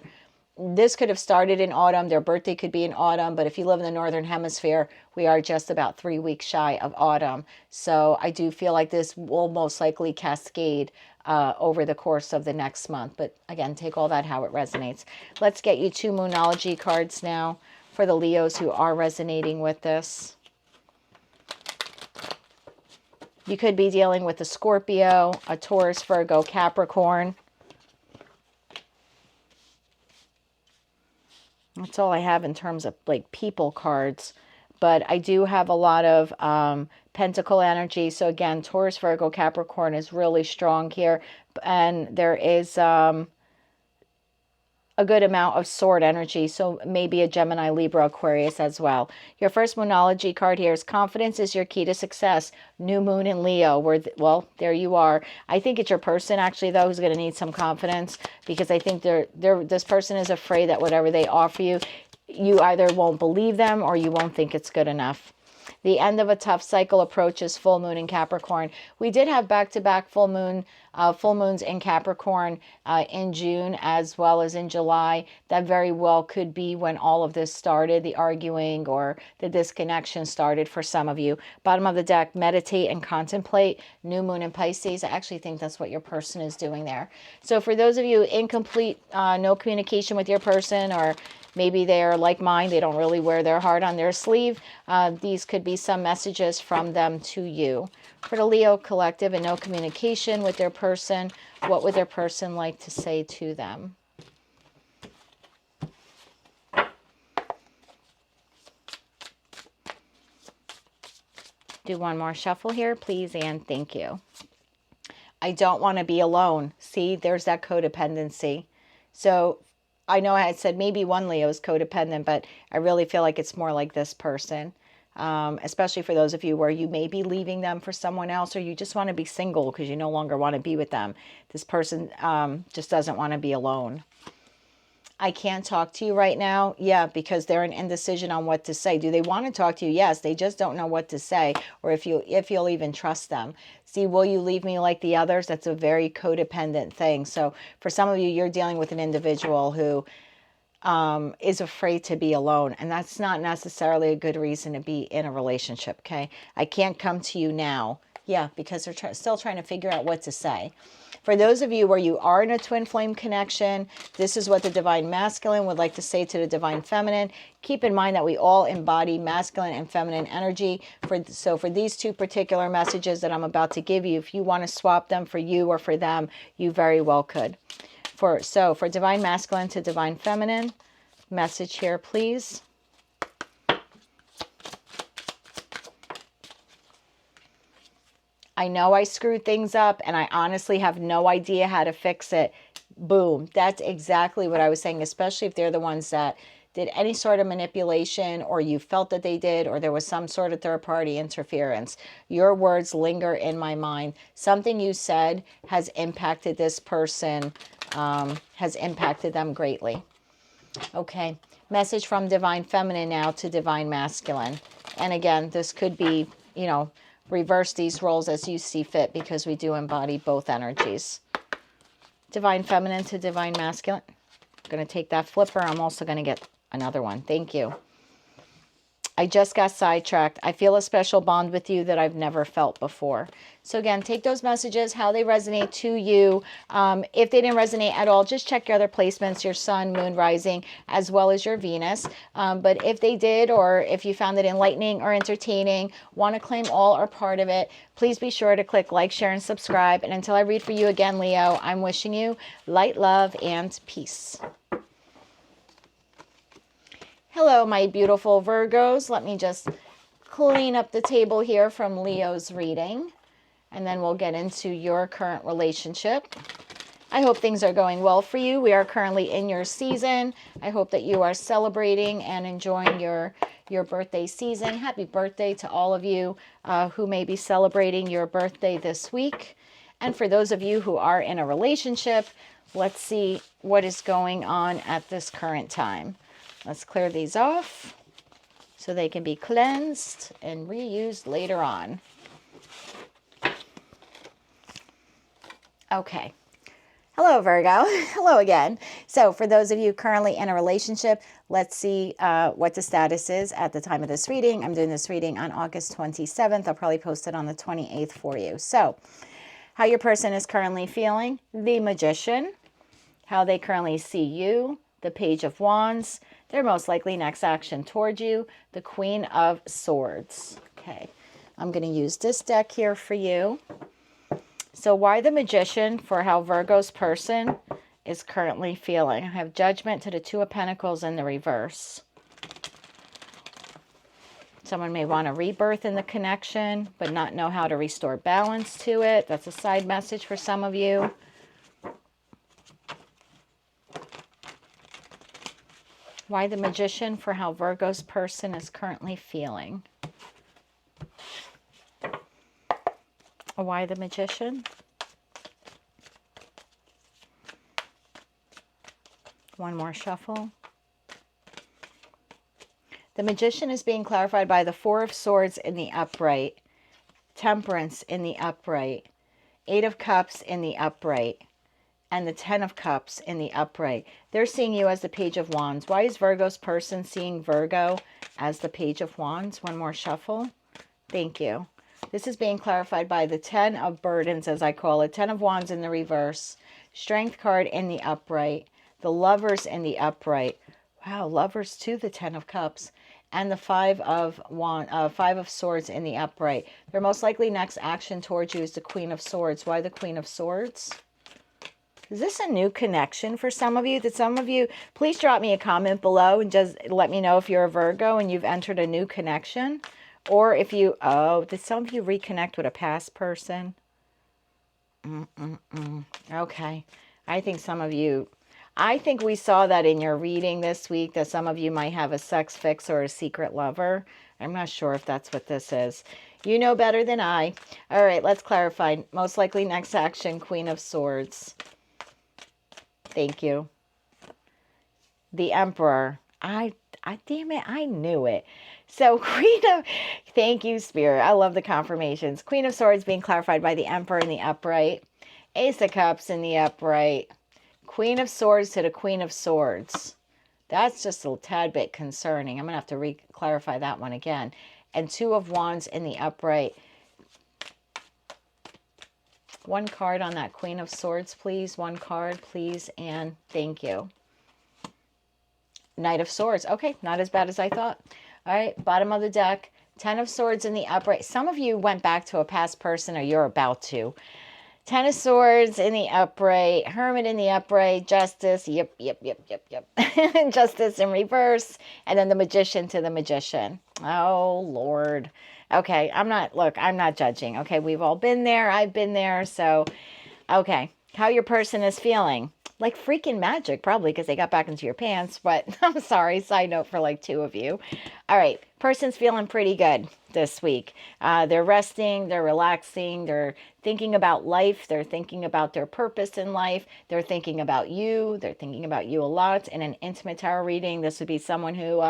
S1: this could have started in autumn. Their birthday could be in autumn, but if you live in the northern hemisphere, we are just about 3 weeks shy of autumn. So I do feel like this will most likely cascade over the course of the next month. But again, take all that how it resonates. Let's get you 2 Moonology cards now for the Leos who are resonating with this. You could be dealing with a Scorpio, a Taurus, Virgo, Capricorn. That's all I have in terms of like people cards. But I do have a lot of pentacle energy. So again, Taurus, Virgo, Capricorn is really strong here. And there is a good amount of sword energy. So maybe a Gemini, Libra, Aquarius as well. Your first Moonology card here is confidence is your key to success. New moon in Leo. Well, there you are. I think it's your person actually though who's going to need some confidence, because I think this person is afraid that whatever they offer you, you either won't believe them or you won't think it's good enough. The end of a tough cycle approaches full moon in Capricorn. We did have back-to-back full moons in Capricorn in June as well as in July. That very well could be when all of this started, the arguing or the disconnection started for some of you. Bottom of the deck, meditate and contemplate. New moon in Pisces. I actually think that's what your person is doing there. So for those of you incomplete, no communication with your person, or maybe they're like mine, they don't really wear their heart on their sleeve. These could be some messages from them to you. For the Leo collective and no communication with their person, what would their person like to say to them? Do one more shuffle here, please, and thank you. I don't want to be alone. See, there's that codependency. So I know I had said maybe one Leo is codependent, but I really feel like it's more like this person, especially for those of you where you may be leaving them for someone else, or you just want to be single because you no longer want to be with them. This person just doesn't want to be alone. I can't talk to you right now. Yeah, because they're in indecision on what to say. Do they want to talk to you? Yes, they just don't know what to say, or if you'll even trust them. See, will you leave me like the others? That's a very codependent thing. So for some of you, you're dealing with an individual who is afraid to be alone, and that's not necessarily a good reason to be in a relationship. Okay, I can't come to you now. Yeah, because they're still trying to figure out what to say. For those of you where you are in a twin flame connection, this is what the divine masculine would like to say to the divine feminine. Keep in mind that we all embody masculine and feminine energy. So for these 2 particular messages that I'm about to give you, if you want to swap them for you or for them, you very well could. For divine masculine to divine feminine, message here, please. I know I screwed things up and I honestly have no idea how to fix it. Boom. That's exactly what I was saying, especially if they're the ones that did any sort of manipulation, or you felt that they did, or there was some sort of third-party interference. Your words linger in my mind. Something you said has impacted this person, has impacted them greatly. Okay. Message from divine feminine now to divine masculine. And again, this could be, reverse these roles as you see fit, because we do embody both energies. Divine feminine to divine masculine. I'm going to take that flipper. I'm also going to get another one. Thank you. I just got sidetracked. I feel a special bond with you that I've never felt before. So again, take those messages, how they resonate to you. If they didn't resonate at all, just check your other placements, your sun, moon, rising, as well as your Venus. But if they did, or if you found it enlightening or entertaining, want to claim all or part of it, please be sure to click like, share, and subscribe. And until I read for you again, Leo, I'm wishing you light, love, and peace. Hello, my beautiful Virgos. Let me just clean up the table here from Leo's reading, and then we'll get into your current relationship. I hope things are going well for you. We are currently in your season. I hope that you are celebrating and enjoying your your birthday season. Happy birthday to all of you who may be celebrating your birthday this week. And for those of you who are in a relationship, let's see what is going on at this current time. Let's clear these off so they can be cleansed and reused later on. Okay. Hello, Virgo. Hello again. So for those of you currently in a relationship, let's see what the status is at the time of this reading. I'm doing this reading on August 27th. I'll probably post it on the 28th for you. So how your person is currently feeling, the Magician, how they currently see you, the Page of Wands, their most likely next action towards you, the Queen of Swords. Okay, I'm going to use this deck here for you. So why the Magician for how Virgo's person is currently feeling? I have Judgment to the Two of Pentacles in the reverse. Someone may want a rebirth in the connection, but not know how to restore balance to it. That's a side message for some of you. Why the Magician for how Virgo's person is currently feeling? Why the Magician? One more shuffle. The Magician is being clarified by the Four of Swords in the upright, Temperance in the upright, Eight of Cups in the upright, and the Ten of Cups in the upright. They're seeing you as the Page of Wands. Why is Virgo's person seeing Virgo as the Page of Wands? One more shuffle. Thank you. This is being clarified by the Ten of Burdens, as I call it. Ten of Wands in the reverse. Strength card in the upright. The Lovers in the upright. Wow, Lovers to the Ten of Cups. And the Five of Swords in the upright. Their most likely next action towards you is the Queen of Swords. Why the Queen of Swords? Is this a new connection for some of you? Did some of you, please drop me a comment below and just let me know if you're a Virgo and you've entered a new connection. Or if you, did some of you reconnect with a past person? Okay. I think some of you, I think we saw that in your reading this week, that some of you might have a sex fix or a secret lover. I'm not sure if that's what this is. You know better than I. All right, let's clarify. Most likely next action, Queen of Swords. Thank you. The Emperor. Damn it, I knew it. So thank you, Spirit. I love the confirmations. Queen of Swords being clarified by the Emperor in the upright. Ace of Cups in the upright. Queen of Swords to the Queen of Swords. That's just a tad bit concerning. I'm going to have to re-clarify that one again. And Two of Wands in the upright. One card on that Queen of Swords, please. One card, please. And thank you. Knight of Swords. Okay, not as bad as I thought. All right, bottom of the deck. Ten of Swords in the upright. Some of you went back to a past person or you're about to. Ten of Swords in the upright. Hermit in the upright. Justice. Yep. Justice in reverse. And then the Magician to the Magician. Oh, Lord. Okay, I'm not judging. Okay, we've all been there. I've been there. So, okay, how your person is feeling. Like freaking magic, probably, because they got back into your pants. But I'm sorry, side note for like two of you. All right, person's feeling pretty good this week. They're resting, they're relaxing, they're thinking about life, they're thinking about their purpose in life, they're thinking about you, they're thinking about you a lot. In an intimate tarot reading, this would be someone who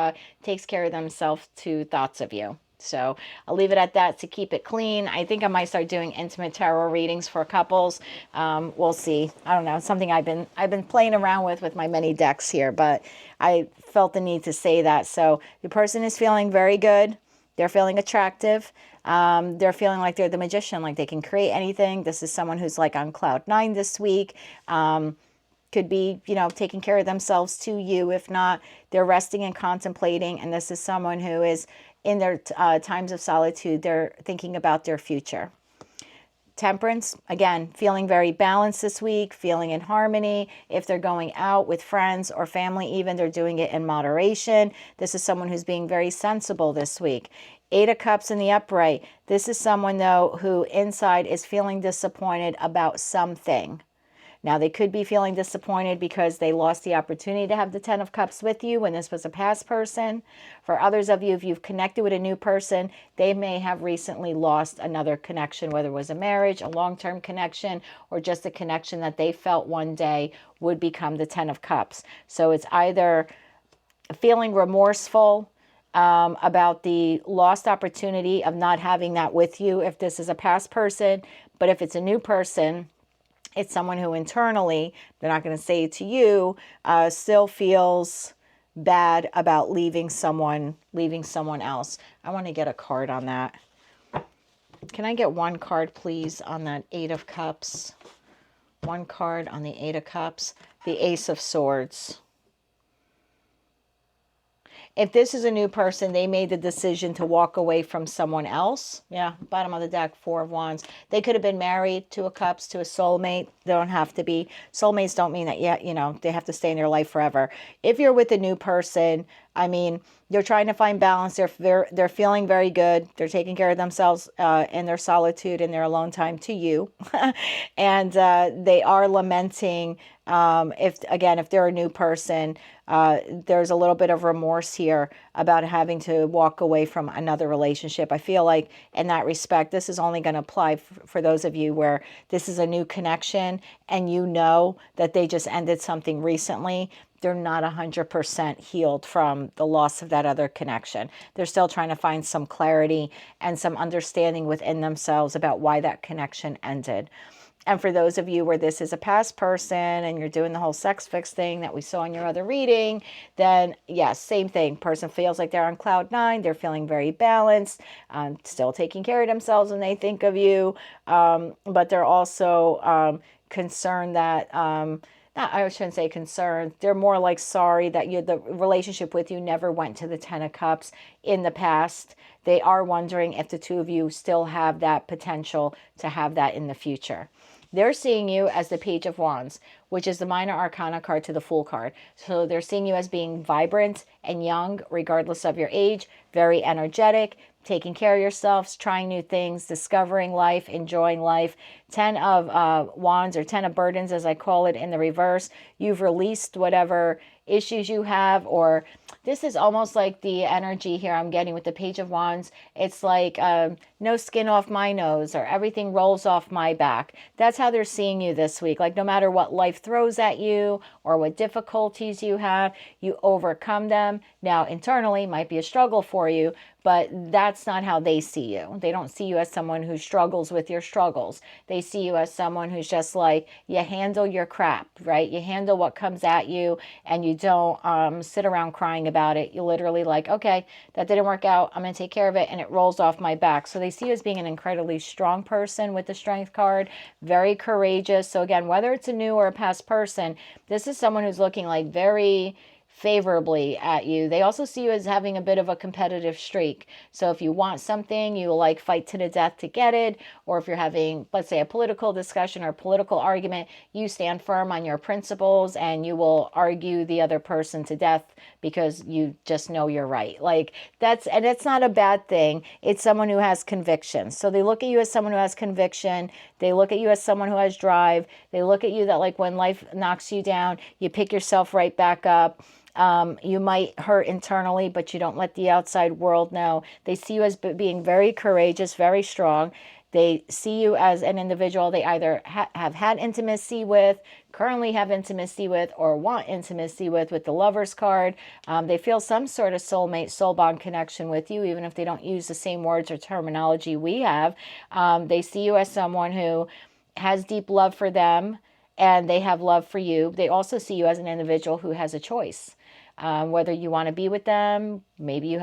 S1: takes care of themselves to thoughts of you. So I'll leave it at that to keep it clean. I think I might start doing intimate tarot readings for couples. We'll see. I don't know. It's something I've been playing around with my many decks here, but I felt the need to say that. So the person is feeling very good. They're feeling attractive. They're feeling like they're the Magician, like they can create anything. This is someone who's like on cloud 9 this week. Could be, taking care of themselves to you. If not, they're resting and contemplating. And this is someone who is in their times of solitude. They're thinking about their future. Temperance, again, feeling very balanced this week, feeling in harmony. If they're going out with friends or family even, they're doing it in moderation. This is someone who's being very sensible this week. Eight of Cups in the upright. This is someone, though, who inside is feeling disappointed about something. Now, they could be feeling disappointed because they lost the opportunity to have the Ten of Cups with you when this was a past person. For others of you, if you've connected with a new person, they may have recently lost another connection, whether it was a marriage, a long-term connection, or just a connection that they felt one day would become the Ten of Cups. So it's either feeling remorseful about the lost opportunity of not having that with you if this is a past person, but if it's a new person, it's someone who internally, they're not going to say it to you, still feels bad about leaving someone else. I want to get a card on that. Can I get one card, please, on that Eight of Cups? One card on the Eight of Cups. The Ace of Swords. If this is a new person, they made the decision to walk away from someone else. Yeah, bottom of the deck, Four of Wands. They could have been married, Two of Cups, to a soulmate. They don't have to be. Soulmates don't mean that, yeah, you know, they have to stay in their life forever. If you're with a new person, I mean, they're trying to find balance. They're feeling very good. They're taking care of themselves in their solitude and their alone time to you. And they are lamenting, if they're a new person, there's a little bit of remorse here about having to walk away from another relationship. I feel like in that respect, this is only going to apply for those of you where this is a new connection and you know that they just ended something recently. They're not 100% healed from the loss of that other connection. They're still trying to find some clarity and some understanding within themselves about why that connection ended. And for those of you where this is a past person and you're doing the whole sex fix thing that we saw in your other reading, then yes, same thing. Person feels like they're on cloud nine. They're feeling very balanced, still taking care of themselves when they think of you. But they're also concerned that... I shouldn't say concerned. They're more like sorry that the relationship with you never went to the Ten of Cups in the past. They are wondering if the two of you still have that potential to have that in the future. They're seeing you as the Page of Wands, which is the minor arcana card to the Fool card. So they're seeing you as being vibrant and young, regardless of your age, very energetic, taking care of yourselves, trying new things, discovering life, enjoying life. 10 of Wands, or 10 of Burdens, as I call it, in the reverse. You've released whatever issues you have, or this is almost like the energy here I'm getting with the Page of Wands. It's like no skin off my nose, or everything rolls off my back. That's how they're seeing you this week. Like no matter what life throws at you or what difficulties you have, you overcome them. Now internally might be a struggle for you, but that's not how they see you. They don't see you as someone who struggles with your struggles. They see you as someone who's just like, you handle your crap, right? You handle what comes at you, and you don't sit around crying about it. You literally like, okay, that didn't work out. I'm going to take care of it, and it rolls off my back. So they see you as being an incredibly strong person with the Strength card, very courageous. So again, whether it's a new or a past person, this is someone who's looking like very favorably at you. They also see you as having a bit of a competitive streak. So if you want something, you will like fight to the death to get it. Or if you're having, let's say, a political discussion or a political argument, you stand firm on your principles and you will argue the other person to death because you just know you're right. Like and it's not a bad thing. It's someone who has conviction. So they look at you as someone who has conviction. They look at you as someone who has drive. They look at you that like when life knocks you down, you pick yourself right back up. You might hurt internally, but you don't let the outside world know. They see you as being very courageous, very strong. They see you as an individual they either have had intimacy with, currently have intimacy with, or want intimacy with the Lover's card. They feel some sort of soulmate, soul bond connection with you, even if they don't use the same words or terminology we have. They see you as someone who has deep love for them, and they have love for you. They also see you as an individual who has a choice. Whether you want to be with them, maybe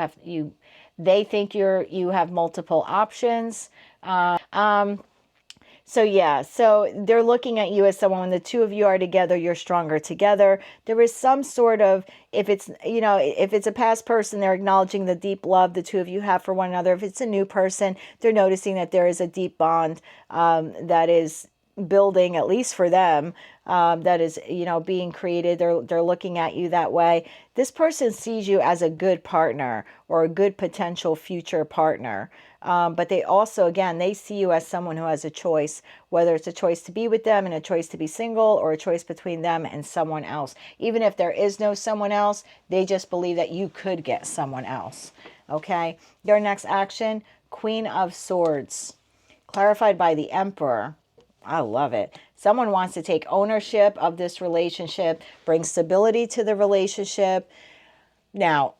S1: they think you have multiple options. So yeah, so they're looking at you as someone, when the two of you are together, you're stronger together. There is some sort of, if it's a past person, they're acknowledging the deep love the two of you have for one another. If it's a new person, they're noticing that there is a deep bond that is building, at least for them, that is, you know, being created. They're looking at you that way. This person sees you as a good partner or a good potential future partner. But they also, again, they see you as someone who has a choice, whether it's a choice to be with them and a choice to be single, or a choice between them and someone else. Even if there is no someone else, they just believe that you could get someone else. Okay. Your next action, Queen of Swords, clarified by the Emperor. I love it. Someone wants to take ownership of this relationship, bring stability to the relationship. Now,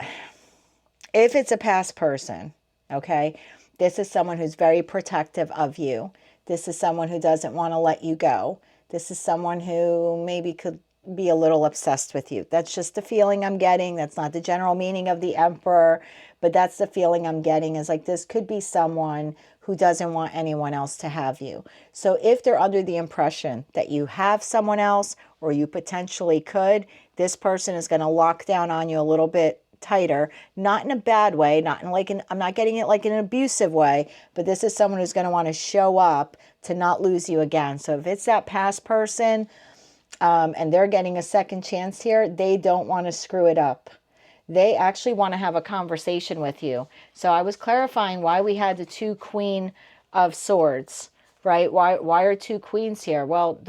S1: if it's a past person, okay, this is someone who's very protective of you. This is someone who doesn't want to let you go. This is someone who maybe could be a little obsessed with you. That's just the feeling I'm getting. That's not the general meaning of the Emperor, but that's the feeling I'm getting, is like this could be someone who doesn't want anyone else to have you. So if they're under the impression that you have someone else, or you potentially could, this person is going to lock down on you a little bit tighter, not in a bad way, not in like I'm not getting it like in an abusive way, but this is someone who's going to want to show up to not lose you again. So if it's that past person, and they're getting a second chance here, they don't want to screw it up. They actually want to have a conversation with you. So I was clarifying why we had the two Queen of Swords, right? Why are two queens here? Well,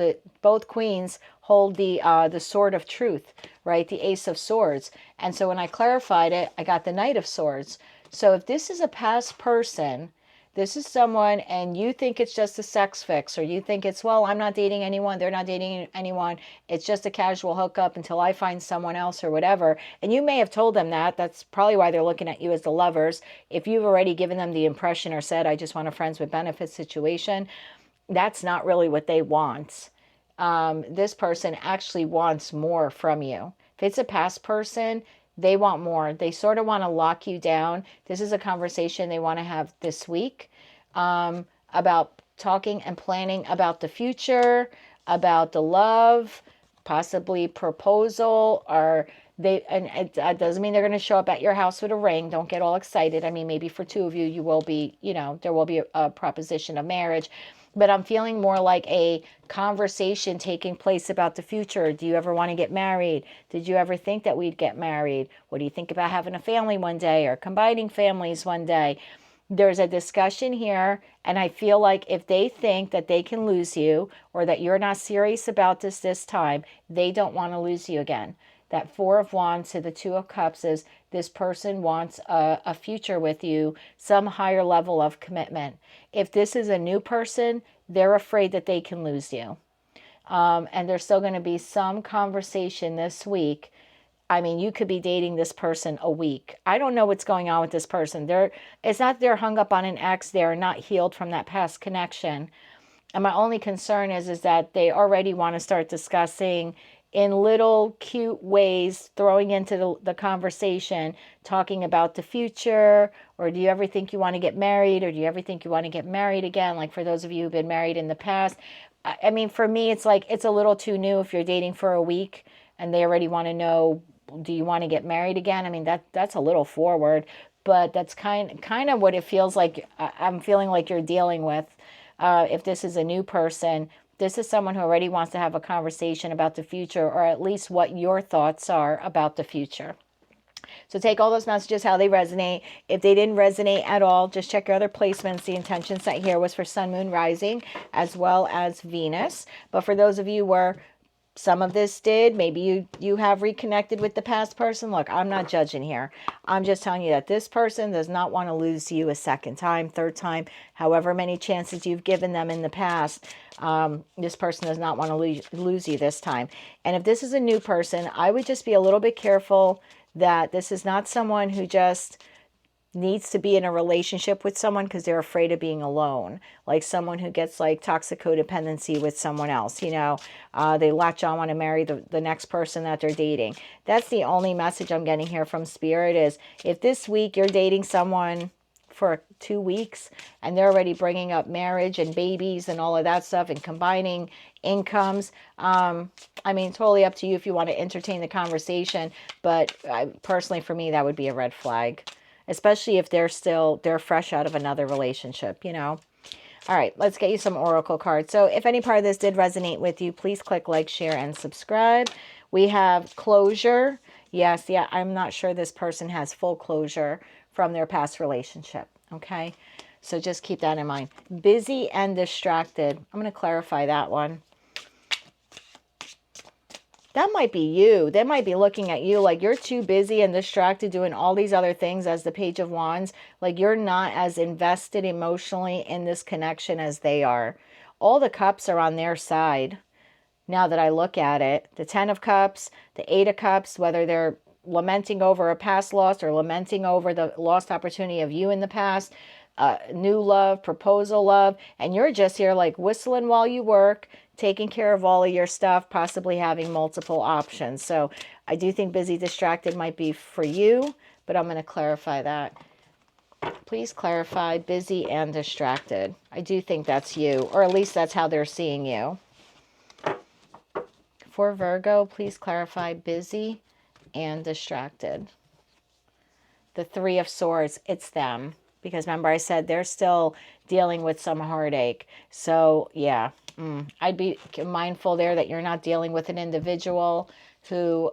S1: both queens hold the sword of truth, right? The Ace of Swords. And so when I clarified it, I got the Knight of Swords. So if this is a past person, this is someone, and you think it's just a sex fix, or you think it's, well, I'm not dating anyone, they're not dating anyone, it's just a casual hookup until I find someone else or whatever. And you may have told them that. That's probably why they're looking at you as the lovers. If you've already given them the impression or said, I just want a friends with benefits situation, that's not really what they want. This person actually wants more from you. If it's a past person, they want more. They sort of want to lock you down. This is a conversation they want to have this week, about talking and planning about the future, about the love, possibly proposal, or and it doesn't mean they're going to show up at your house with a ring. Don't get all excited. I mean, maybe for two of you, you will be, you know, there will be a proposition of marriage. But I'm feeling more like a conversation taking place about the future. Do you ever want to get married? Did you ever think that we'd get married? What do you think about having a family one day, or combining families one day? There's a discussion here, and I feel like if they think that they can lose you, or that you're not serious about this time, they don't want to lose you again. That Four of Wands to the Two of Cups is this person wants a future with you, some higher level of commitment. If this is a new person, they're afraid that they can lose you. And there's still going to be some conversation this week. I mean, you could be dating this person a week. I don't know what's going on with this person. It's not they're hung up on an ex. They're not healed from that past connection. And my only concern is that they already want to start discussing in little cute ways, throwing into the conversation, talking about the future, or do you ever think you want to get married, or do you ever think you want to get married again? Like for those of you who've been married in the past, I mean, for me, it's like it's a little too new if you're dating for a week and they already want to know, do you want to get married again? I mean, that's a little forward, but that's kind of what it feels like. I'm feeling like you're dealing with. If this is a new person, this is someone who already wants to have a conversation about the future, or at least what your thoughts are about the future. So take all those messages, how they resonate. If they didn't resonate at all, just check your other placements. The intention set here was for Sun, Moon, Rising, as well as Venus. But for those of you where some of this did, maybe you have reconnected with the past person. Look, I'm not judging here. I'm just telling you that this person does not want to lose you a second time, third time, however many chances you've given them in the past. This person does not want to lose you this time. And if this is a new person, I would just be a little bit careful that this is not someone who just needs to be in a relationship with someone because they're afraid of being alone, like someone who gets like toxic codependency with someone else, you know, they latch on, want to marry the next person that they're dating. That's the only message I'm getting here from Spirit, is if this week you're dating someone for 2 weeks and they're already bringing up marriage and babies and all of that stuff and combining incomes, I mean, totally up to you if you want to entertain the conversation, but personally for me, that would be a red flag. Especially if they're fresh out of another relationship, you know. All right, let's get you some oracle cards. So if any part of this did resonate with you, please click like, share, and subscribe. We have closure. Yes, yeah, I'm not sure this person has full closure from their past relationship, okay? So just keep that in mind. Busy and distracted. I'm going to clarify that one. That might be you. They might be looking at you like you're too busy and distracted doing all these other things as the Page of Wands. Like you're not as invested emotionally in this connection as they are. All the cups are on their side now that I look at it. The 10 of Cups, the 8 of Cups, whether they're lamenting over a past loss or lamenting over the lost opportunity of you in the past, new love, proposal love, and you're just here like whistling while you work, taking care of all of your stuff, possibly having multiple options. So I do think busy, distracted might be for you, but I'm going to clarify that. Please clarify busy and distracted. I do think that's you, or at least that's how they're seeing you. For Virgo, please clarify busy and distracted. The 3 of Swords, it's them. Because remember I said they're still dealing with some heartache. So yeah, I'd be mindful there that you're not dealing with an individual who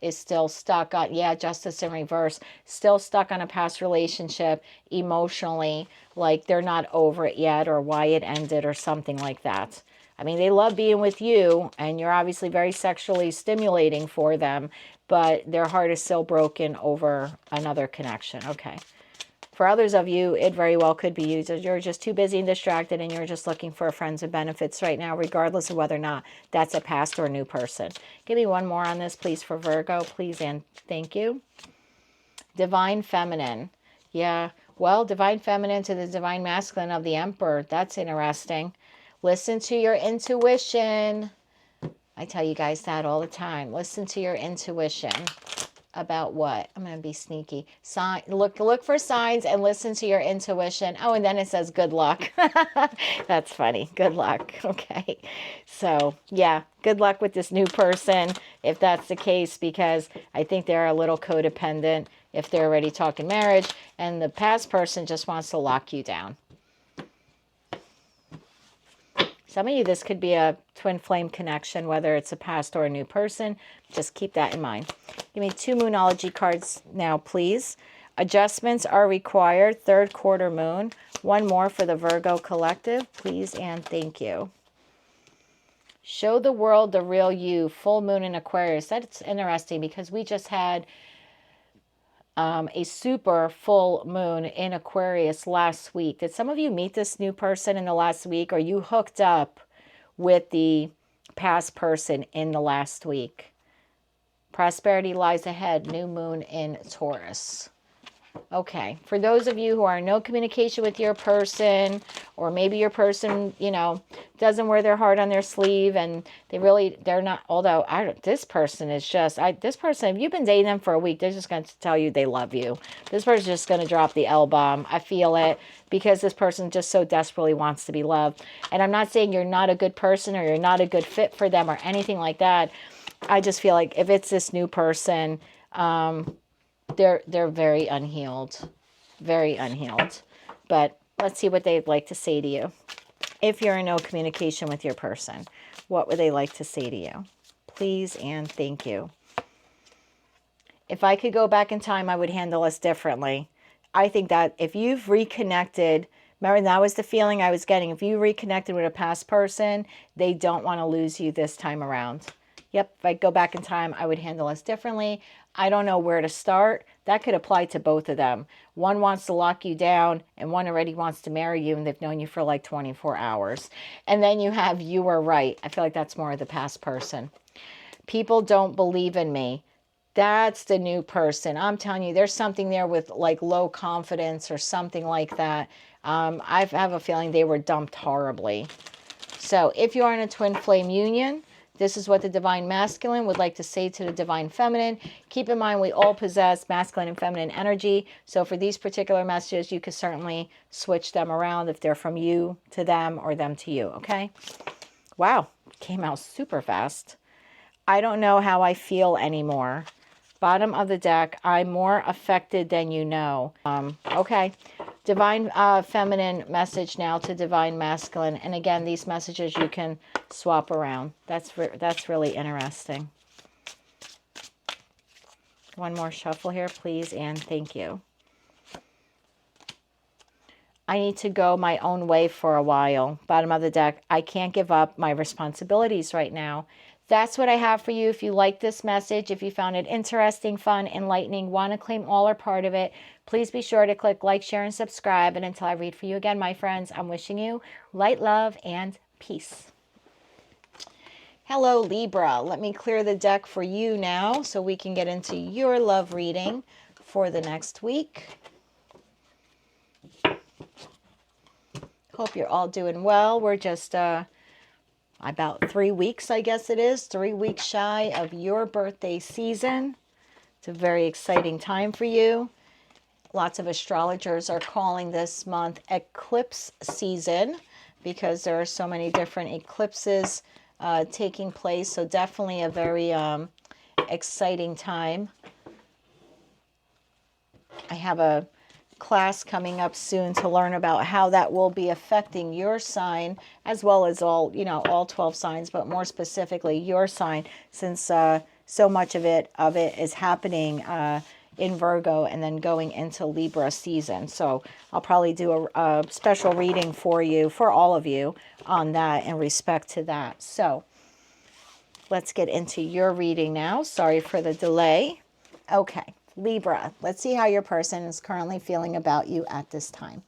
S1: is still stuck on, yeah, justice in reverse, still stuck on a past relationship emotionally, like they're not over it yet or why it ended or something like that. I mean, they love being with you and you're obviously very sexually stimulating for them, but their heart is still broken over another connection. Okay. For others of you, it very well could be you. You're just too busy and distracted and you're just looking for friends and benefits right now, regardless of whether or not that's a past or a new person. Give me one more on this, please, for Virgo, please, and thank you. Divine Feminine. Yeah, well, Divine Feminine to the Divine Masculine of the Emperor. That's interesting. Listen to your intuition. I tell you guys that all the time. Listen to your intuition. About what? I'm going to be sneaky. Look for signs and listen to your intuition. Oh, and then it says good luck. That's funny. Good luck. Okay. So, yeah, good luck with this new person if that's the case, because I think they're a little codependent if they're already talking marriage and the past person just wants to lock you down. Some of you, this could be a twin flame connection, whether it's a past or a new person. Just keep that in mind. Give me 2 Moonology cards now, please. Adjustments are required. 3rd quarter moon. One more for the Virgo collective, please, and thank you. Show the world the real you. Full moon in Aquarius. That's interesting because we just had a super full moon in Aquarius last week. Did some of you meet this new person in the last week, or you hooked up with the past person in the last week? Prosperity lies ahead. New moon in Taurus. Okay, for those of you who are in no communication with your person, or maybe your person, you know, doesn't wear their heart on their sleeve and they're not, although this person is just, this person, if you've been dating them for a week, they're just going to tell you they love you. This person's just going to drop the L-bomb. I feel it, because this person just so desperately wants to be loved. And I'm not saying you're not a good person or you're not a good fit for them or anything like that. I just feel like if it's this new person, they're very unhealed, very unhealed. But let's see what they'd like to say to you. If you're in no communication with your person, what would they like to say to you? Please and thank you. If I could go back in time, I would handle this differently. I think that if you've reconnected, remember that was the feeling I was getting. If you reconnected with a past person, they don't want to lose you this time around. Yep, if I go back in time, I would handle this differently. I don't know where to start. That could apply to both of them. One wants to lock you down and one already wants to marry you and they've known you for like 24 hours. And then you have you were right. I feel like that's more of the past person. People don't believe in me. That's the new person. I'm telling you, there's something there with like low confidence or something like that. I have a feeling they were dumped horribly. So if you are in a twin flame union, this is what the Divine Masculine would like to say to the Divine Feminine. Keep in mind, we all possess masculine and feminine energy. So for these particular messages, you could certainly switch them around if they're from you to them or them to you, okay? Wow, came out super fast. I don't know how I feel anymore. Bottom of the deck, I'm more affected than you know. Okay, Divine feminine message now to divine masculine. And again, these messages you can swap around. That's really interesting. One more shuffle here, please, and thank you. I need to go my own way for a while. Bottom of the deck, I can't give up my responsibilities right now. That's what I have for you. If you like this message, if you found it interesting, fun, enlightening, want to claim all or part of it, please be sure to click like, share, and subscribe. And until I read for you again, my friends, I'm wishing you light, love, and peace. Hello, Libra. Let me clear the deck for you now so we can get into your love reading for the next week. Hope you're all doing well. We're just about 3 weeks, I guess it is, 3 weeks shy of your birthday season. It's a very exciting time for you. Lots of astrologers are calling this month eclipse season because there are so many different eclipses taking place. So definitely a very exciting time. I have a class coming up soon to learn about how that will be affecting your sign, as well as all 12 signs, but more specifically your sign, since so much of it is happening in Virgo and then going into Libra season. So I'll probably do a special reading for you, for all of you, on that in respect to that. So let's get into your reading now. Sorry for the delay. Okay. Libra, let's see how your person is currently feeling about you at this time.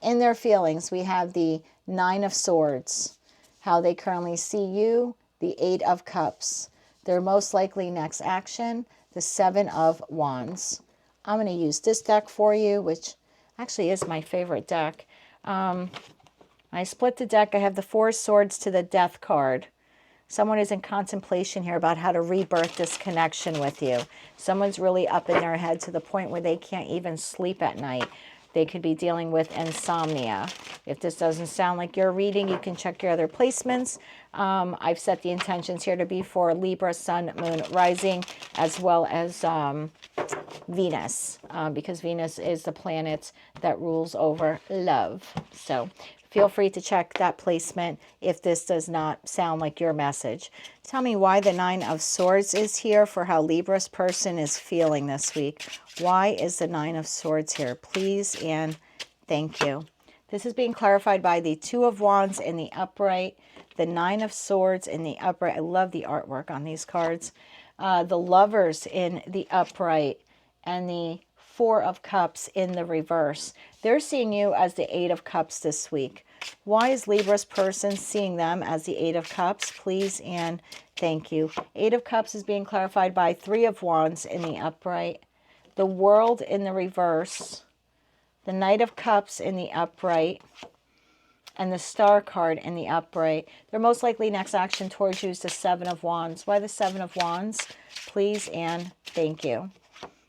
S1: In their feelings, we have the 9 of Swords, how they currently see you, the 8 of Cups, their most likely next action, the 7 of Wands. I'm going to use this deck for you, which actually is my favorite deck. I split the deck. I have the 4 Swords to the Death card. Someone is in contemplation here about how to rebirth this connection with you. Someone's really up in their head to the point where they can't even sleep at night. They could be dealing with insomnia. If this doesn't sound like your reading, you can check your other placements. I've set the intentions here to be for Libra, Sun, Moon, Rising, as well as Venus, because Venus is the planet that rules over love. So feel free to check that placement if this does not sound like your message. Tell me why the 9 of Swords is here for how Libra's person is feeling this week. Why is the 9 of Swords here? Please and thank you. This is being clarified by the 2 of Wands in the upright, the 9 of Swords in the upright. I love the artwork on these cards. The Lovers in the upright, and the 4 of Cups in the reverse. They're seeing you as the 8 of Cups this week. Why is Libra's person seeing them as the 8 of Cups? Please and thank you. 8 of Cups is being clarified by 3 of Wands in the upright, the World in the reverse, the Knight of Cups in the upright, and the Star card in the upright. Their most likely next action towards you is the 7 of Wands. Why the 7 of Wands? Please and thank you.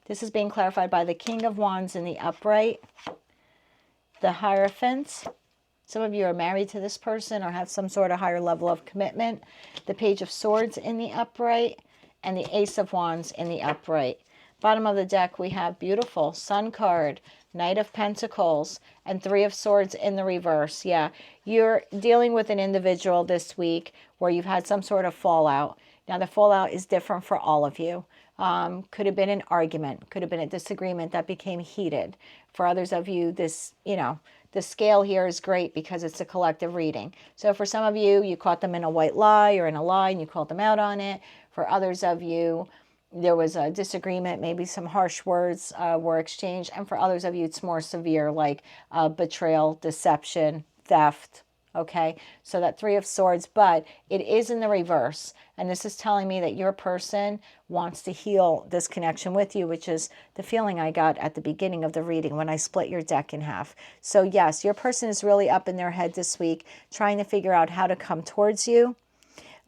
S1: This is being clarified by the King of Wands in the upright, the Hierophant. Some of you are married to this person or have some sort of higher level of commitment. The Page of Swords in the upright, and the Ace of Wands in the upright. Bottom of the deck, we have beautiful Sun card, Knight of Pentacles, and 3 of Swords in the reverse. Yeah, you're dealing with an individual this week where you've had some sort of fallout. Now, the fallout is different for all of you. Could have been an argument, could have been a disagreement that became heated. For others of you, this, the scale here is great because it's a collective reading. So for some of you, you caught them in a white lie or in a lie and you called them out on it. For others of you, there was a disagreement, maybe some harsh words were exchanged. And for others of you, it's more severe, like betrayal, deception, theft. Okay, so that 3 of Swords, but it is in the reverse. And this is telling me that your person wants to heal this connection with you, which is the feeling I got at the beginning of the reading when I split your deck in half. So yes, your person is really up in their head this week, trying to figure out how to come towards you.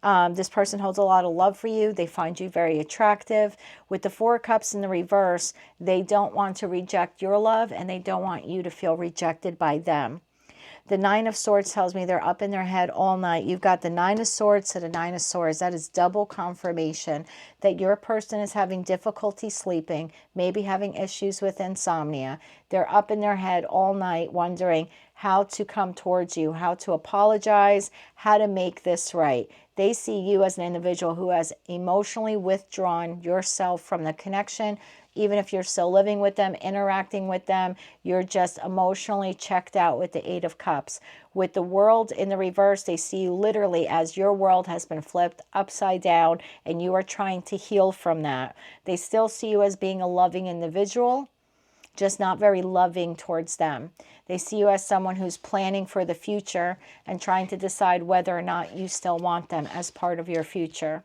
S1: This person holds a lot of love for you. They find you very attractive. With the 4 of Cups in the reverse, they don't want to reject your love and they don't want you to feel rejected by them. The Nine of Swords tells me they're up in their head all night. You've got the Nine of Swords to the Nine of Swords. That is double confirmation that your person is having difficulty sleeping, maybe having issues with insomnia. They're up in their head all night wondering how to come towards you, how to apologize, how to make this right. They see you as an individual who has emotionally withdrawn yourself from the connection. Even if you're still living with them, interacting with them, you're just emotionally checked out with the Eight of Cups. With the World in the reverse, they see you literally as your world has been flipped upside down and you are trying to heal from that. They still see you as being a loving individual, just not very loving towards them. They see you as someone who's planning for the future and trying to decide whether or not you still want them as part of your future.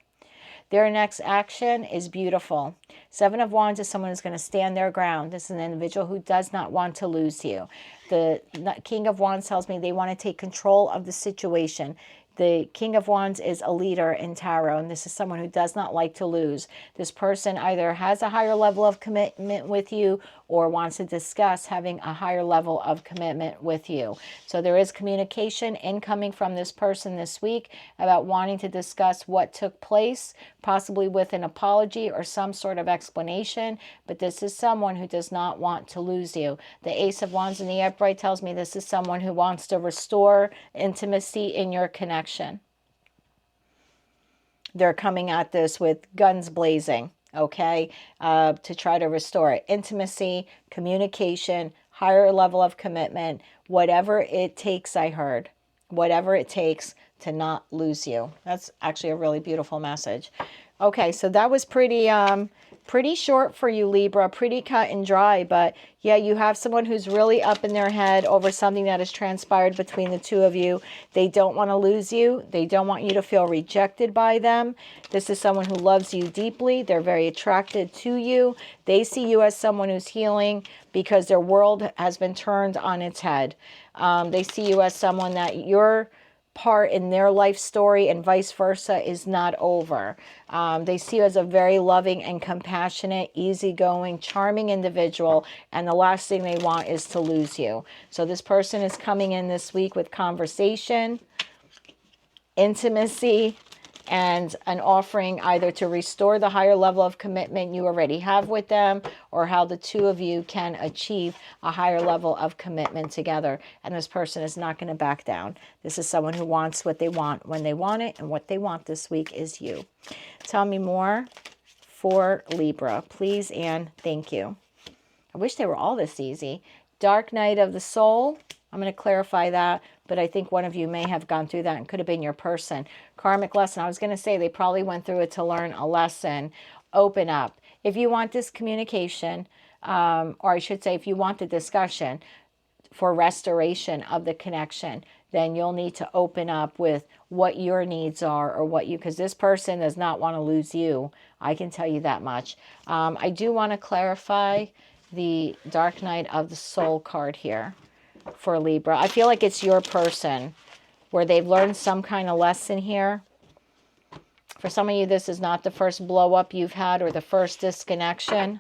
S1: Their next action is beautiful. Seven of Wands is someone who's going to stand their ground. This is an individual who does not want to lose you. The King of Wands tells me they want to take control of the situation. The King of Wands is a leader in tarot, and this is someone who does not like to lose. This person either has a higher level of commitment with you or wants to discuss having a higher level of commitment with you. So there is communication incoming from this person this week about wanting to discuss what took place, possibly with an apology or some sort of explanation, but this is someone who does not want to lose you. The Ace of Wands in the upright tells me this is someone who wants to restore intimacy in your connection. They're coming at this with guns blazing, okay, to try to restore it. Intimacy, communication, higher level of commitment, whatever it takes, I heard. Whatever it takes to not lose you. That's actually a really beautiful message. Okay, so that was pretty short for you, Libra, pretty cut and dry, but yeah, you have someone who's really up in their head over something that has transpired between the two of you. They don't want to lose you. They don't want you to feel rejected by them. This is someone who loves you deeply. They're very attracted to you. They see you as someone who's healing because their world has been turned on its head. They see you as someone that your part in their life story and vice versa is not over. They see you as a very loving and compassionate, easygoing, charming individual, and the last thing they want is to lose you. So this person is coming in this week with conversation, intimacy, and an offering either to restore the higher level of commitment you already have with them, or how the two of you can achieve a higher level of commitment together. And this person is not going to back down. This is someone who wants what they want when they want it, and what they want this week is you. Tell me more for Libra, please, and thank you. I wish they were all this easy. Dark night of the soul. I'm going to clarify that, but I think one of you may have gone through that and could have been your person. Karmic lesson. I was going to say they probably went through it to learn a lesson. Open up. If you want this communication, or I should say if you want the discussion for restoration of the connection, then you'll need to open up with what your needs are, or what you, because this person does not want to lose you. I can tell you that much. I do want to clarify the Dark Night of the Soul card here for Libra. I feel like it's your person where they've learned some kind of lesson here. For some of you, this is not the first blow up you've had or the first disconnection.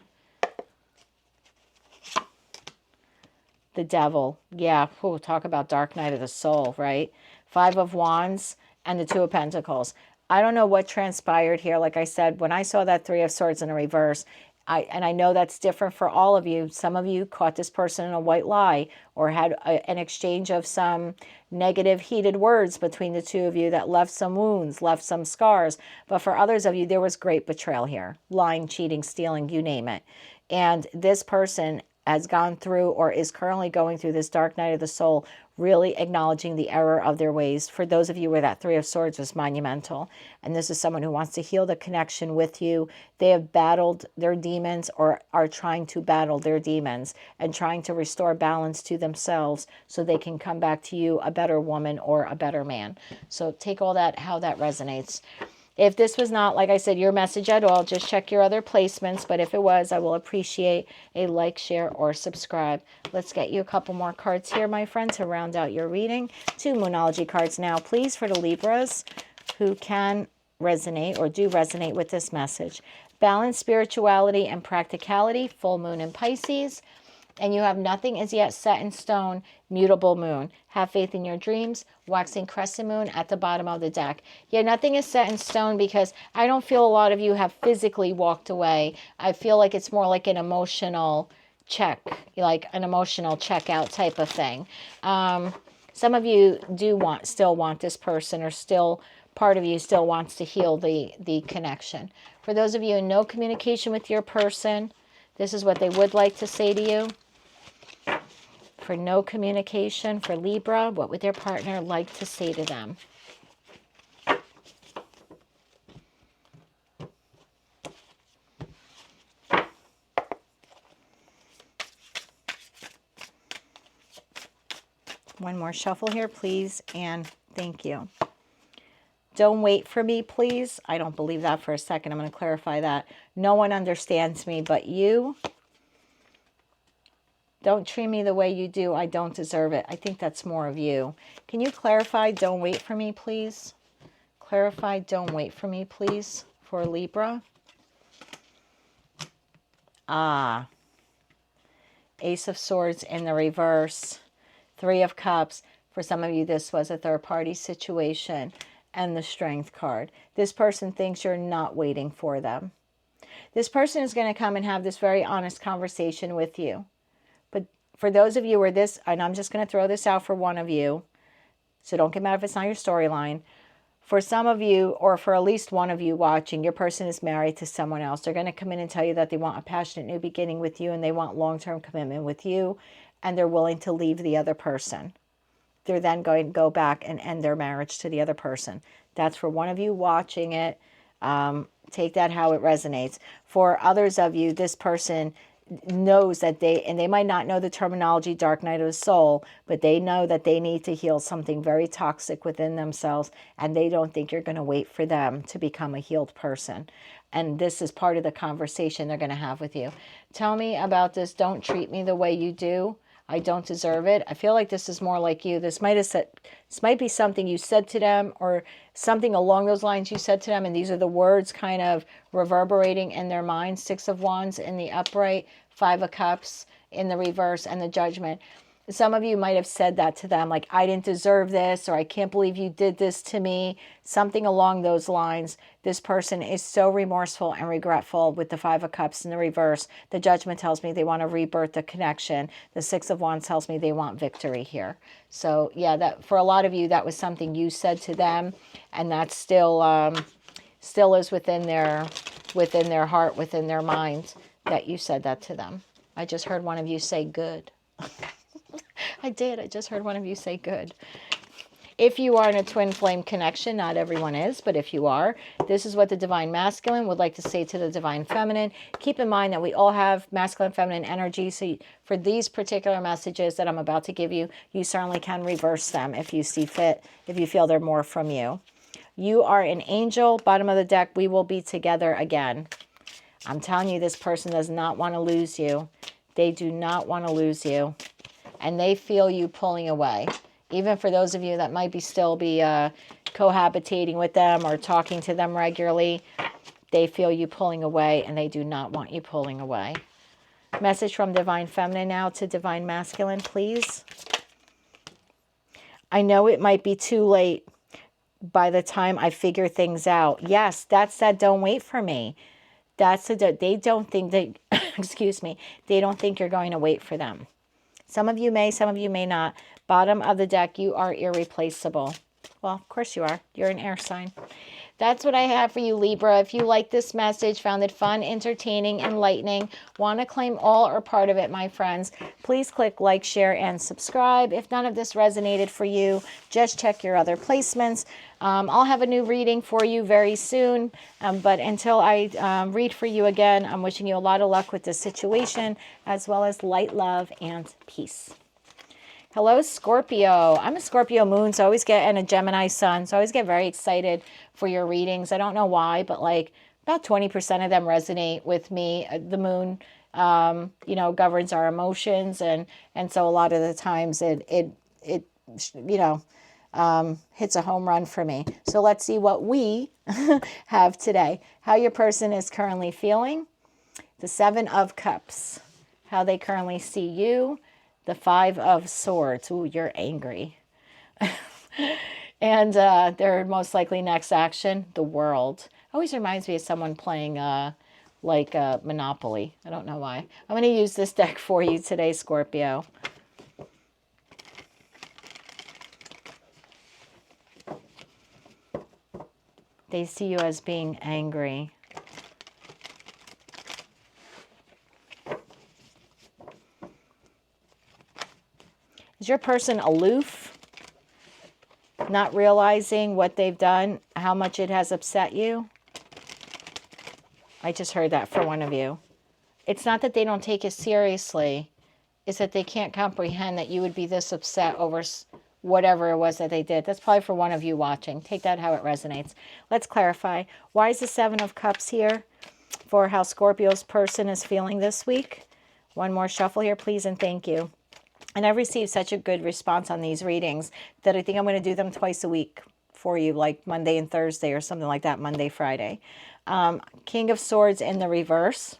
S1: The Devil. Yeah, we'll talk about Dark Night of the Soul, right? Five of Wands and the Two of Pentacles. I don't know what transpired here. Like I said, when I saw that Three of Swords in a reverse, I know that's different for all of you. Some of you caught this person in a white lie, or had an exchange of some negative, heated words between the two of you that left some wounds, left some scars. But for others of you, there was great betrayal here. Lying, cheating, stealing, you name it. And this person has gone through, or is currently going through, this Dark Night of the Soul, really acknowledging the error of their ways. For those of you where that Three of Swords was monumental, and this is someone who wants to heal the connection with you. They have battled their demons, or are trying to battle their demons, and trying to restore balance to themselves so they can come back to you a better woman or a better man. So take all that, how that resonates. If this was not, like I said, your message at all, just check your other placements. But if it was, I will appreciate a like, share, or subscribe. Let's get you a couple more cards here, my friend, to round out your reading. 2 Moonology cards now, please, for the Libras who can resonate or do resonate with this message. Balance, spirituality, and practicality. Full moon in Pisces. And you have nothing is yet set in stone, mutable moon. Have faith in your dreams, waxing crescent moon at the bottom of the deck. Yeah, nothing is set in stone because I don't feel a lot of you have physically walked away. I feel like it's more like an emotional check, like an emotional checkout type of thing. Some of you do still want this person, or still part of you still wants to heal the connection. For those of you in no communication with your person, this is what they would like to say to you. For no communication, for Libra, what would their partner like to say to them? One more shuffle here, please, and thank you. Don't wait for me, please. I don't believe that for a second. I'm going to clarify that. No one understands me but you. Don't treat me the way you do. I don't deserve it. I think that's more of you. Can you clarify, don't wait for me, please? Clarify, don't wait for me, please, for Libra. Ace of Swords in the reverse. Three of Cups. For some of you, this was a third-party situation. And the Strength card. This person thinks you're not waiting for them. This person is going to come and have this very honest conversation with you. But for those of you where this, and I'm just going to throw this out for one of you, so don't get mad if it's not your storyline. For some of you, or for at least one of you watching, your person is married to someone else. They're going to come in and tell you that they want a passionate new beginning with you, and they want long-term commitment with you, and they're willing to leave the other person. They're then going to go back and end their marriage to the other person. That's for one of you watching it. Take that how it resonates. For others of you, this person knows that they might not know the terminology dark night of the soul, but they know that they need to heal something very toxic within themselves, and they don't think you're going to wait for them to become a healed person. And this is part of the conversation they're going to have with you. Tell me about this. Don't treat me the way you do. I don't deserve it. I feel like this is more like you. This might be something you said to them, or something along those lines you said to them, and these are the words kind of reverberating in their mind. Six of Wands in the upright, Five of Cups in the reverse, and the Judgment. Some of you might have said that to them, like, I didn't deserve this, or I can't believe you did this to me. Something along those lines. This person is so remorseful and regretful with the Five of Cups in the reverse. The Judgment tells me they want to rebirth the connection. The Six of Wands tells me they want victory here. So yeah, that for a lot of you, that was something you said to them, and that still is within their heart, within their mind, that you said that to them. I just heard one of you say good. I did. I just heard one of you say good. If you are in a twin flame connection, not everyone is, but if you are, this is what the Divine Masculine would like to say to the Divine Feminine. Keep in mind that we all have masculine, feminine energy. So for these particular messages that I'm about to give you, you certainly can reverse them if you see fit, if you feel they're more from you. You are an angel. Bottom of the deck, we will be together again. I'm telling you, this person does not want to lose you. They do not want to lose you. And they feel you pulling away. Even for those of you that might still be cohabitating with them or talking to them regularly, they feel you pulling away, and they do not want you pulling away. Message from Divine Feminine now to Divine Masculine, please. I know it might be too late by the time I figure things out. Yes, that's that don't wait for me. They don't think that, excuse me, they don't think you're going to wait for them. Some of you may, some of you may not. Bottom of the deck, you are irreplaceable. Well, of course you are. You're an air sign. That's what I have for you, Libra. If you like this message, found it fun, entertaining, enlightening, want to claim all or part of it, my friends, please click like, share, and subscribe. If none of this resonated for you, just check your other placements. I'll have a new reading for you very soon. But until I read for you again, I'm wishing you a lot of luck with this situation, as well as light, love, and peace. Hello, Scorpio. I'm a Scorpio moon, so I always get, and a Gemini sun, so I always get very excited for your readings. I don't know why, but like about 20% of them resonate with me. The moon, governs our emotions, and so a lot of the times it hits a home run for me. So let's see what we have today. How your person is currently feeling. The Seven of Cups. how they currently see you. The Five of Swords. Ooh, you're angry. And their most likely next action, the World. Always reminds me of someone playing like Monopoly. I don't know why. I'm going to use this deck for you today, Scorpio. They see you as being angry. Is your person aloof? Not realizing what they've done, how much it has upset you? I just heard that for one of you. It's not that they don't take it seriously. It's that they can't comprehend that you would be this upset over whatever it was that they did. That's probably for one of you watching. Take that how it resonates. Let's clarify. Why is the Seven of Cups here for how Scorpio's person is feeling this week? One more shuffle here, please, and thank you. And I've received such a good response on these readings that I think I'm going to do them twice a week for you, like Monday and Thursday or something like that, Monday, Friday. King of Swords in the reverse.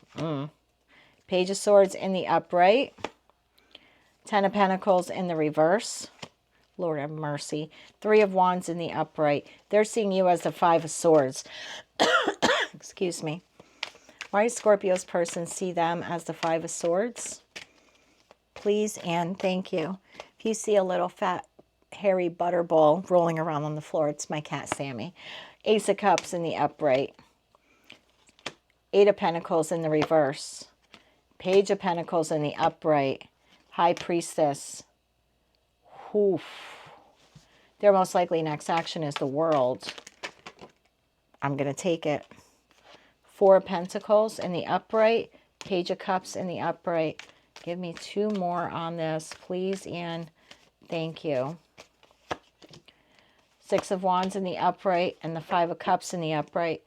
S1: Page of Swords in the upright. Ten of Pentacles in the reverse. Lord have mercy. Three of Wands in the upright. They're seeing you as the Five of Swords. Excuse me. Why does Scorpio's person see them as the Five of Swords? Please and thank you. If you see a little fat, hairy butterball rolling around on the floor, it's my cat, Sammy. Ace of Cups in the upright. Eight of Pentacles in the reverse. Page of Pentacles in the upright. High Priestess. Oof. Their most likely next action is the World. I'm going to take it. Four of Pentacles in the upright. Page of Cups in the upright. Give me two more on this, please, and thank you. Six of Wands in the upright and the Five of Cups in the upright.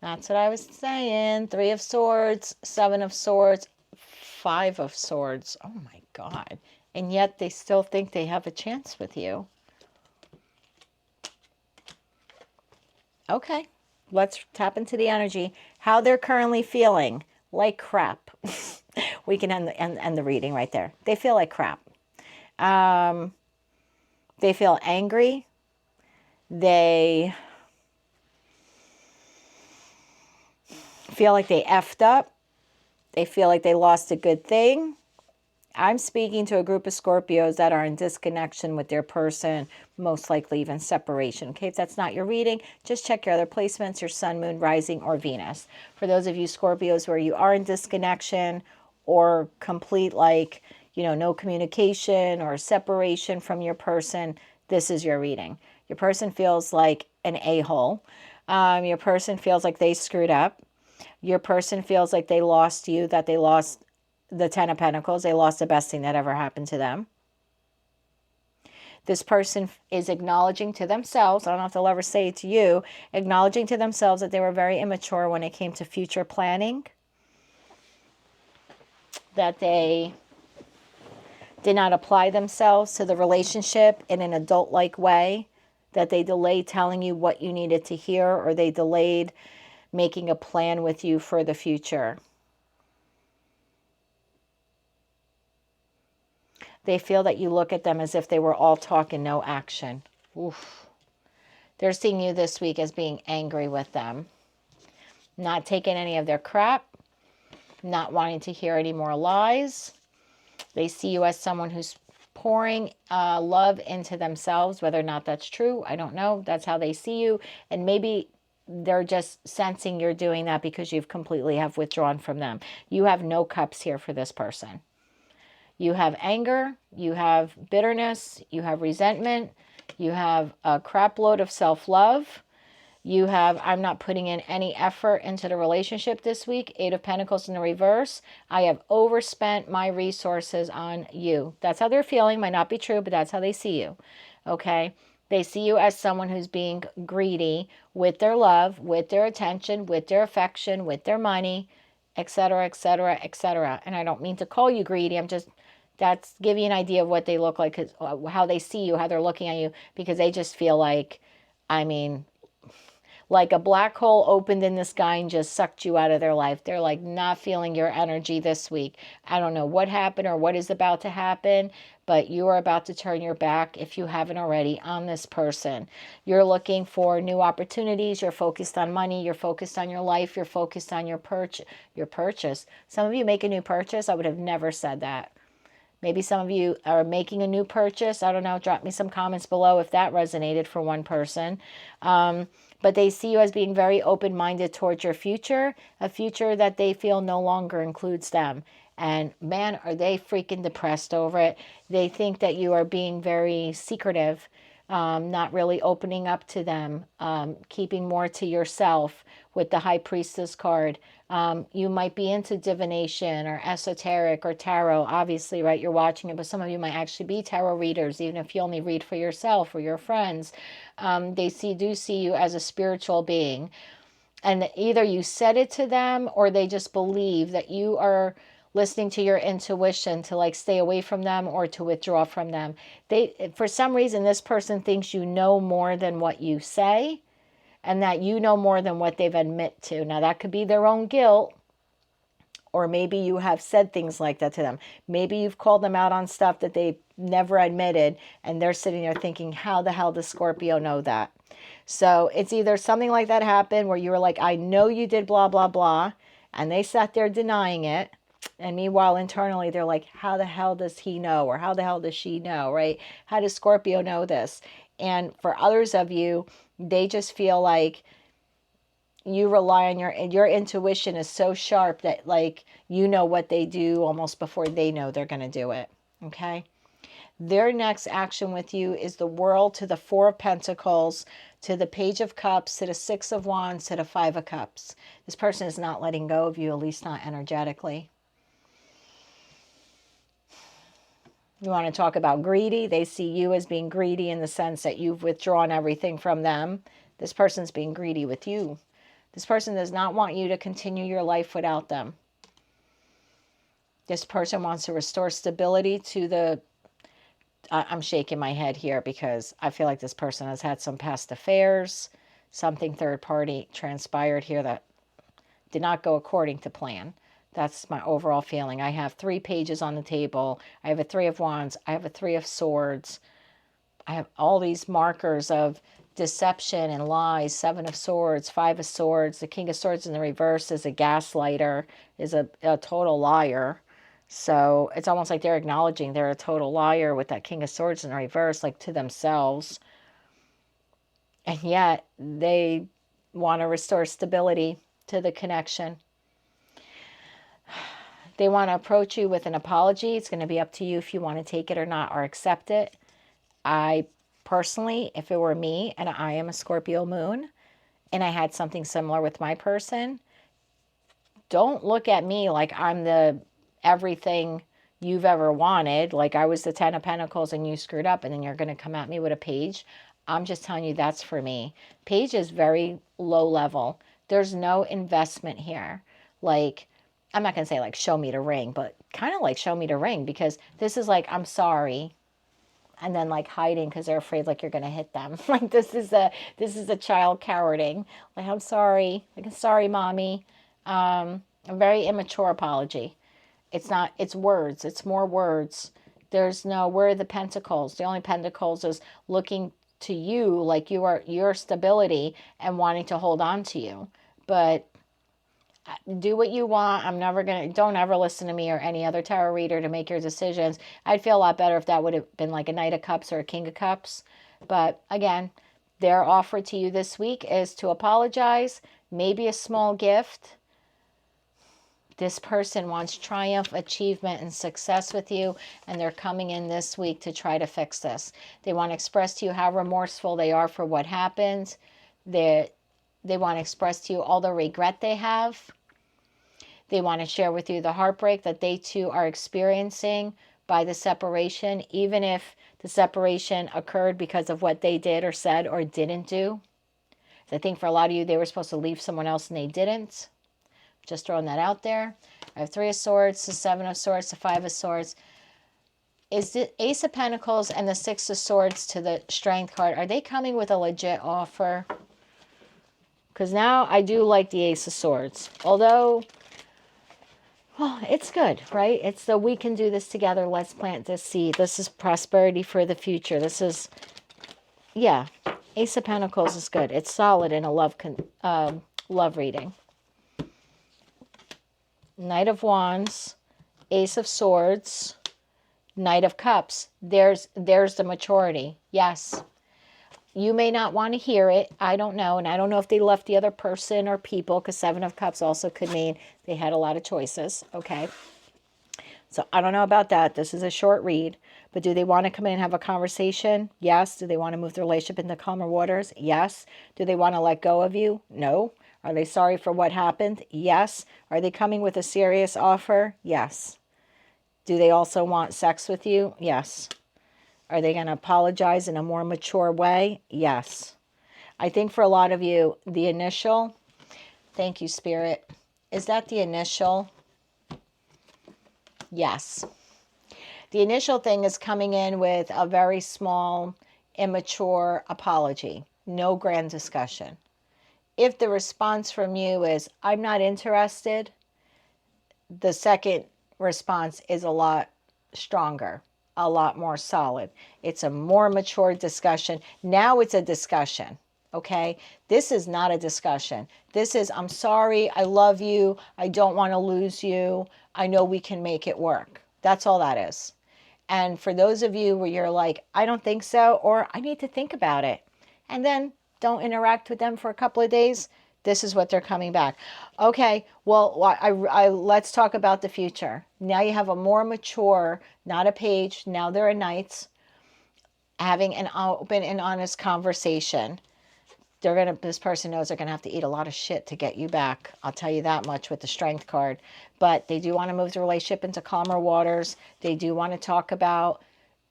S1: That's what I was saying. Three of Swords, Seven of Swords, Five of Swords. Oh, my God. And yet they still think they have a chance with you. Okay. Let's tap into the energy. How they're currently feeling. Like crap. We can end the reading right there. They feel like crap. They feel angry. They feel like they effed up. They feel like they lost a good thing. I'm speaking to a group of Scorpios that are in disconnection with their person, most likely even separation. Okay, if that's not your reading, just check your other placements, your sun, moon, rising, or Venus. For those of you Scorpios where you are in disconnection or complete, like, you know, no communication or separation from your person, this is your reading. Your person feels like an a-hole. Your person feels like they screwed up. Your person feels like they lost you, that they lost the Ten of Pentacles. They lost the best thing that ever happened to them. This person is acknowledging to themselves, I don't know if they'll ever say it to you, acknowledging to themselves that they were very immature when it came to future planning, that they did not apply themselves to the relationship in an adult-like way, that they delayed telling you what you needed to hear, or they delayed making a plan with you for the future. They feel that you look at them as if they were all talk and no action. Oof. They're seeing you this week as being angry with them. Not taking any of their crap. Not wanting to hear any more lies. They see you as someone who's pouring love into themselves. Whether or not that's true, I don't know. That's how they see you. And maybe they're just sensing you're doing that because you've completely have withdrawn from them. You have no cups here for this person. You have anger, you have bitterness, you have resentment, you have a crap load of self-love. You have, I'm not putting in any effort into the relationship this week. Eight of Pentacles in the reverse. I have overspent my resources on you. That's how they're feeling. Might not be true, but that's how they see you. Okay? They see you as someone who's being greedy with their love, with their attention, with their affection, with their money, etc., etc., etc. And I don't mean to call you greedy. I'm just, that's give you an idea of what they look like, how they see you, how they're looking at you, because they just feel like, I mean, like a black hole opened in the sky and just sucked you out of their life. They're like not feeling your energy this week. I don't know what happened or what is about to happen, but you are about to turn your back, if you haven't already, on this person. You're looking for new opportunities. You're focused on money. You're focused on your life. You're focused on your purchase. Some of you make a new purchase. I would have never said that. Maybe some of you are making a new purchase. I don't know. Drop me some comments below if that resonated for one person. But they see you as being very open-minded towards your future, a future that they feel no longer includes them. And man, are they freaking depressed over it. They think that you are being very secretive, not really opening up to them, keeping more to yourself with the High Priestess card. You might be into divination or esoteric or tarot, obviously, right? You're watching it, but some of you might actually be tarot readers, even if you only read for yourself or your friends. They do see you as a spiritual being. And either you said it to them or they just believe that you are listening to your intuition to like stay away from them or to withdraw from them. For some reason, this person thinks you know more than what you say, and that you know more than what they've admit to. Now, that could be their own guilt, or maybe you have said things like that to them. Maybe you've called them out on stuff that they never admitted, and they're sitting there thinking, how the hell does Scorpio know that? So it's either something like that happened where you were like, I know you did blah, blah, blah, and they sat there denying it. And meanwhile, internally, they're like, how the hell does he know? Or how the hell does she know, right? How does Scorpio know this? And for others of you, they just feel like you rely on your intuition is so sharp that like you know what they do almost before they know they're going to do it. Okay. Their next action with you is the World to the Four of Pentacles, to the Page of Cups, to the Six of Wands, to the Five of Cups. This person is not letting go of you, at least not energetically. You want to talk about greedy? They see you as being greedy in the sense that you've withdrawn everything from them. This person's being greedy with you. This person does not want you to continue your life without them. This person wants to restore stability to the... I'm shaking my head here because I feel like this person has had some past affairs. Something third party transpired here that did not go according to plan. That's my overall feeling. I have 3 pages on the table. I have a 3 of Wands. I have a 3 of Swords. I have all these markers of deception and lies. 7 of Swords, 5 of Swords. The King of Swords in the reverse is a gaslighter, is a total liar. So it's almost like they're acknowledging they're a total liar with that King of Swords in the reverse, like to themselves. And yet they want to restore stability to the connection. They want to approach you with an apology. It's going to be up to you if you want to take it or not, or accept it. I personally, if it were me, and I am a Scorpio moon, and I had something similar with my person, don't look at me like I'm the everything you've ever wanted, like I was the 10 of Pentacles and you screwed up, and then you're going to come at me with a page. I'm just telling you that's for me. Page is very low level. There's no investment here. Like, I'm not going to say like show me the ring, but kind of like show me the ring, because this is like, I'm sorry. And then like hiding because they're afraid like you're going to hit them. Like this is a child cowarding. Like, I'm sorry. Like, I'm sorry, mommy. A very immature apology. It's not, it's words. It's more words. There's no, where are the pentacles? The only pentacles is looking to you like you are your stability and wanting to hold on to you. But do what you want. I'm never going to, don't ever listen to me or any other tarot reader to make your decisions. I'd feel a lot better if that would have been like a Knight of Cups or a King of Cups. But again, their offer to you this week is to apologize, maybe a small gift. This person wants triumph, achievement, and success with you, and they're coming in this week to try to fix this. They want to express to you how remorseful they are for what happened. They want to express to you all the regret they have. They want to share with you the heartbreak that they too are experiencing by the separation, even if the separation occurred because of what they did or said or didn't do. So I think for a lot of you, they were supposed to leave someone else and they didn't. Just throwing that out there. I have 3 of Swords, the 7 of Swords, the 5 of Swords. Is the Ace of Pentacles and the 6 of Swords to the Strength card, are they coming with a legit offer? Because now I do like the Ace of Swords. Although, well, it's good, right? It's the we can do this together. Let's plant this seed. This is prosperity for the future. This is, yeah, Ace of Pentacles is good. It's solid in a love reading. Knight of Wands, Ace of Swords, Knight of Cups. There's the maturity. Yes. You may not want to hear it. I don't know. And I don't know if they left the other person or people, because Seven of Cups also could mean they had a lot of choices. Okay. So I don't know about that. This is a short read. But do they want to come in and have a conversation? Yes. Do they want to move the relationship into calmer waters? Yes. Do they want to let go of you? No. Are they sorry for what happened? Yes. Are they coming with a serious offer? Yes. Do they also want sex with you? Yes. Are they going to apologize in a more mature way? Yes. I think for a lot of you, the initial, thank you, Spirit. Is that the initial? Yes. The initial thing is coming in with a very small, immature apology. No grand discussion. If the response from you is, I'm not interested, the second response is a lot stronger, a lot more solid. It's a more mature discussion. Now it's a discussion, okay? This is not a discussion. This is, I'm sorry, I love you, I don't want to lose you, I know we can make it work. That's all that is. And for those of you where you're like, I don't think so, or I need to think about it, and then don't interact with them for a couple of days, this is what they're coming back. Okay, well, let's talk about the future. Now you have a more mature, not a page, now they're a knight, having an open and honest conversation. This person knows they're going to have to eat a lot of shit to get you back. I'll tell you that much with the Strength card. But they do want to move the relationship into calmer waters. They do want to talk about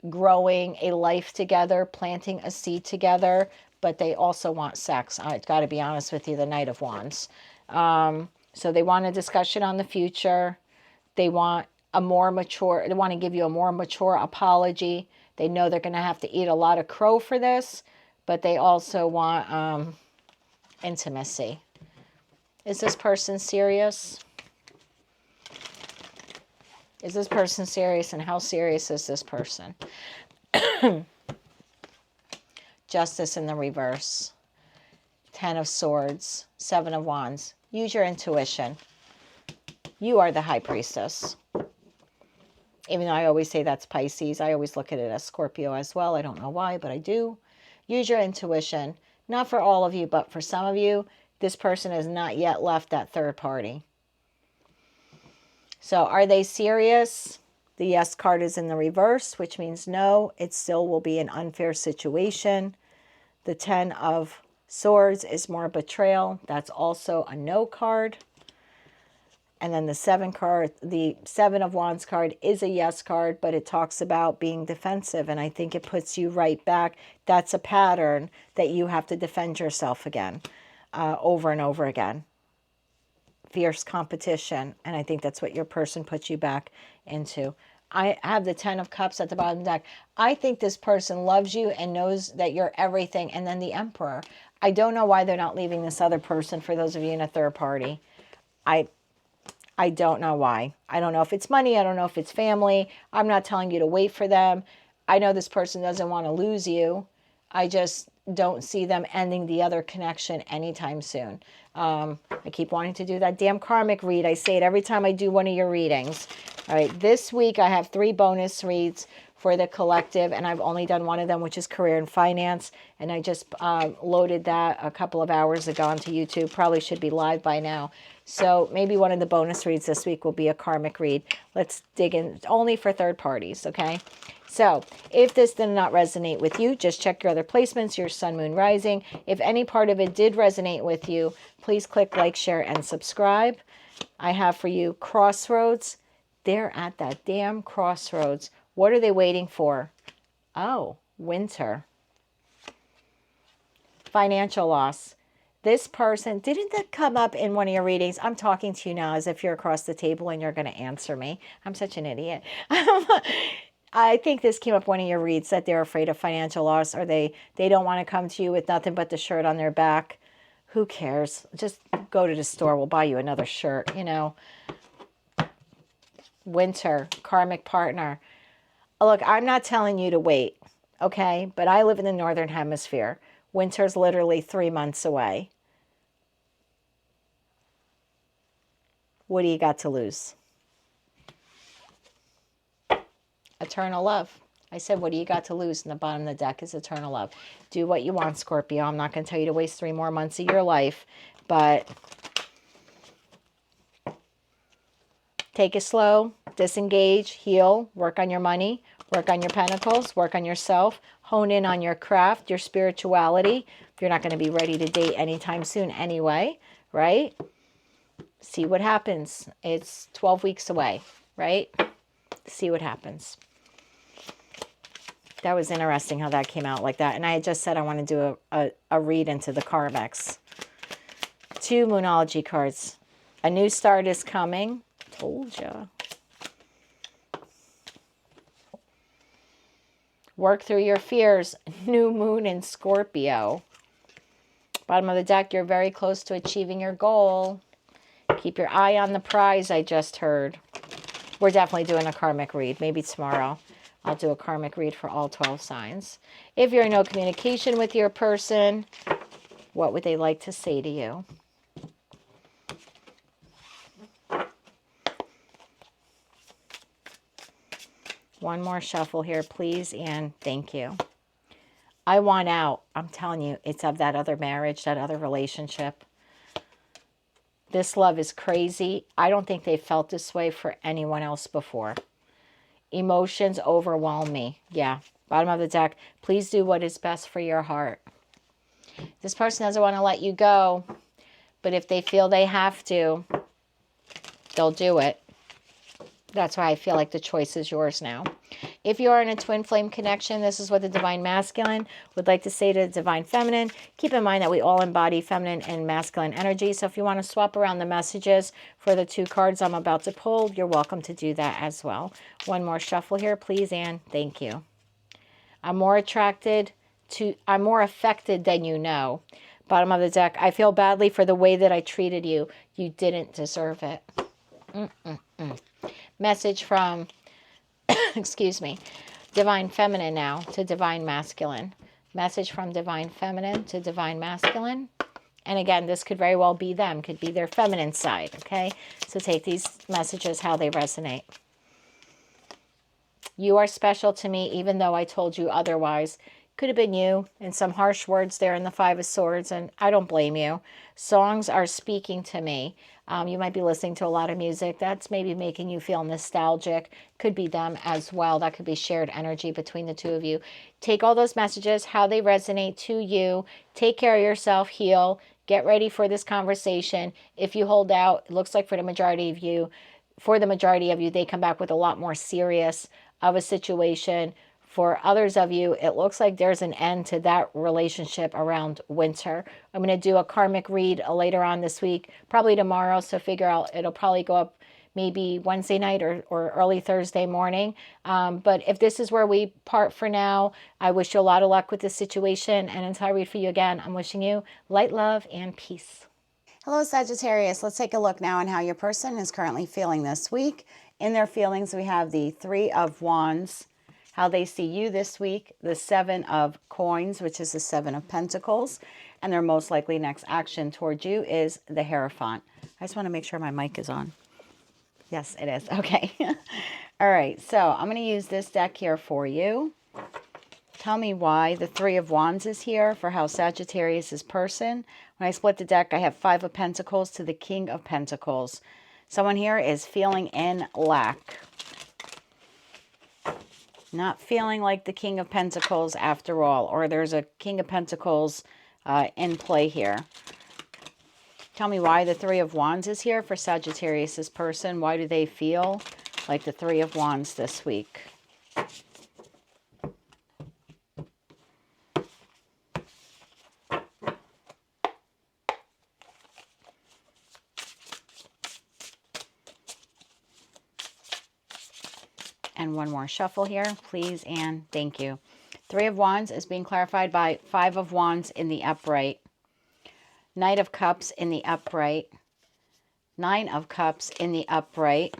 S1: growing a life together, planting a seed together. But they also want sex. I've got to be honest with you, the Knight of Wands. So they want a discussion on the future. They want they want to give you a more mature apology. They know they're going to have to eat a lot of crow for this, but they also want intimacy. Is this person serious? Is this person serious, and how serious is this person? Justice in the reverse. 10 of Swords. 7 of Wands. Use your intuition. You are the High Priestess. Even though I always say that's Pisces, I always look at it as Scorpio as well. I don't know why, but I do. Use your intuition. Not for all of you, but for some of you, this person has not yet left that third party. So are they serious? The Yes card is in the reverse, which means no, it still will be an unfair situation. The 10 of Swords is more betrayal. That's also a no card. And then the 7 card, the 7 of Wands card is a yes card, but it talks about being defensive. And I think it puts you right back. That's a pattern that you have to defend yourself again, over and over again. Fierce competition. And I think that's what your person puts you back into. I have the 10 of Cups at the bottom of the deck. I think this person loves you and knows that you're everything. And then the Emperor. I don't know why they're not leaving this other person, for those of you in a third party. I don't know why. I don't know if it's money. I don't know if it's family. I'm not telling you to wait for them. I know this person doesn't want to lose you. I just don't see them ending the other connection anytime soon. I keep wanting to do that damn karmic read. I say it every time I do one of your readings. All right, this week I have 3 bonus reads for the collective, and I've only done one of them, which is career and finance. And I just loaded that a couple of hours ago onto YouTube. Probably should be live by now. So maybe one of the bonus reads this week will be a karmic read. Let's dig in, only for third parties, okay? So if this did not resonate with you, just check your other placements, your sun, moon, rising. If any part of it did resonate with you, please click like, share, and subscribe. I have for you Crossroads. They're at that damn crossroads. What are they waiting for? Oh, winter. Financial loss. This person, didn't that come up in one of your readings? I'm talking to you now as if you're across the table and you're going to answer me. I'm such an idiot. I think this came up one of your reads, that they're afraid of financial loss, or they don't want to come to you with nothing but the shirt on their back. Who cares? Just go to the store. We'll buy you another shirt, you know. Winter, karmic partner. Look, I'm not telling you to wait, okay? But I live in the northern hemisphere. Winter's literally 3 months away. What do you got to lose? Eternal love. I said, what do you got to lose? And the bottom of the deck is eternal love. Do what you want, Scorpio. I'm not going to tell you to waste 3 more months of your life, but take it slow, disengage, heal, work on your money, work on your pentacles, work on yourself, hone in on your craft, your spirituality. You're not going to be ready to date anytime soon anyway, right? See what happens. It's 12 weeks away, right? See what happens. That was interesting how that came out like that. And I had just said I want to do a read into the karmics. 2 Moonology cards. A new start is coming. Told ya. Work through your fears. New moon in Scorpio. Bottom of the deck, you're very close to achieving your goal. Keep your eye on the prize, I just heard. We're definitely doing a karmic read. Maybe tomorrow I'll do a karmic read for all 12 signs. If you're in no communication with your person, what would they like to say to you? One more shuffle here, please, and thank you. I want out. I'm telling you, it's of that other marriage, that other relationship. This love is crazy. I don't think they felt this way for anyone else before. Emotions overwhelm me. Yeah. Bottom of the deck. Please do what is best for your heart. This person doesn't want to let you go, but if they feel they have to, they'll do it. That's why I feel like the choice is yours now. If you are in a twin flame connection, this is what the Divine Masculine would like to say to the Divine Feminine. Keep in mind that we all embody feminine and masculine energy. So if you want to swap around the messages for the 2 cards I'm about to pull, you're welcome to do that as well. One more shuffle here, please, and thank you. I'm more affected than you know. Bottom of the deck, I feel badly for the way that I treated you. You didn't deserve it. Message from, excuse me, Divine Feminine now to Divine Masculine. Message from Divine Feminine to Divine Masculine. And again, this could very well be them. Could be their feminine side, okay? So take these messages how they resonate. You are special to me even though I told you otherwise. Could have been you, and some harsh words there in the 5 of Swords, and I don't blame you. Songs are speaking to me. You might be listening to a lot of music. That's maybe making you feel nostalgic. Could be them as well. That could be shared energy between the 2 of you. Take all those messages, how they resonate to you. Take care of yourself, heal. Get ready for this conversation. If you hold out, it looks like for the majority of you, they come back with a lot more serious of a situation. For others of you, it looks like there's an end to that relationship around winter. I'm going to do a karmic read later on this week, probably tomorrow, so figure out it'll probably go up maybe Wednesday night or early Thursday morning. But if this is where we part for now, I wish you a lot of luck with this situation. And until I read for you again, I'm wishing you light, love, and peace. Hello, Sagittarius. Let's take a look now on how your person is currently feeling this week. In their feelings, we have the 3 of Wands. How they see you this week, the 7 of Coins, which is the 7 of Pentacles, and their most likely next action towards you is the Hierophant. I just want to make sure my mic is on. Yes, it is. Okay. All right, so I'm going to use this deck here for you. Tell me why the 3 of Wands is here for how Sagittarius is person. When I split the deck, I have 5 of Pentacles to the King of Pentacles. Someone here is feeling in lack. Not feeling like the King of Pentacles after all, or there's a King of Pentacles in play here. Tell me why the 3 of Wands is here for Sagittarius' person. Why do they feel like the 3 of Wands this week? And one more shuffle here, please, and thank you. 3 of Wands is being clarified by 5 of Wands in the upright. Knight of Cups in the upright, Nine of Cups in the upright,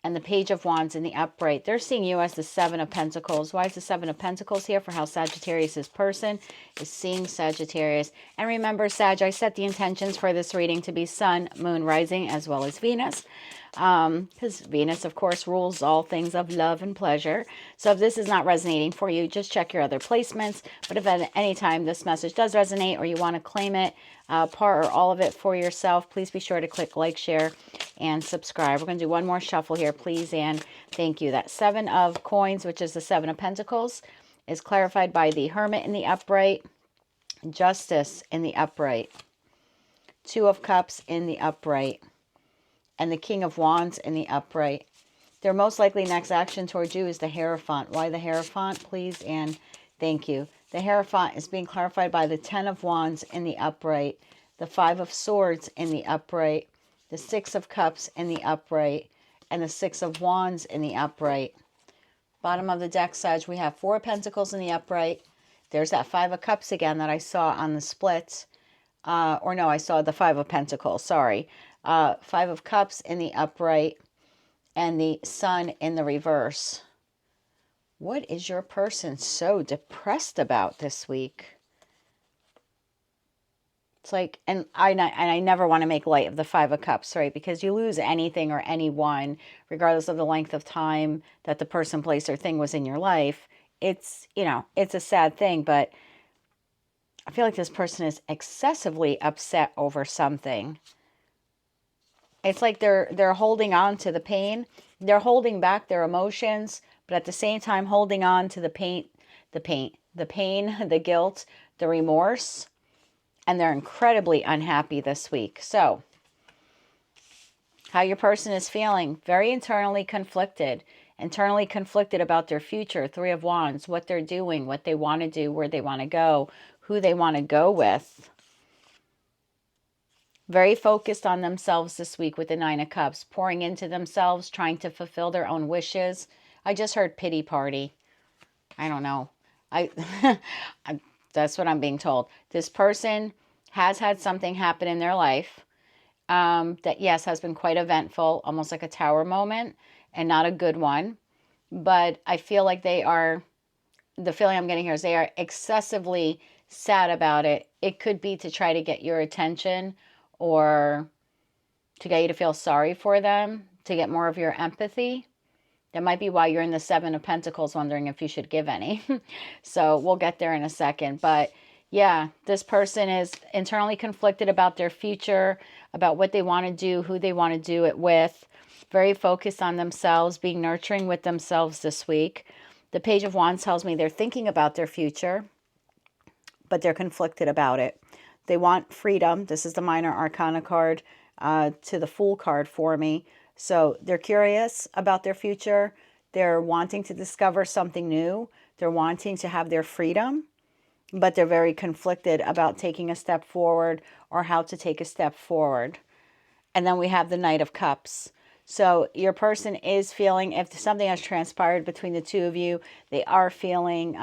S1: and the Page of Wands in the upright. They're seeing you as the Seven of Pentacles. Why is the Seven of Pentacles here? For how Sagittarius' person is seeing Sagittarius. And remember, Sag, I set the intentions for this reading to be Sun, Moon, Rising, as well as Venus. Because Venus, of course, rules all things of love and pleasure. So if this is not resonating for you, just check your other placements. But if at any time this message does resonate or you want to claim it, part or all of it for yourself, please be sure to click like, share, and subscribe. We're going to do one more shuffle here, please, and thank you. That Seven of Coins, which is the Seven of Pentacles, is clarified by the Hermit in the upright, Justice in the upright, Two of Cups in the upright, and the King of Wands in the upright. Their most likely next action towards you is the Hierophant. Why the Hierophant, please, and thank you. The Hierophant is being clarified by the Ten of Wands in the upright, the Five of Swords in the upright, the Six of Cups in the upright, and the Six of Wands in the upright. Bottom of the deck, Sag, we have Four of Pentacles in the upright. There's that Five of Cups again that I saw on the split. Or no, I saw the Five of Pentacles, sorry. Five of Cups in the upright, and the Sun in the reverse. What is your person so depressed about this week? It's like, and I never want to make light of the Five of Cups, right? Because you lose anything or anyone, regardless of the length of time that the person, place, or thing was in your life. It's, you know, it's a sad thing, but I feel like this person is excessively upset over something. It's like they're holding on to the pain. They're holding back their emotions, but at the same time holding on to the pain, the guilt, the remorse, and they're incredibly unhappy this week. So, how your person is feeling? Very internally conflicted about their future. Three of Wands, what they're doing, what they want to do, where they want to go, who they want to go with. Very focused on themselves this week with the Nine of Cups, pouring into themselves, trying to fulfill their own wishes. I just heard pity party. I don't know. That's what I'm being told. This person has had something happen in their life that, yes, has been quite eventful, almost like a tower moment, and not a good one. But I feel like the feeling I'm getting here is they are excessively sad about it. It could be to try to get your attention, or to get you to feel sorry for them, to get more of your empathy. That might be why you're in the Seven of Pentacles wondering if you should give any. So we'll get there in a second. But yeah, this person is internally conflicted about their future, about what they want to do, who they want to do it with. Very focused on themselves, being nurturing with themselves this week. The Page of Wands tells me they're thinking about their future, but they're conflicted about it. They want freedom. This is the Minor Arcana card to the Fool card for me. So they're curious about their future. They're wanting to discover something new. They're wanting to have their freedom, but they're very conflicted about taking a step forward or how to take a step forward. And then we have the Knight of Cups. So your person is feeling, if something has transpired between the two of you, they are feeling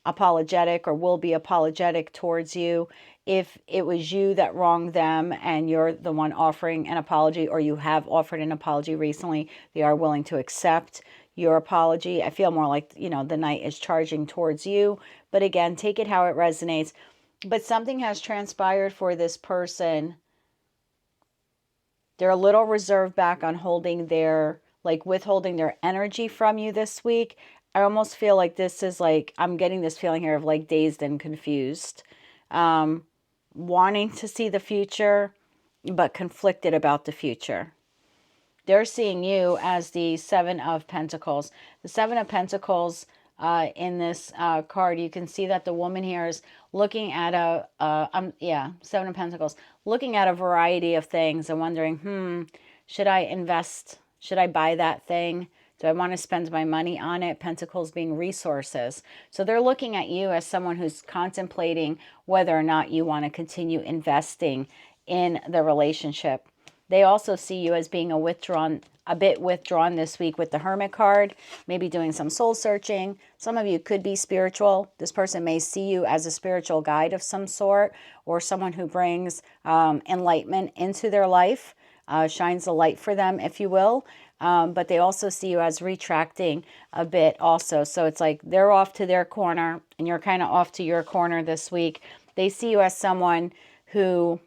S1: apologetic or will be apologetic towards you. If it was you that wronged them and you're the one offering an apology, or you have offered an apology recently, they are willing to accept your apology. I feel more like, you know, the Knight is charging towards you. But again, take it how it resonates. But something has transpired for this person. They're a little reserved back on holding their, like withholding their energy from you this week. I almost feel like this is like, I'm getting this feeling here of like dazed and confused. Wanting to see the future, but conflicted about the future. They're seeing you as the Seven of Pentacles. The Seven of Pentacles in this card, you can see that the woman here is looking at Seven of Pentacles, looking at a variety of things and wondering, should I invest? Should I buy that thing? Do I want to spend my money on it? Pentacles being resources. So they're looking at you as someone who's contemplating whether or not you want to continue investing in the relationship. They also see you as being a bit withdrawn this week with the Hermit card, maybe doing some soul searching. Some of you could be spiritual. This person may see you as a spiritual guide of some sort, or someone who brings enlightenment into their life, shines a light for them, if you will. But they also see you as retracting a bit also. So it's like they're off to their corner and you're kind of off to your corner this week. They see you as someone who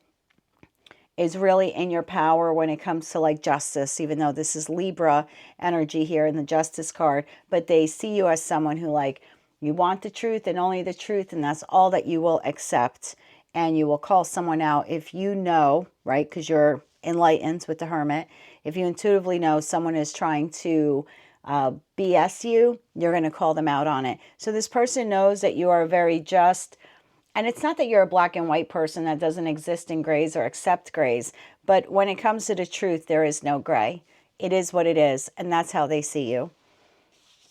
S1: is really in your power when it comes to like justice, even though this is Libra energy here in the Justice card. But they see you as someone who, like, you want the truth and only the truth, and that's all that you will accept. And you will call someone out if you know, right, because you're enlightened with the Hermit. If you intuitively know someone is trying to BS you, you're going to call them out on it. So this person knows that you are very just. And it's not that you're a black and white person that doesn't exist in grays or accept grays. But when it comes to the truth, there is no gray. It is what it is. And that's how they see you.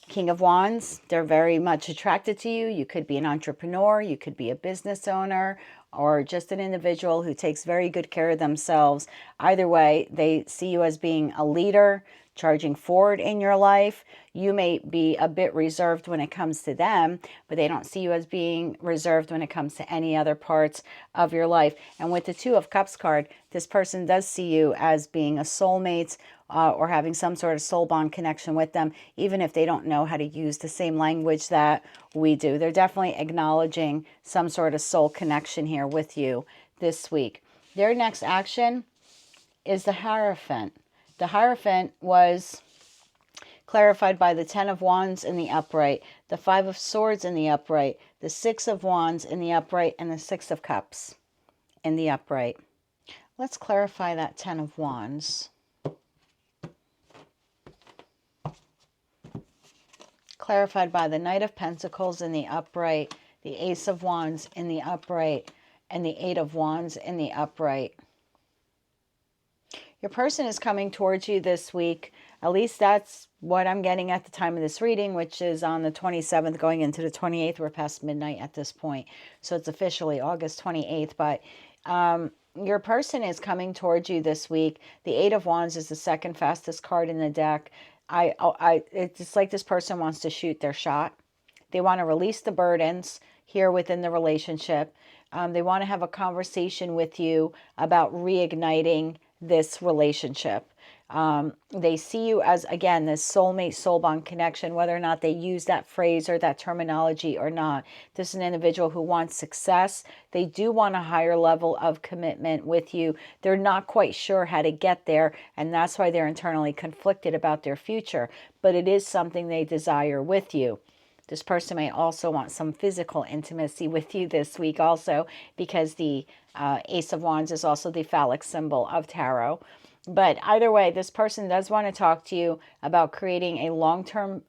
S1: King of Wands, they're very much attracted to you. You could be an entrepreneur. You could be a business owner, or just an individual who takes very good care of themselves. Either way, they see you as being a leader, charging forward in your life. You may be a bit reserved when it comes to them, but they don't see you as being reserved when it comes to any other parts of your life. And with the Two of Cups card, this person does see you as being a soulmate, or having some sort of soul bond connection with them, even if they don't know how to use the same language that we do. They're definitely acknowledging some sort of soul connection here with you this week. Their next action is the Hierophant. The Hierophant was clarified by the Ten of Wands in the upright, the Five of Swords in the upright, the Six of Wands in the upright, and the Six of Cups in the upright. Let's clarify that Ten of Wands. Clarified by the Knight of Pentacles in the upright, the Ace of Wands in the upright, and the Eight of Wands in the upright. Your person is coming towards you this week. At least that's what I'm getting at the time of this reading, which is on the 27th going into the 28th. We're past midnight at this point. So it's officially August 28th. But your person is coming towards you this week. The Eight of Wands is the second fastest card in the deck. It's like this person wants to shoot their shot. They want to release the burdens here within the relationship. They want to have a conversation with you about reigniting this relationship. They see you as, again, this soulmate, soul bond connection, whether or not they use that phrase or that terminology or not. This is an individual who wants success. They do want a higher level of commitment with you. They're not quite sure how to get there, and that's why they're internally conflicted about their future. But it is something they desire with you. This person may also want some physical intimacy with you this week also, because the Ace of Wands is also the phallic symbol of tarot. But either way, this person does want to talk to you about creating a long-term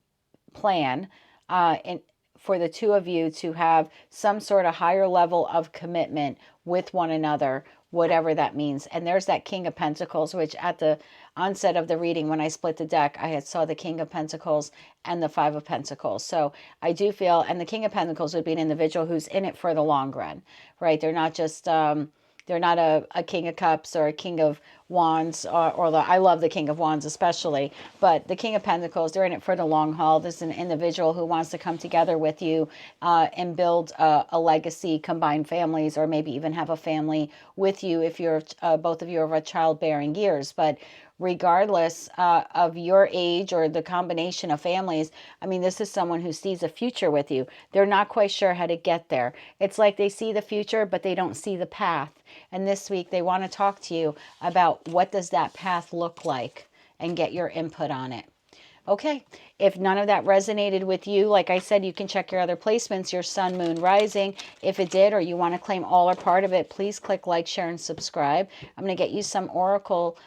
S1: plan for the two of you to have some sort of higher level of commitment with one another, whatever that means. And there's that King of Pentacles, which at the onset of the reading, when I split the deck, I had saw the King of Pentacles and the Five of Pentacles. So I do feel, and the King of Pentacles would be an individual who's in it for the long run, right? They're not just... they're not a King of Cups or a King of Wands, I love the King of Wands especially, but the King of Pentacles, they're in it for the long haul. This is an individual who wants to come together with you and build a legacy, combine families, or maybe even have a family with you if you're both of you are of childbearing years. But regardless of your age or the combination of families, I mean, this is someone who sees a future with you. They're not quite sure how to get there. It's like they see the future, but they don't see the path. And this week, they want to talk to you about what does that path look like and get your input on it. Okay, if none of that resonated with you, like I said, you can check your other placements, your sun, moon, rising. If it did, or you want to claim all or part of it, please click like, share, and subscribe. I'm going to get you some oracle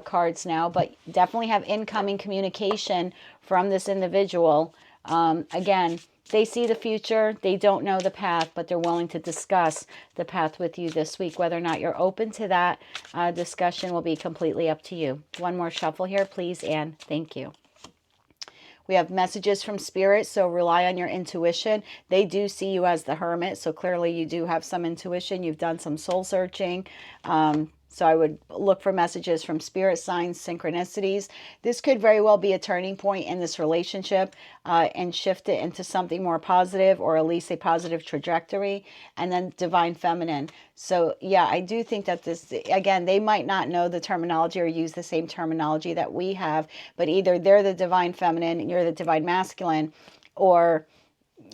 S1: cards now, but definitely have incoming communication from this individual. Again, they see the future. They don't know the path, but they're willing to discuss the path with you this week. Whether or not you're open to that discussion will be completely up to you. One more shuffle here, please, and thank you. We have messages from Spirit, so rely on your intuition. They do see you as the Hermit, so clearly you do have some intuition. You've done some soul searching, So I would look for messages from spirit signs, synchronicities. This could very well be a turning point in this relationship and shift it into something more positive, or at least a positive trajectory. And then divine feminine. So yeah, I do think that this, again, they might not know the terminology or use the same terminology that we have, but either they're the divine feminine and you're the divine masculine, or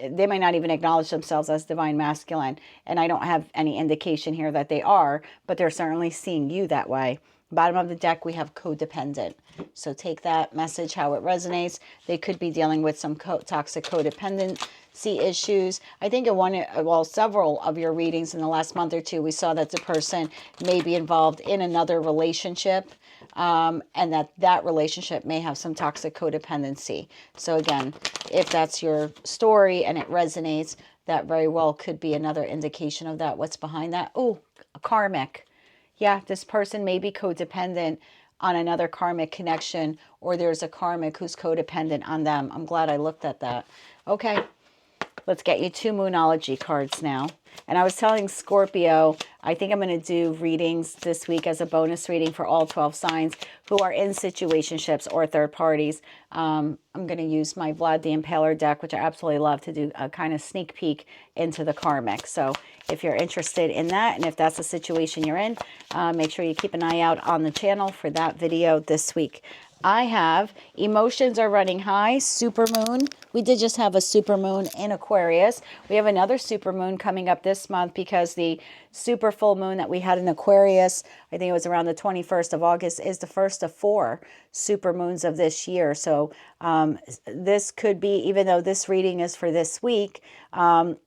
S1: they might not even acknowledge themselves as divine masculine. And I don't have any indication here that they are, but they're certainly seeing you that way. Bottom of the deck, we have codependent. So take that message how it resonates. They could be dealing with some toxic codependency issues. I think in several of your readings in the last month or two, we saw that the person may be involved in another relationship. And that relationship may have some toxic codependency. So again, if that's your story and it resonates, that very well could be another indication of that. What's behind that? Oh, a karmic. Yeah, this person may be codependent on another karmic connection, or there's a karmic who's codependent on them. I'm glad I looked at that. Okay, let's get you 2 Moonology cards now. And I was telling Scorpio, I think I'm going to do readings this week as a bonus reading for all 12 signs who are in situationships or third parties. I'm going to use my Vlad the Impaler deck, which I absolutely love, to do a kind of sneak peek into the karmic. So if you're interested in that, and if that's the situation you're in, make sure you keep an eye out on the channel for that video this week. I have emotions are running high, supermoon. We did just have a supermoon in Aquarius. We have another supermoon coming up this month because the super full moon that we had in Aquarius, I think it was around the 21st of August, is the first of 4 supermoons of this year. So this could be, even though this reading is for this week,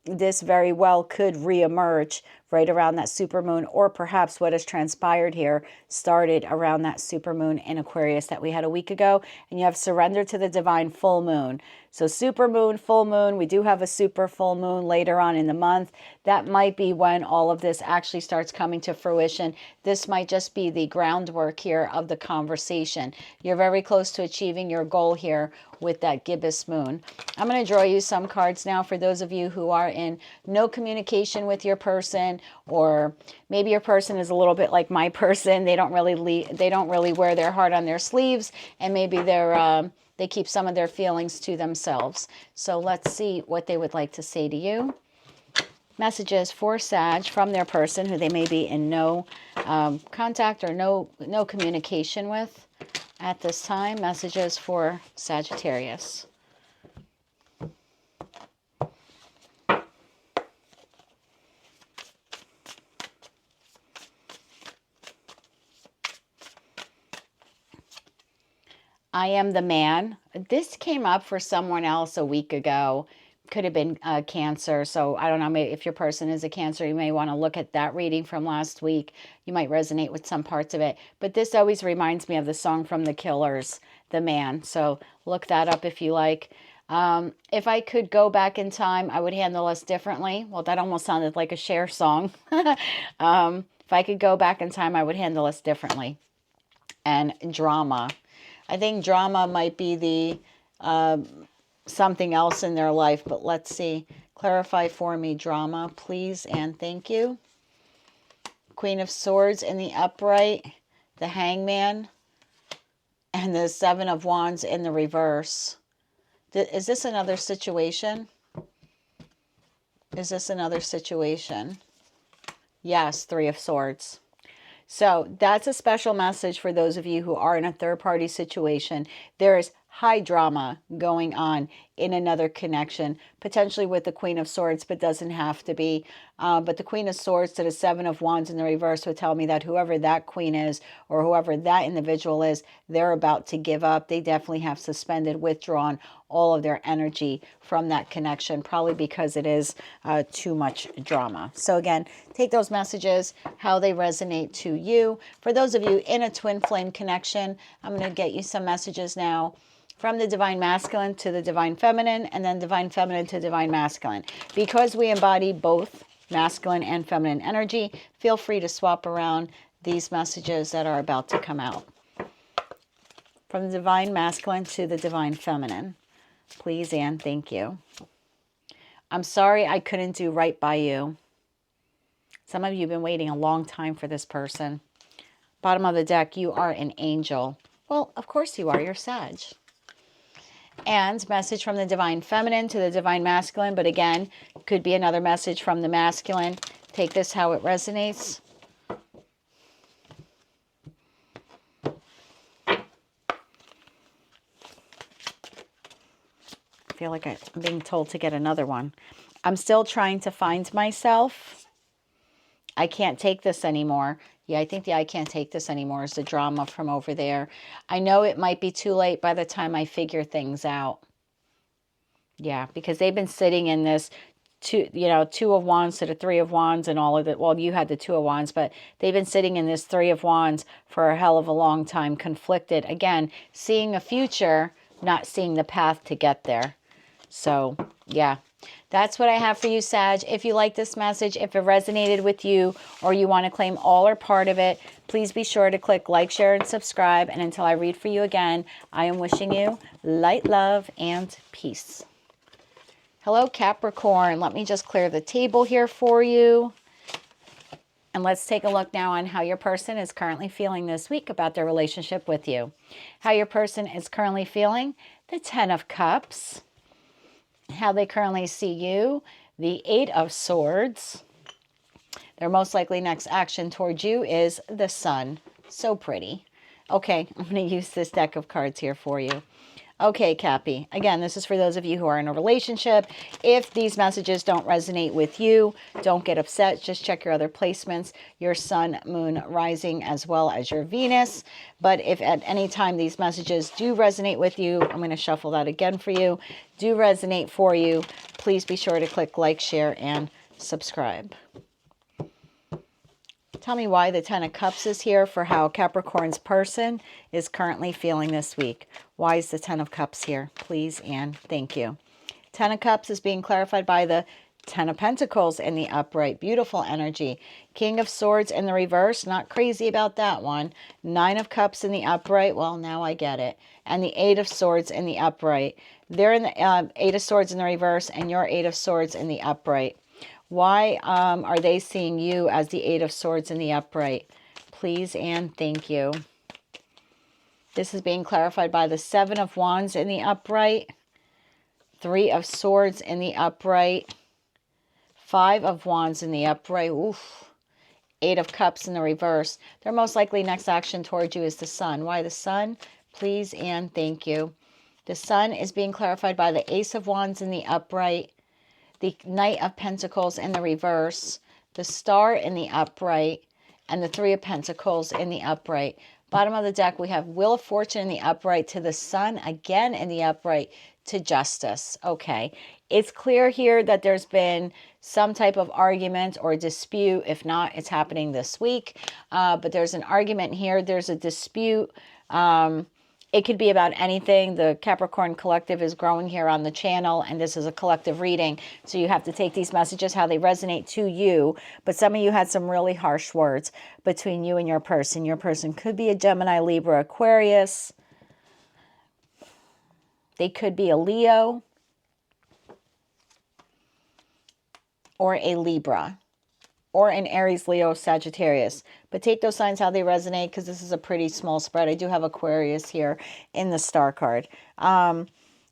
S1: this very well could reemerge right around that supermoon, or perhaps what has transpired here started around that supermoon in Aquarius that we had a week ago. And you have surrender to the divine full moon. So supermoon, full moon, we do have a super full moon later on in the month. That might be when all of this actually starts coming to fruition. This might just be the groundwork here of the conversation. You're very close to achieving your goal here with that gibbous moon. I'm going to draw you some cards now for those of you who are in no communication with your person, or maybe your person is a little bit like my person. They don't really wear their heart on their sleeves, and maybe they keep some of their feelings to themselves. So let's see what they would like to say to you. Messages for Sag from their person who they may be in no contact or no communication with at this time. Messages for Sagittarius. I am the man. This came up for someone else a week ago. Could have been Cancer. So I don't know, maybe if your person is a Cancer, you may want to look at that reading from last week. You might resonate with some parts of it. But this always reminds me of the song from The Killers, The Man. So look that up if you like. If I could go back in time, I would handle this differently. Well, that almost sounded like a Cher song. If I could go back in time, I would handle this differently. And drama. I think drama might be the something else in their life, but let's see. Clarify for me drama, please, and thank you. Queen of Swords in the upright, the Hangman, and the Seven of Wands in the reverse. Is this another situation? Is this another situation? Yes, Three of Swords. So that's a special message for those of you who are in a third-party situation. There is high drama going on in another connection, potentially with the Queen of Swords, but doesn't have to be. But the Queen of Swords to the Seven of Wands in the reverse would tell me that whoever that queen is, or whoever that individual is, they're about to give up. They definitely have suspended, withdrawn all of their energy from that connection, probably because it is too much drama. So again, take those messages, how they resonate to you. For those of you in a twin flame connection, I'm going to get you some messages now from the divine masculine to the divine feminine, and then divine feminine to divine masculine. Because we embody both masculine and feminine energy, feel free to swap around these messages that are about to come out. From the divine masculine to the divine feminine. Please and thank you. I'm sorry I couldn't do right by you. Some of you have been waiting a long time for this person. Bottom of the deck, you are an angel. Well, of course you are. You're Sag. And message from the divine feminine to the divine masculine. But again, could be another message from the masculine. Take this how it resonates. I feel like I'm being told to get another one. I'm still trying to find myself. I can't take this anymore. Yeah, I think the I can't take this anymore is the drama from over there. I know it might be too late by the time I figure things out. Yeah, because they've been sitting in this two of wands to the three of wands and all of it. Well, you had the two of wands, but they've been sitting in this three of wands for a hell of a long time, conflicted. Again, seeing a future, not seeing the path to get there. So, yeah, that's what I have for you, Sag. If you like this message, if it resonated with you, or you want to claim all or part of it, please be sure to click like, share, and subscribe. And until I read for you again, I am wishing you light, love, and peace. Hello, Capricorn. Let me just clear the table here for you. And let's take a look now on how your person is currently feeling this week about their relationship with you. How your person is currently feeling, the 10 of Cups. How they currently see you, the 8 of Swords. Their most likely next action towards you is the Sun. So pretty. Okay, I'm going to use this deck of cards here for you. Okay, Cappy. Again, this is for those of you who are in a relationship. If these messages don't resonate with you, don't get upset. Just check your other placements, your Sun, Moon, Rising, as well as your Venus. But if at any time these messages do resonate with you, I'm going to shuffle that again for you, do resonate for you, please be sure to click like, share, and subscribe. Tell me why the 10 of Cups is here for how Capricorn's person is currently feeling this week. Why is the 10 of Cups here? Please and thank you. 10 of Cups is being clarified by the 10 of Pentacles in the upright. Beautiful energy. King of Swords in the reverse. Not crazy about that one. 9 of Cups in the upright. Well, now I get it. And the 8 of Swords in the upright. They're in the 8 of Swords in the reverse and your 8 of Swords in the upright. Why are they seeing you as the 8 of Swords in the upright? Please and thank you. This is being clarified by the 7 of Wands in the upright, 3 of Swords in the upright, 5 of Wands in the upright, oof, 8 of Cups in the reverse. Their most likely next action towards you is the Sun. Why the Sun? Please and thank you. The Sun is being clarified by the Ace of Wands in the upright, the Knight of Pentacles in the reverse, the Star in the upright, and the 3 of Pentacles in the upright. Bottom of the deck, we have Wheel of Fortune in the upright to the Sun, again in the upright to Justice. Okay, it's clear here that there's been some type of argument or dispute. If not, it's happening this week. But there's an argument here. There's a dispute. It could be about anything. The Capricorn Collective is growing here on the channel, and this is a collective reading. So you have to take these messages how they resonate to you. But some of you had some really harsh words between you and your person. Your person could be a Gemini, Libra, Aquarius. They could be a Leo or a Libra, or an Aries, Leo, Sagittarius. But take those signs how they resonate, because this is a pretty small spread. I do have Aquarius here in the star card.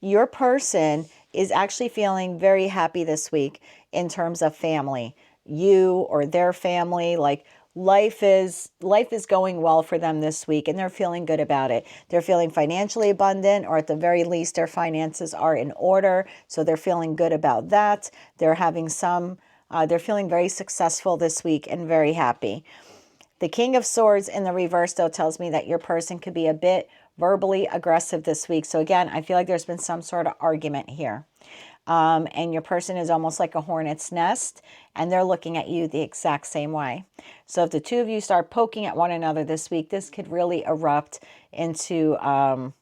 S1: Your person is actually feeling very happy this week in terms of family. You or their family, like life is going well for them this week, and they're feeling good about it. They're feeling financially abundant, or at the very least their finances are in order, so they're feeling good about that. They're having they're feeling very successful this week and very happy. The King of Swords in the reverse, though, tells me that your person could be a bit verbally aggressive this week. So again, I feel like there's been some sort of argument here. And your person is almost like a hornet's nest, and they're looking at you the exact same way. So if the two of you start poking at one another this week, this could really erupt into a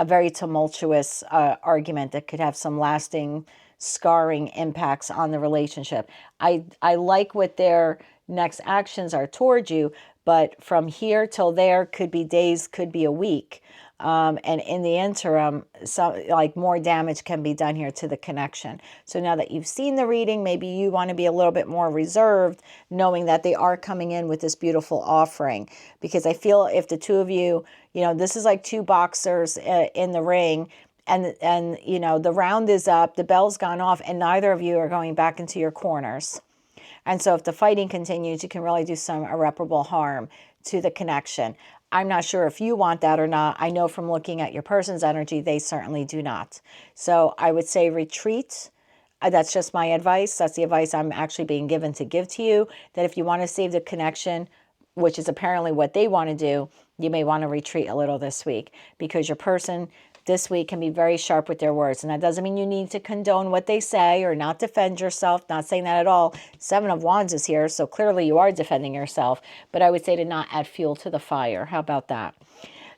S1: very tumultuous argument that could have some lasting scarring impacts on the relationship. I like what their next actions are towards you, but from here till there could be days, could be a week. And in the interim, like more damage can be done here to the connection. So now that you've seen the reading, maybe you want to be a little bit more reserved, knowing that they are coming in with this beautiful offering. Because I feel if the two of you, this is like two boxers in the ring, and the round is up, the bell's gone off, and neither of you are going back into your corners. And so if the fighting continues, you can really do some irreparable harm to the connection. I'm not sure if you want that or not. I know from looking at your person's energy, they certainly do not. So I would say retreat. That's just my advice. That's the advice I'm actually being given to give to you, that if you want to save the connection, which is apparently what they want to do, you may want to retreat a little this week, because your person this week can be very sharp with their words. And that doesn't mean you need to condone what they say or not defend yourself. Not saying that at all. Seven of Wands is here, so clearly you are defending yourself. But I would say to not add fuel to the fire. How about that?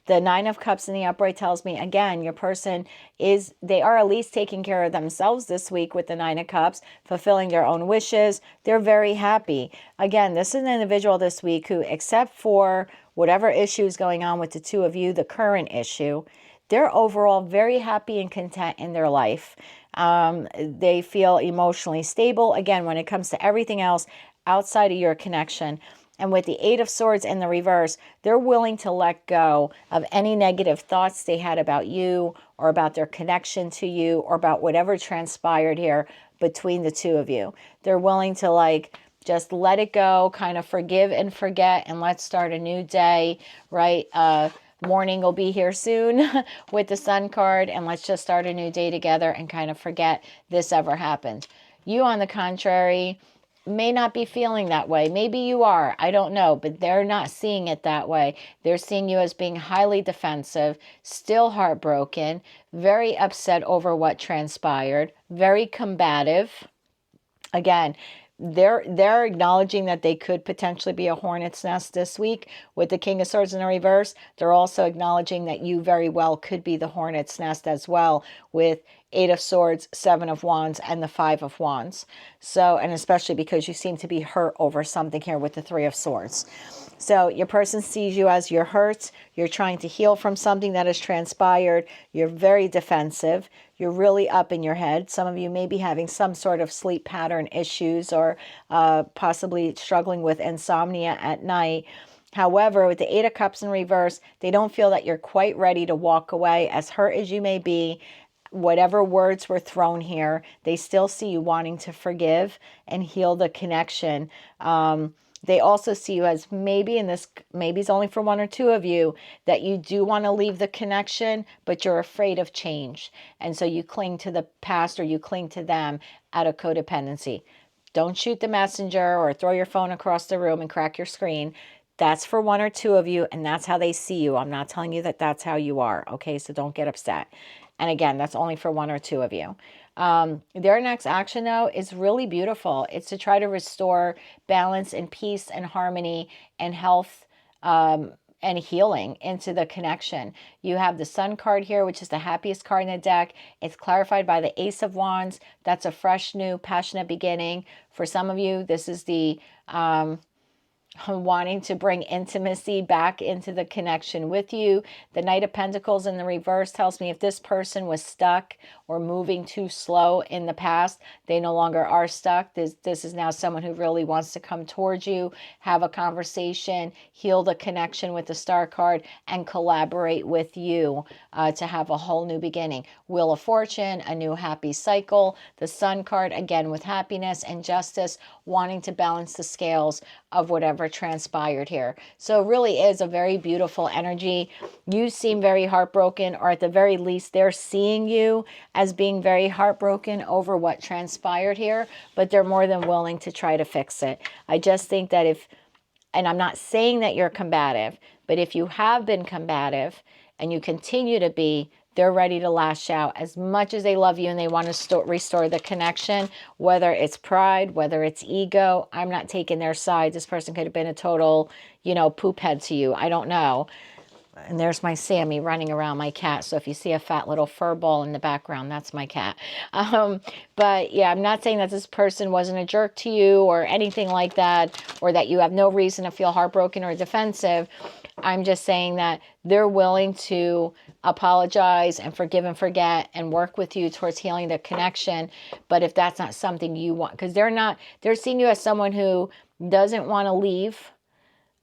S1: The Nine of Cups in the upright tells me, again, your person they are at least taking care of themselves this week with the Nine of Cups, fulfilling their own wishes. They're very happy. Again, this is an individual this week who, except for whatever issue is going on with the two of you, the current issue, they're overall very happy and content in their life. They feel emotionally stable. Again, when it comes to everything else outside of your connection. And with the Eight of Swords in the reverse, they're willing to let go of any negative thoughts they had about you or about their connection to you or about whatever transpired here between the two of you. They're willing to just let it go, kind of forgive and forget, and let's start a new day, right? Morning will be here soon with the Sun card, and let's just start a new day together and kind of forget this ever happened. You, on the contrary, may not be feeling that way. Maybe you are. I don't know, but they're not seeing it that way. They're seeing you as being highly defensive, still heartbroken, very upset over what transpired, very combative. Again, they're acknowledging that they could potentially be a hornet's nest this week with the King of Swords in the reverse. They're also acknowledging that you very well could be the hornet's nest as well, with Eight of Swords, Seven of Wands, and the Five of Wands. So, and especially because you seem to be hurt over something here with the Three of Swords. So your person sees you as you're hurt. You're trying to heal from something that has transpired. You're very defensive. You're really up in your head. Some of you may be having some sort of sleep pattern issues or possibly struggling with insomnia at night. However, with the Eight of Cups in reverse, they don't feel that you're quite ready to walk away. As hurt as you may be, whatever words were thrown here, they still see you wanting to forgive and heal the connection. They also see you as maybe, and this maybe it's only for one or two of you, that you do want to leave the connection, but you're afraid of change. And so you cling to the past, or you cling to them out of codependency. Don't shoot the messenger or throw your phone across the room and crack your screen. That's for one or two of you, and that's how they see you. I'm not telling you that that's how you are, okay? So don't get upset. And again, that's only for one or two of you. Their next action, though, is really beautiful. It's to try to restore balance and peace and harmony and health and healing into the connection. You have the Sun card here, which is the happiest card in the deck. It's clarified by the Ace of Wands. That's a fresh, new, passionate beginning. For some of you, this is the wanting to bring intimacy back into the connection with you. The Knight of Pentacles in the reverse tells me if this person was stuck or moving too slow in the past, they no longer are stuck. This is now someone who really wants to come towards you, have a conversation, heal the connection with the Star card, and collaborate with you to have a whole new beginning. Wheel of Fortune, a new happy cycle. The Sun card, again, with happiness and justice, wanting to balance the scales of whatever transpired here. So it really is a very beautiful energy. You seem very heartbroken, or at the very least, they're seeing you as being very heartbroken over what transpired here, but they're more than willing to try to fix it. I just think that and I'm not saying that you're combative, but if you have been combative and you continue to be, they're ready to lash out. As much as they love you and they want to restore the connection, whether it's pride, whether it's ego, I'm not taking their side. This person could have been a total, poop head to you. I don't know. And there's my Sammy running around, my cat. So if you see a fat little fur ball in the background, that's my cat. But yeah, I'm not saying that this person wasn't a jerk to you or anything like that, or that you have no reason to feel heartbroken or defensive. I'm just saying that they're willing to apologize and forgive and forget and work with you towards healing the connection. But if that's not something you want, because they're seeing you as someone who doesn't want to leave,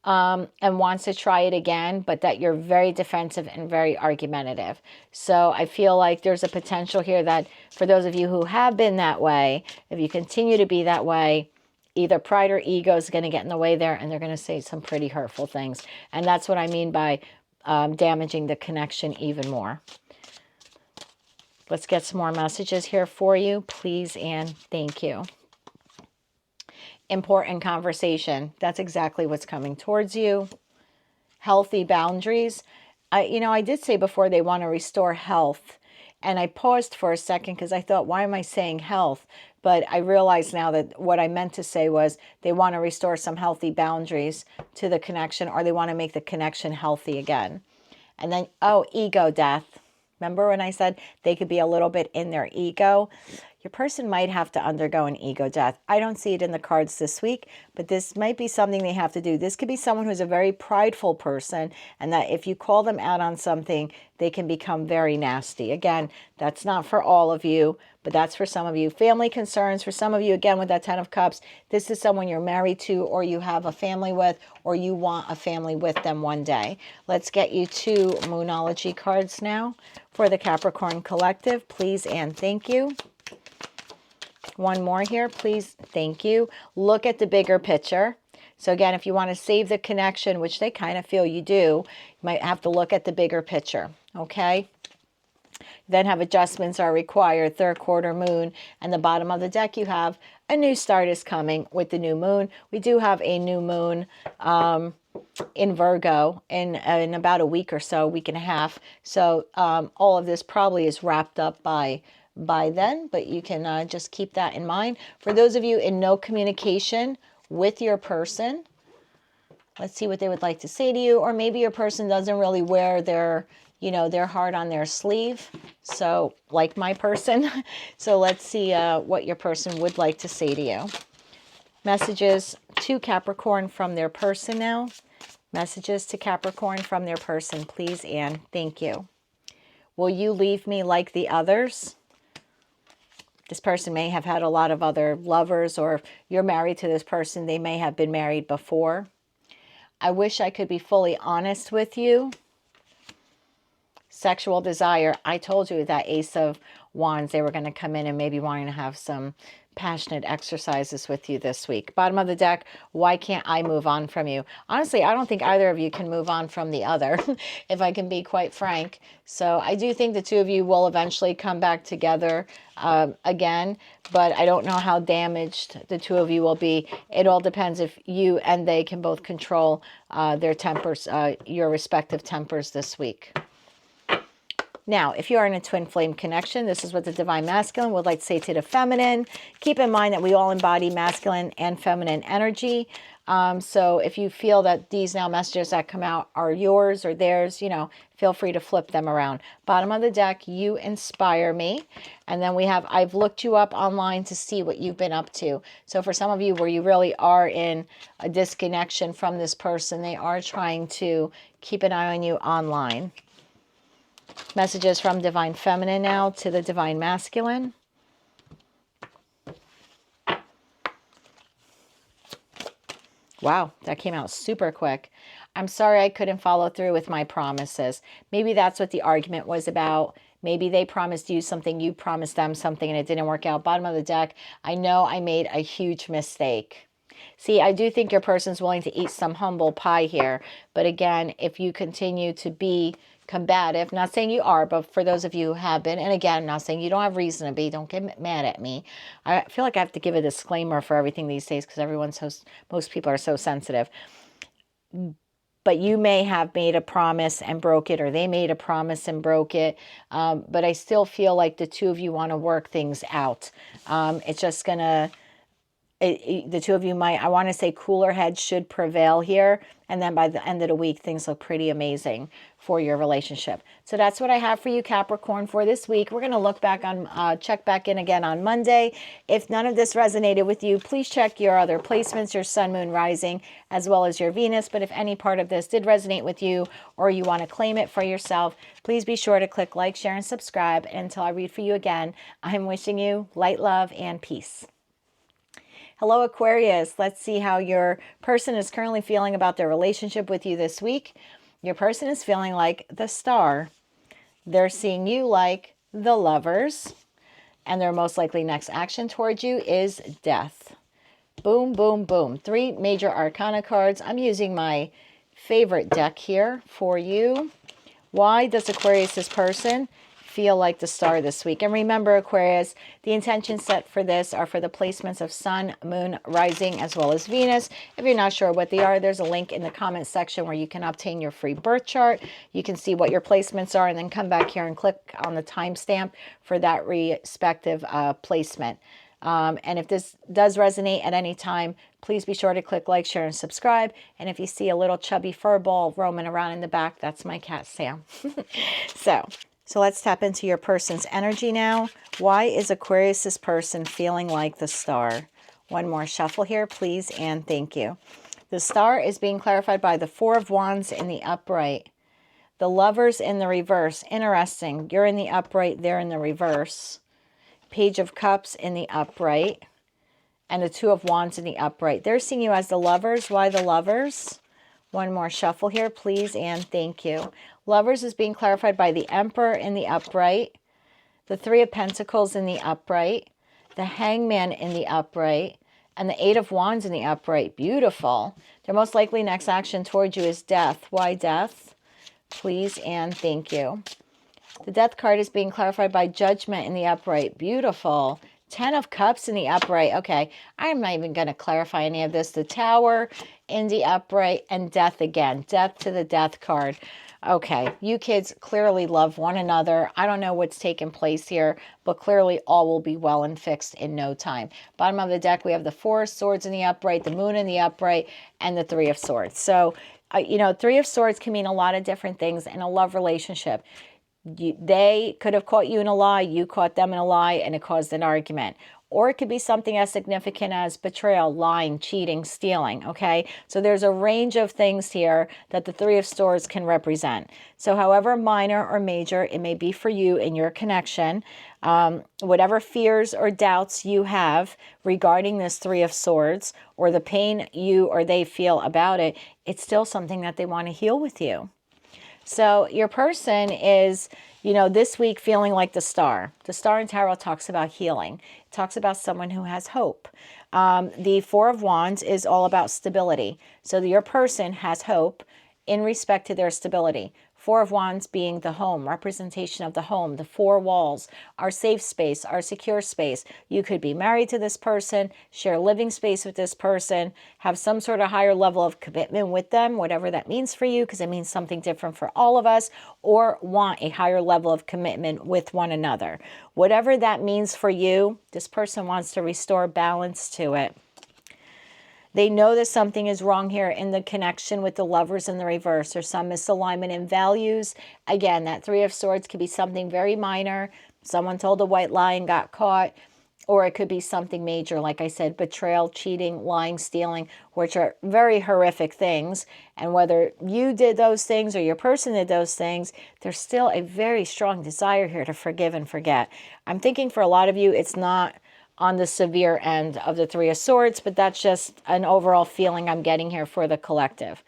S1: and wants to try it again, but that you're very defensive and very argumentative. So I feel like there's a potential here that for those of you who have been that way, if you continue to be that way, either pride or ego is going to get in the way there, and they're going to say some pretty hurtful things. And that's what I mean by damaging the connection even more. Let's get some more messages here for you, please, and thank you. Important conversation. That's exactly what's coming towards you. Healthy boundaries. I did say before they want to restore health. And I paused for a second because I thought, why am I saying health? But I realize now that what I meant to say was they want to restore some healthy boundaries to the connection, or they want to make the connection healthy again. And then, ego death. Remember when I said they could be a little bit in their ego? Your person might have to undergo an ego death. I don't see it in the cards this week, but this might be something they have to do. This could be someone who's a very prideful person, and that if you call them out on something, they can become very nasty. Again, that's not for all of you, but that's for some of you. Family concerns, for some of you, again, with that 10 of Cups, this is someone you're married to, or you have a family with, or you want a family with them one day. Let's get you 2 Moonology cards now for the Capricorn Collective, please and thank you. One more here, please. Thank you. Look at the bigger picture. So again, if you want to save the connection, which they kind of feel you do, you might have to look at the bigger picture, okay? Then have adjustments are required, 3rd quarter moon. And the bottom of the deck, you have a new start is coming with the new moon. We do have a new moon in Virgo in about a week or so, week and a half. So all of this probably is wrapped up by then, but you can just keep that in mind. For those of you in no communication with your person, let's see what they would like to say to you. Or maybe your person doesn't really wear their heart on their sleeve. So like my person. So let's see what your person would like to say to you. Messages to Capricorn from their person now. Messages to Capricorn from their person, please and thank you. Will you leave me like the others? This person may have had a lot of other lovers, or if you're married to this person, they may have been married before. I wish I could be fully honest with you. Sexual desire. I told you that Ace of Wands, they were going to come in and maybe wanting to have some passionate exercises with you this week. Bottom of the deck, why can't I move on from you? Honestly, I don't think either of you can move on from the other, if I can be quite frank. So I do think the 2 of you will eventually come back together again, but I don't know how damaged the 2 of you will be. It all depends if you and they can both control their tempers, your respective tempers this week. Now, if you are in a twin flame connection, this is what the Divine Masculine would like to say to the feminine. Keep in mind that we all embody masculine and feminine energy. So if you feel that these now messages that come out are yours or theirs, feel free to flip them around. Bottom of the deck, you inspire me. And then we have, I've looked you up online to see what you've been up to. So for some of you where you really are in a disconnection from this person, they are trying to keep an eye on you online. Messages from Divine Feminine now to the Divine Masculine. Wow, that came out super quick. I'm sorry I couldn't follow through with my promises. Maybe that's what the argument was about. Maybe they promised you something, you promised them something, and it didn't work out. Bottom of the deck, I know I made a huge mistake. See, I do think your person's willing to eat some humble pie here. But again, if you continue to be combative, not saying you are, but for those of you who have been, and again, I'm not saying you don't have reason to be, don't get mad at me. I feel like I have to give a disclaimer for everything these days because most people are so sensitive. But you may have made a promise and broke it, or they made a promise and broke it. But I still feel like the 2 of you want to work things out. It's the two of you might, I want to say cooler heads should prevail here. And then by the end of the week, things look pretty amazing for your relationship. So that's what I have for you, Capricorn, for this week. We're going to look back on, check back in again on Monday. If none of this resonated with you, please check your other placements, your sun, moon, rising, as well as your Venus. But if any part of this did resonate with you or you want to claim it for yourself, please be sure to click like, share, and subscribe. And until I read for you again, I'm wishing you light, love, and peace. Hello, Aquarius. Let's see how your person is currently feeling about their relationship with you this week. Your person is feeling like the Star. They're seeing you like the Lovers. And their most likely next action towards you is Death. Boom, boom, boom. 3 major arcana cards. I'm using my favorite deck here for you. Why does Aquarius' person feel like the Star this week? And remember, Aquarius, the intentions set for this are for the placements of sun, moon, rising, as well as Venus. If you're not sure what they are, there's a link in the comment section where you can obtain your free birth chart. You can see what your placements are and then come back here and click on the timestamp for that respective placement. And if this does resonate at any time, please be sure to click like, share, and subscribe. And if you see a little chubby fur ball roaming around in the back, that's my cat, Sam. So let's tap into your person's energy now. Why is Aquarius' person feeling like the Star? One more shuffle here, please, and thank you. The Star is being clarified by the 4 of Wands in the upright. The Lovers in the reverse. Interesting. You're in the upright, they're in the reverse. Page of Cups in the upright. And the 2 of Wands in the upright. They're seeing you as the Lovers. Why the Lovers? One more shuffle here, please, and thank you. Lovers is being clarified by the Emperor in the upright, the 3 of Pentacles in the upright, the Hangman in the upright, and the 8 of Wands in the upright. Beautiful. Their most likely next action towards you is Death. Why Death? Please and thank you. The Death card is being clarified by Judgment in the upright. Beautiful. 10 of Cups in the upright. Okay, I'm not even going to clarify any of this. The Tower in the upright and Death again. Death to the Death card. Okay, you kids clearly love one another. I don't know what's taking place here, but clearly all will be well and fixed in no time. Bottom of the deck, we have the 4 of Swords in the upright, the Moon in the upright, and the 3 of Swords. So, you know, 3 of Swords can mean a lot of different things in a love relationship. They could have caught you in a lie, you caught them in a lie, and it caused an argument. Or it could be something as significant as betrayal, lying, cheating, stealing, okay? So there's a range of things here that the 3 of Swords can represent. So however minor or major it may be for you in your connection, whatever fears or doubts you have regarding this 3 of Swords or the pain you or they feel about it, it's still something that they want to heal with you. So your person is, you know, this week feeling like the Star. The Star in Tarot talks about healing. It talks about someone who has hope. The 4 of Wands is all about stability. So your person has hope in respect to their stability. 4 of Wands being the home, representation of the home, the 4 walls, our safe space, our secure space. You could be married to this person, share living space with this person, have some sort of higher level of commitment with them, whatever that means for you, because it means something different for all of us, or want a higher level of commitment with one another. Whatever that means for you, this person wants to restore balance to it. They know that something is wrong here in the connection with the Lovers in the reverse. There's some misalignment in values. Again, that 3 of Swords could be something very minor. Someone told a white lie and got caught. Or it could be something major, like I said, betrayal, cheating, lying, stealing, which are very horrific things. And whether you did those things or your person did those things, there's still a very strong desire here to forgive and forget. I'm thinking for a lot of you, it's not on the severe end of the 3 of Swords, but that's just an overall feeling I'm getting here for the collective.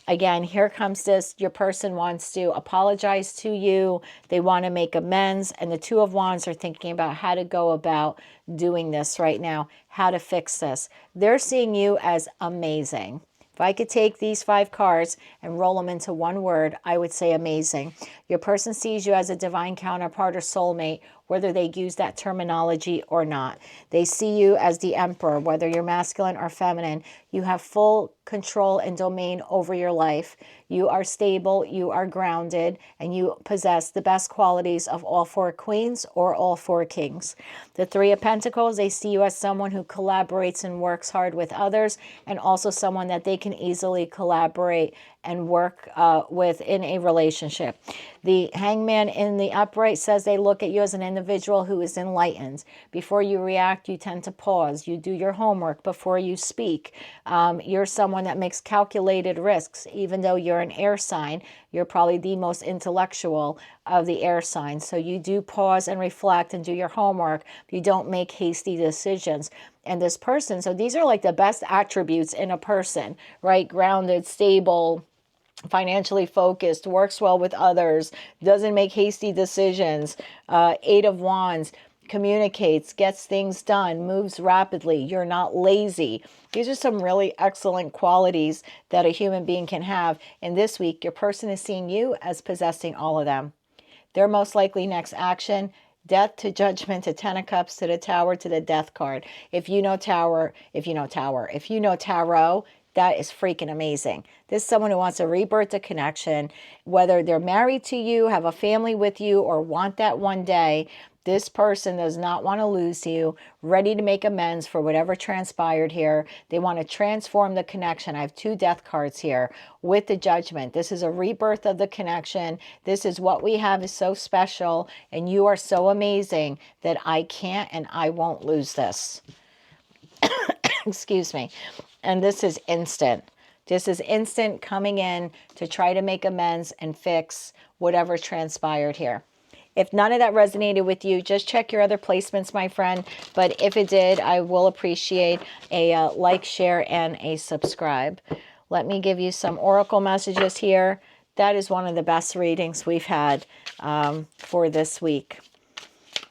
S1: Again, here comes this. Your person wants to apologize to you. They want to make amends. And the 2 of Wands are thinking about how to go about doing this right now, how to fix this. They're seeing you as amazing. If I could take these 5 cards and roll them into one word, I would say amazing. Your person sees you as a divine counterpart or soulmate, whether they use that terminology or not. They see you as the emperor, whether you're masculine or feminine. You have full control and domain over your life. You are stable, you are grounded, and you possess the best qualities of all four queens or all four kings. The Three of Pentacles, they see you as someone who collaborates and works hard with others, and also someone that they can easily collaborate and work with in a relationship. The Hangman in the upright says they look at you as an individual who is enlightened. Before you react, you tend to pause. You do your homework before you speak. You're someone that makes calculated risks. Even though you're an air sign, you're probably the most intellectual of the air signs. So you do pause and reflect and do your homework. You don't make hasty decisions. And this person, so these are like the best attributes in a person, right? Grounded, stable, financially focused, works well with others, doesn't make hasty decisions. Eight of Wands, communicates, gets things done, moves rapidly. You're not lazy. These are some really excellent qualities that a human being can have. And this week, your person is seeing you as possessing all of them. Their most likely next action: Death to Judgment to Ten of Cups to the Tower to the Death card. If you know Tarot, that is freaking amazing. This is someone who wants to rebirth a connection, whether they're married to you, have a family with you, or want that one day. This person does not want to lose you, ready to make amends for whatever transpired here. They want to transform the connection. I have two Death cards here with the Judgment. This is a rebirth of the connection. This is what we have is so special, and you are so amazing that I can't and I won't lose this. Excuse me. And this is instant. This is instant coming in to try to make amends and fix whatever transpired here. If none of that resonated with you, just check your other placements, my friend. But if it did, I will appreciate a like, share, and a subscribe. Let me give you some oracle messages here. That is one of the best readings we've had for this week.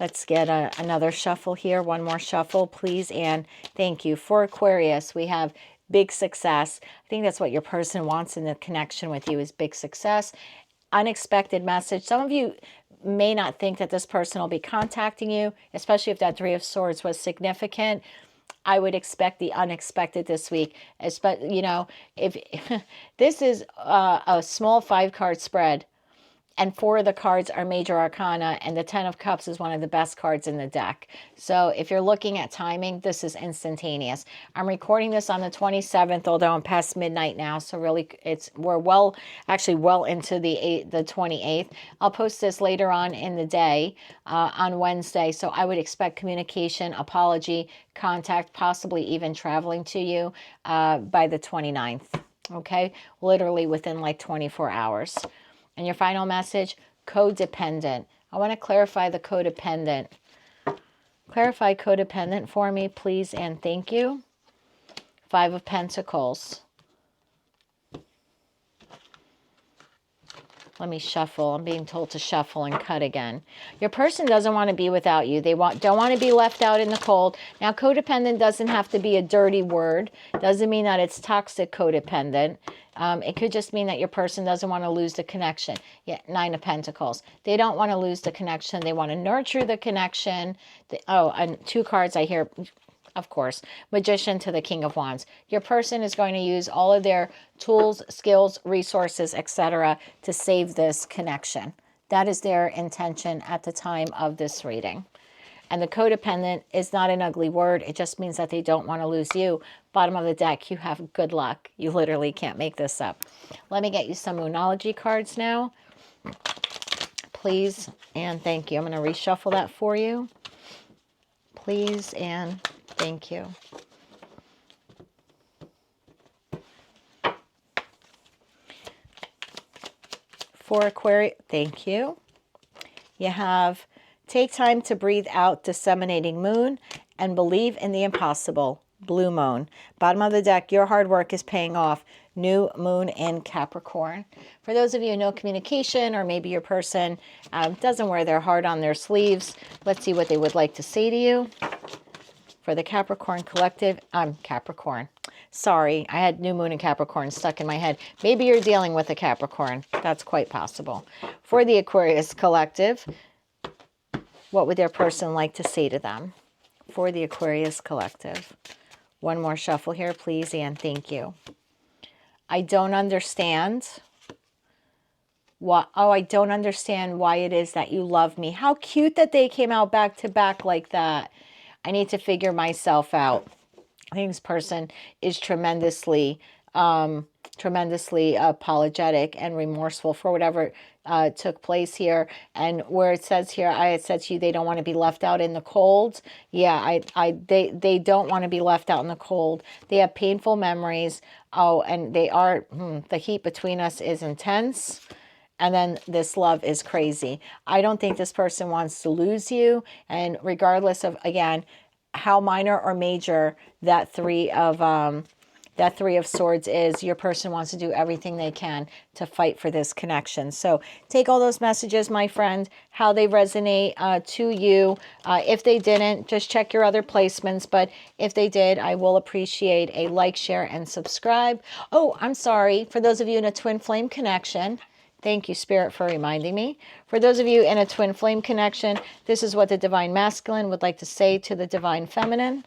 S1: Let's get another shuffle here. One more shuffle, please. And thank you. For Aquarius, we have big success. I think that's what your person wants in the connection with you, is big success. Unexpected message. Some of you may not think that this person will be contacting you, especially if that Three of Swords was significant. I would expect the unexpected this week. If this is a small 5-card spread, and 4 of the cards are major arcana, and the 10 of Cups is one of the best cards in the deck. So if you're looking at timing, this is instantaneous. I'm recording this on the 27th, although I'm past midnight now, so really we're well into the 28th. I'll post this later on in the day on Wednesday, so I would expect communication, apology, contact, possibly even traveling to you by the 29th. Okay, literally within like 24 hours. And your final message: codependent. I want to clarify the codependent. Clarify codependent for me, please, and thank you. 5 of Pentacles. Let me shuffle. I'm being told to shuffle and cut again. Your person doesn't want to be without you. They don't want to be left out in the cold. Now, codependent doesn't have to be a dirty word. Doesn't mean that it's toxic codependent. It could just mean that your person doesn't want to lose the connection. Yeah, 9 of Pentacles. They don't want to lose the connection. They want to nurture the connection. And 2 cards I hear, of course. Magician to the King of Wands. Your person is going to use all of their tools, skills, resources, etc. to save this connection. That is their intention at the time of this reading. And the codependent is not an ugly word. It just means that they don't want to lose you. Bottom of the deck, you have good luck. You literally can't make this up. Let me get you some Moonology cards now. Please and thank you. I'm going to reshuffle that for you. Please and thank you. For Aquarius, thank you. You have take time to breathe out, disseminating moon, and believe in the impossible, blue moon. Bottom of the deck, your hard work is paying off, new moon in Capricorn. For those of you who know communication, or maybe your person doesn't wear their heart on their sleeves, let's see what they would like to say to you. For the Capricorn collective, I'm Capricorn. Sorry, I had new moon in Capricorn stuck in my head. Maybe you're dealing with a Capricorn. That's quite possible. For the Aquarius collective, What would their person like to say to them for the Aquarius collective? One more shuffle here, please, and thank you. I don't understand. I don't understand why it is that you love me. How cute that they came out back to back like that. I need to figure myself out. I think this person is tremendously apologetic and remorseful for whatever took place here. And where it says here, I had said to you, they don't want to be left out in the cold. Yeah, they don't want to be left out in the cold. They have painful memories. Oh, and they are, the heat between us is intense. And then this love is crazy. I don't think this person wants to lose you. And regardless of, again, how minor or major that three of swords is, your person wants to do everything they can to fight for this connection. So take all those messages, my friend, how they resonate to you. If they didn't, just check your other placements. But if they did, I will appreciate a like, share, and subscribe. Oh, I'm sorry. For those of you in a twin flame connection, thank you, Spirit, for reminding me. For those of you in a twin flame connection, this is what the Divine Masculine would like to say to the Divine Feminine.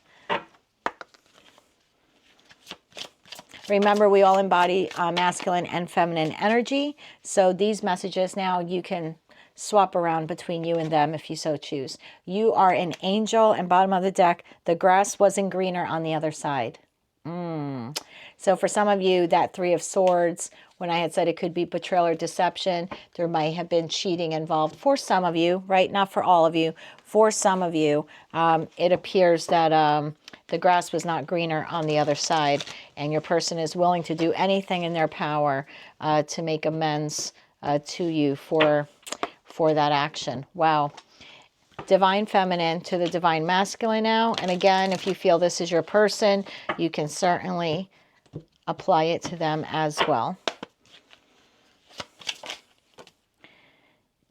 S1: Remember, we all embody masculine and feminine energy. So these messages now you can swap around between you and them if you so choose. You are an angel, and bottom of the deck, the grass wasn't greener on the other side. So for some of you, that Three of Swords, when I had said it could be betrayal or deception, there might have been cheating involved for some of you, right? Not for all of you. For some of you, it appears that the grass was not greener on the other side, and your person is willing to do anything in their power to make amends to you for that action. Wow. Divine Feminine to the Divine Masculine now. And again, if you feel this is your person, you can certainly apply it to them as well.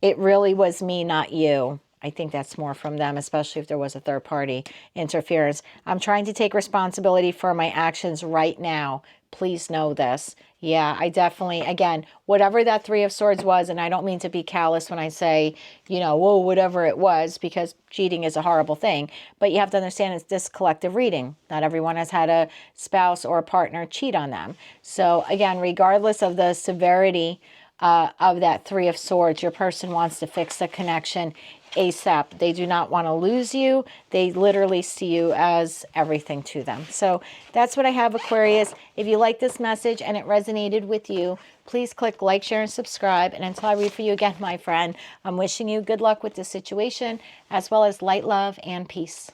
S1: It really was me, not you. I think that's more from them, especially if there was a third party interference. I'm trying to take responsibility for my actions right now. Please know this. Yeah, I definitely, again, whatever that Three of Swords was, and I don't mean to be callous when I say, you know, whoa, whatever it was, because cheating is a horrible thing. But you have to understand it's this collective reading. Not everyone has had a spouse or a partner cheat on them. So again, regardless of the severity of that Three of Swords, your person wants to fix the connection ASAP. They do not want to lose you. They literally see you as everything to them. So that's what I have, Aquarius. If you like this message and it resonated with you, please click like, share, and subscribe. And until I read for you again, my friend, I'm wishing you good luck with this situation, as well as light, love, and peace.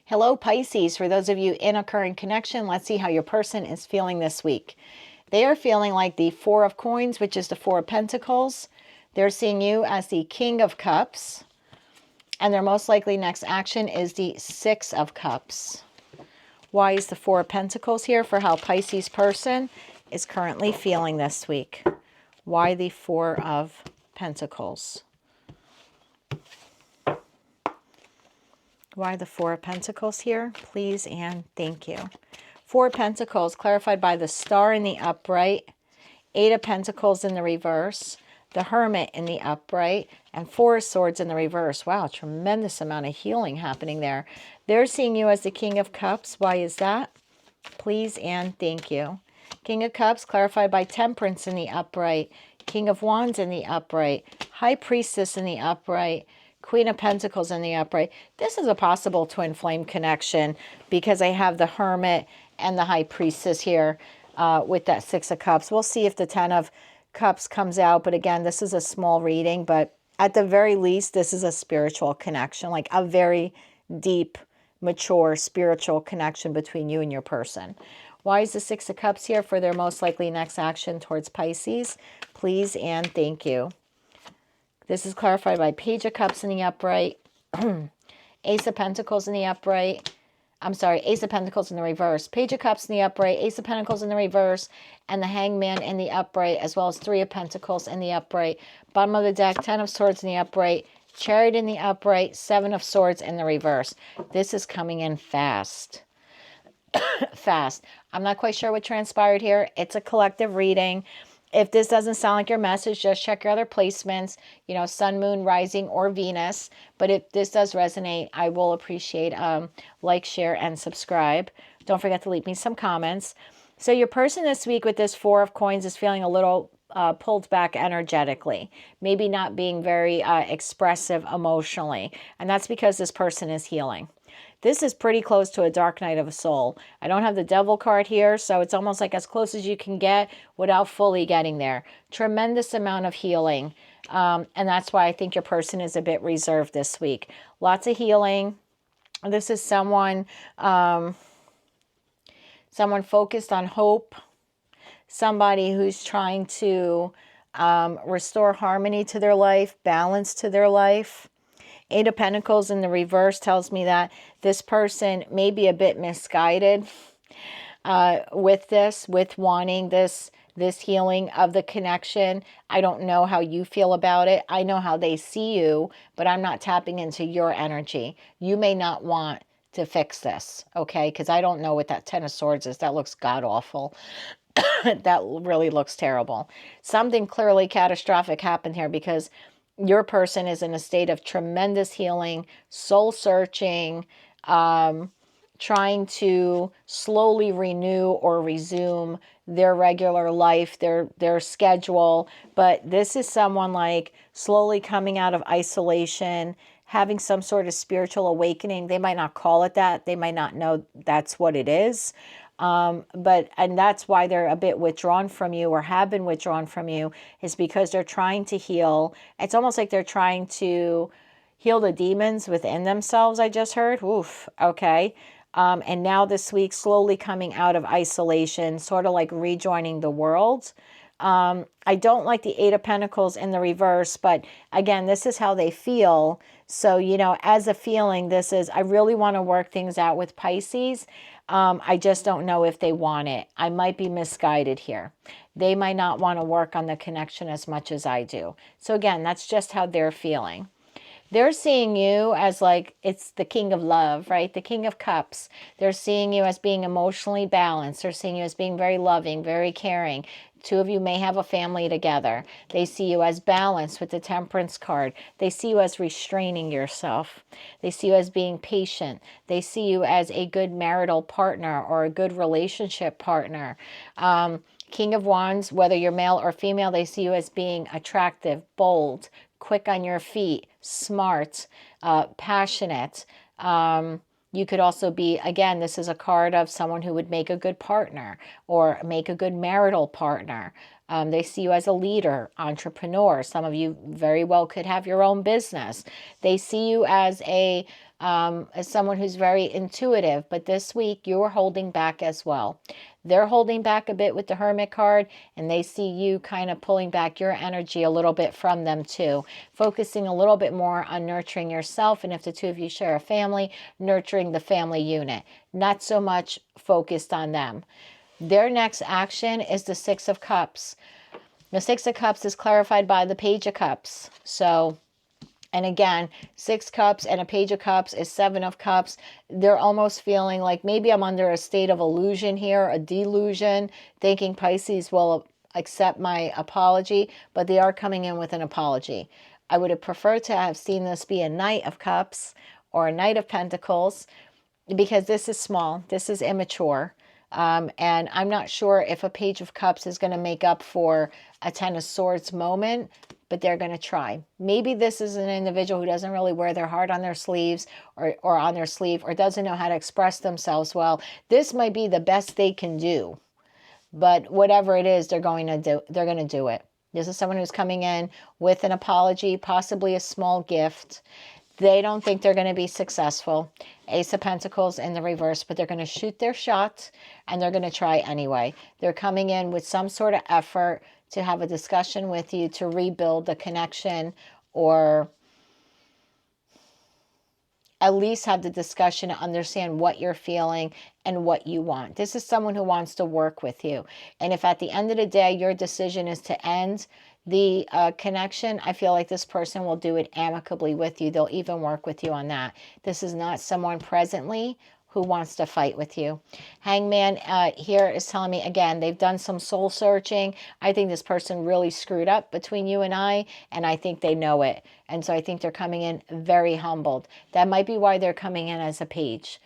S1: Hello, Pisces. For those of you in a current connection, let's see how your person is feeling this week. They are feeling like the Four of Coins, which is the Four of Pentacles. They're seeing you as the King of Cups. And their most likely next action is the Six of Cups. Why is the Four of Pentacles here for how Pisces person is currently feeling this week? Why the Four of Pentacles? Why the Four of Pentacles here? Please and thank you. Four of Pentacles clarified by the Star in the upright, Eight of Pentacles in the reverse, the Hermit in the upright, and Four of Swords in the reverse. Wow, tremendous amount of healing happening there. They're seeing you as the King of Cups. Why is that? Please and thank you. King of Cups clarified by Temperance in the upright, King of Wands in the upright, High Priestess in the upright, Queen of Pentacles in the upright. This is a possible twin flame connection because I have the Hermit and the High Priestess here with that Six of Cups. We'll see if the Ten of Cups comes out, but again, this is a small reading, but at the very least, this is a spiritual connection, like a very deep, mature spiritual connection between you and your person. Why is the Six of Cups here for their most likely next action towards Pisces? Please and thank you. This is clarified by Page of Cups in the upright, Ace of Pentacles in the upright, I'm sorry, Ace of Pentacles in the reverse, Page of Cups in the upright, Ace of Pentacles in the reverse, and the Hangman in the upright, as well as Three of Pentacles in the upright. Bottom of the deck, Ten of Swords in the upright, Chariot in the upright, Seven of Swords in the reverse. This is coming in fast. Fast. I'm not quite sure what transpired here. It's a collective reading. If this doesn't sound like your message, just check your other placements, you know, sun, moon, rising, or Venus. But if this does resonate, I will appreciate like, share, and subscribe. Don't forget to leave me some comments. So your person this week with this Four of Coins is feeling a little pulled back energetically, maybe not being very expressive emotionally. And that's because this person is healing. This is pretty close to a dark night of a soul. I don't have the devil card here, so it's almost like as close as you can get without fully getting there. Tremendous amount of healing. And that's why I think your person is a bit reserved this week. Lots of healing. This is someone, someone focused on hope. Somebody who's trying to restore harmony to their life, balance to their life. Eight of Pentacles in the reverse tells me that this person may be a bit misguided with wanting this healing of the connection. I don't know how you feel about it. I know how they see you, but I'm not tapping into your energy. You may not want to fix this, okay? Because I don't know what that Ten of Swords is. That looks god-awful. That really looks terrible. Something clearly catastrophic happened here because your person is in a state of tremendous healing, soul searching, trying to slowly renew or resume their regular life, their schedule. But this is someone like slowly coming out of isolation, having some sort of spiritual awakening. They might not call it that. They might not know that's what it is. And that's why they're a bit withdrawn from you or have been withdrawn from you, is because they're trying to heal. It's almost like they're trying to heal the demons within themselves, I just heard. Oof, okay. And now this week, slowly coming out of isolation, sort of like rejoining the world. I don't like the Eight of Pentacles in the reverse, but again, this is how they feel. So, you know, as a feeling, this is, I really want to work things out with Pisces. I just don't know if they want it. I might be misguided here. They might not want to work on the connection as much as I do. So again, that's just how they're feeling. They're seeing you as like, it's the King of Love, right? The King of Cups. They're seeing you as being emotionally balanced. They're seeing you as being very loving, very caring. Two of you may have a family together. They see you as balanced with the Temperance card. They see you as restraining yourself. They see you as being patient. They see you as a good marital partner or a good relationship partner. King of Wands, whether you're male or female, they see you as being attractive, bold, quick on your feet, smart, passionate. You could also be, again, this is a card of someone who would make a good partner or make a good marital partner. They see you as a leader, entrepreneur. Some of you very well could have your own business. They see you as as someone who's very intuitive, but this week you're holding back as well. They're holding back a bit with the Hermit card, and they see you kind of pulling back your energy a little bit from them too, focusing a little bit more on nurturing yourself, and if the two of you share a family, nurturing the family unit, not so much focused on them. Their next action is the Six of Cups. The Six of Cups is clarified by the Page of Cups. So, and again, 6 cups and a Page of Cups is 7 of Cups. They're almost feeling like maybe I'm under a state of illusion here, a delusion, thinking Pisces will accept my apology, but they are coming in with an apology. I would have preferred to have seen this be a Knight of Cups or a Knight of Pentacles, because this is small, this is immature. And I'm not sure if a Page of Cups is going to make up for a Ten of Swords moment, but they're going to try. Maybe this is an individual who doesn't really wear their heart on their sleeves or on their sleeve, or doesn't know how to express themselves well. This might be the best they can do, but whatever it is, they're going to do it. This is someone who's coming in with an apology, possibly a small gift. They don't think they're going to be successful. Ace of Pentacles in the reverse, but they're going to shoot their shot and they're going to try anyway. They're coming in with some sort of effort to have a discussion with you to rebuild the connection, or at least have the discussion to understand what you're feeling and what you want. This is someone who wants to work with you. And if at the end of the day, your decision is to end the connection, I feel like this person will do it amicably with you. They'll even work with you on that. This is not someone presently who wants to fight with you. Hangman here is telling me, again, they've done some soul searching. I think this person really screwed up between you and I think they know it. And so I think they're coming in very humbled. That might be why they're coming in as a page.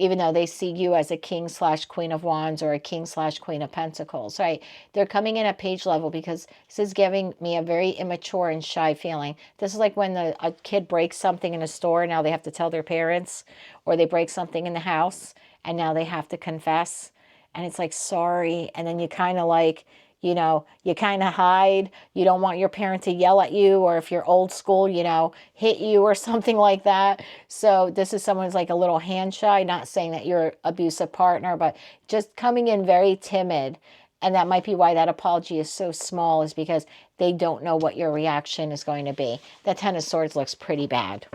S1: Even though they see you as a king/queen of wands or a king/queen of pentacles, right? They're coming in at page level because this is giving me a very immature and shy feeling. This is like when a kid breaks something in a store, now they have to tell their parents, or they break something in the house and now they have to confess. And it's like, sorry. And then you kind of like, you know, you kind of hide. You don't want your parent to yell at you, or if you're old school, you know, hit you or something like that. So this is someone's like a little hand shy, not saying that you're an abusive partner, but just coming in very timid. And that might be why that apology is so small, is because they don't know what your reaction is going to be. That Ten of Swords looks pretty bad.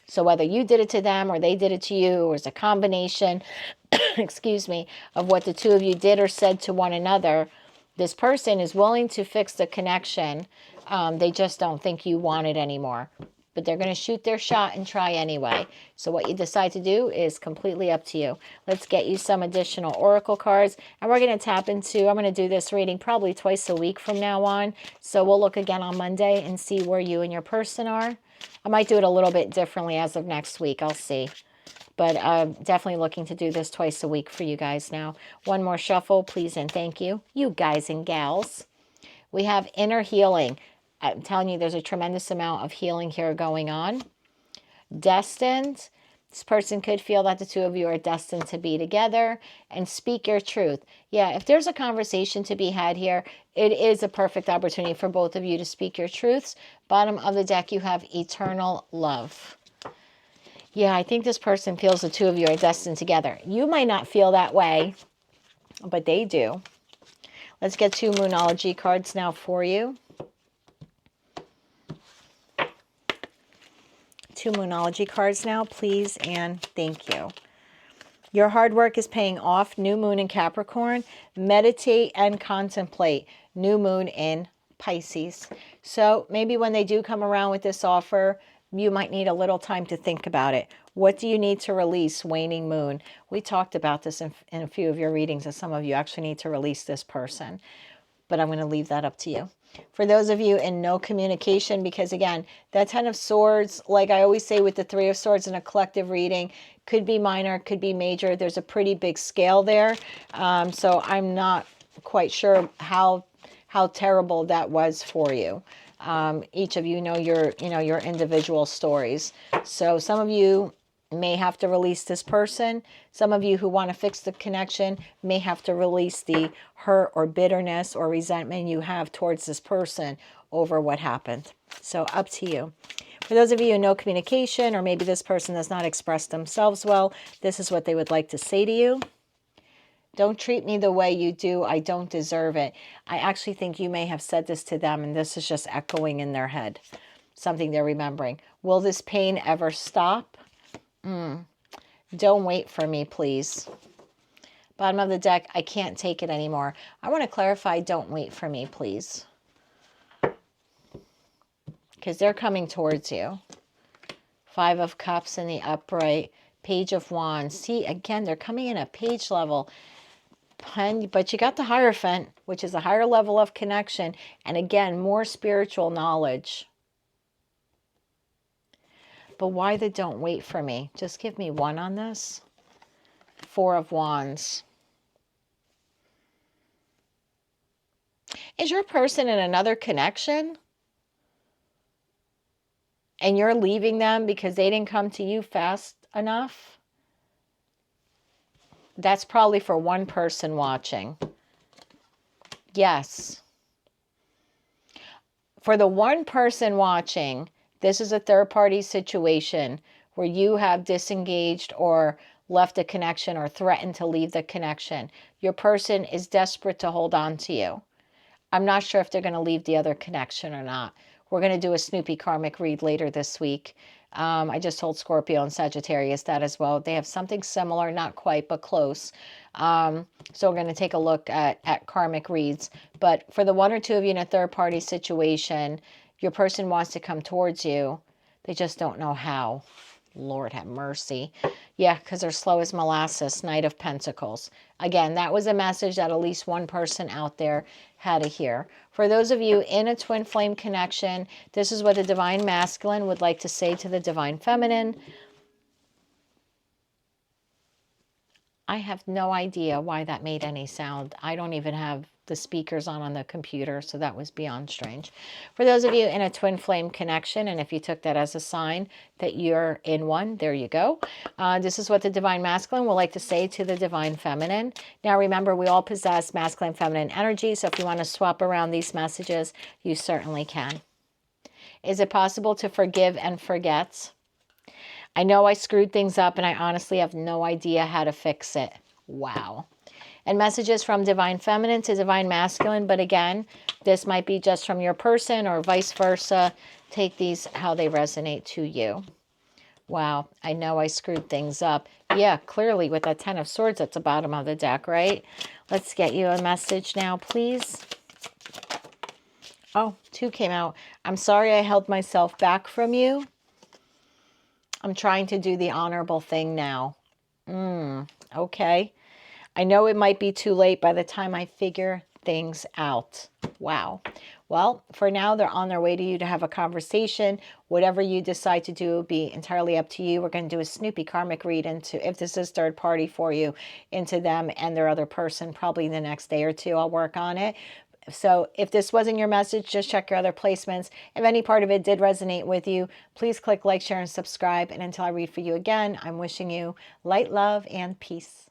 S1: So whether you did it to them or they did it to you, or it's a combination, excuse me, of what the two of you did or said to one another, this person is willing to fix the connection. They just don't think you want it anymore. But they're going to shoot their shot and try anyway. So what you decide to do is completely up to you. Let's get you some additional oracle cards. And we're going to tap into, I'm going to do this reading probably twice a week from now on. So we'll look again on Monday and see where you and your person are. I might do it a little bit differently as of next week. I'll see. But I'm definitely looking to do this twice a week for you guys now. One more shuffle, please, and thank you. You guys and gals. We have inner healing. I'm telling you, there's a tremendous amount of healing here going on. Destined. This person could feel that the two of you are destined to be together. And speak your truth. Yeah, if there's a conversation to be had here, it is a perfect opportunity for both of you to speak your truths. Bottom of the deck, you have eternal love. Yeah, I think this person feels the two of you are destined together. You might not feel that way, but they do. Let's get two Moonology cards now for you. Two Moonology cards now, please, and thank you. Your hard work is paying off. New moon in Capricorn. Meditate and contemplate. New moon in Pisces. So maybe when they do come around with this offer, you might need a little time to think about it. What do you need to release? Waning moon. We talked about this in a few of your readings, that some of you actually need to release this person. But I'm going to leave that up to you. For those of you in no communication, because again, that Ten of Swords, like I always say with the Three of Swords in a collective reading, could be minor, could be major. There's a pretty big scale there. So I'm not quite sure how terrible that was for you. Each of you know your individual stories. So some of you may have to release this person. Some of you who want to fix the connection may have to release the hurt or bitterness or resentment you have towards this person over what happened. So up to you. For those of you who know communication, or maybe this person does not express themselves well, this is what they would like to say to you. Don't treat me the way you do. I don't deserve it. I actually think you may have said this to them, and this is just echoing in their head. Something they're remembering. Will this pain ever stop? Don't wait for me, please. Bottom of the deck, I can't take it anymore. I want to clarify, don't wait for me, please. Because they're coming towards you. Five of Cups in the upright. Page of Wands. See, again, they're coming in at page level. But you got the Hierophant, which is a higher level of connection. And again, more spiritual knowledge. But why the don't wait for me? Just give me one on this. Four of Wands. Is your person in another connection? And you're leaving them because they didn't come to you fast enough? That's probably for one person watching. Yes. For the one person watching, this is a third-party situation where you have disengaged or left a connection or threatened to leave the connection. Your person is desperate to hold on to you. I'm not sure if they're going to leave the other connection or not. We're going to do a Snoopy karmic read later this week. I just told Scorpio and Sagittarius that as well. They have something similar, not quite, but close. So we're going to take a look at karmic reads. But for the one or two of you in a third-party situation, your person wants to come towards you. They just don't know how. Lord have mercy. Yeah, because they're slow as molasses, Knight of Pentacles. Again, that was a message that at least one person out there had to hear. For those of you in a twin flame connection, this is what the Divine Masculine would like to say to the Divine Feminine. I have no idea why that made any sound. I don't even have the speakers on the computer, so that was beyond strange. For those of you in a twin flame connection, and if you took that as a sign that you're in one, there you go. This is what the Divine Masculine will like to say to the Divine Feminine. Now remember, we all possess masculine feminine energy, so if you want to swap around these messages, you certainly can. Is it possible to forgive and forget? I know I screwed things up and I honestly have no idea how to fix it. Wow. And messages from Divine Feminine to Divine Masculine. But again, this might be just from your person or vice versa. Take these how they resonate to you. Wow. I know I screwed things up. Yeah, clearly with that 10 of Swords at the bottom of the deck, right? Let's get you a message now, please. Oh, 2 came out. I'm sorry I held myself back from you. I'm trying to do the honorable thing now. Okay. I know it might be too late by the time I figure things out. Wow. Well, for now, they're on their way to you to have a conversation. Whatever you decide to do will be entirely up to you. We're going to do a Snoopy karmic read into, if this is third party for you, into them and their other person, probably the next day or two. I'll work on it. So if this wasn't your message, just check your other placements. If any part of it did resonate with you, please click like, share, and subscribe. And until I read for you again, I'm wishing you light, love, and peace.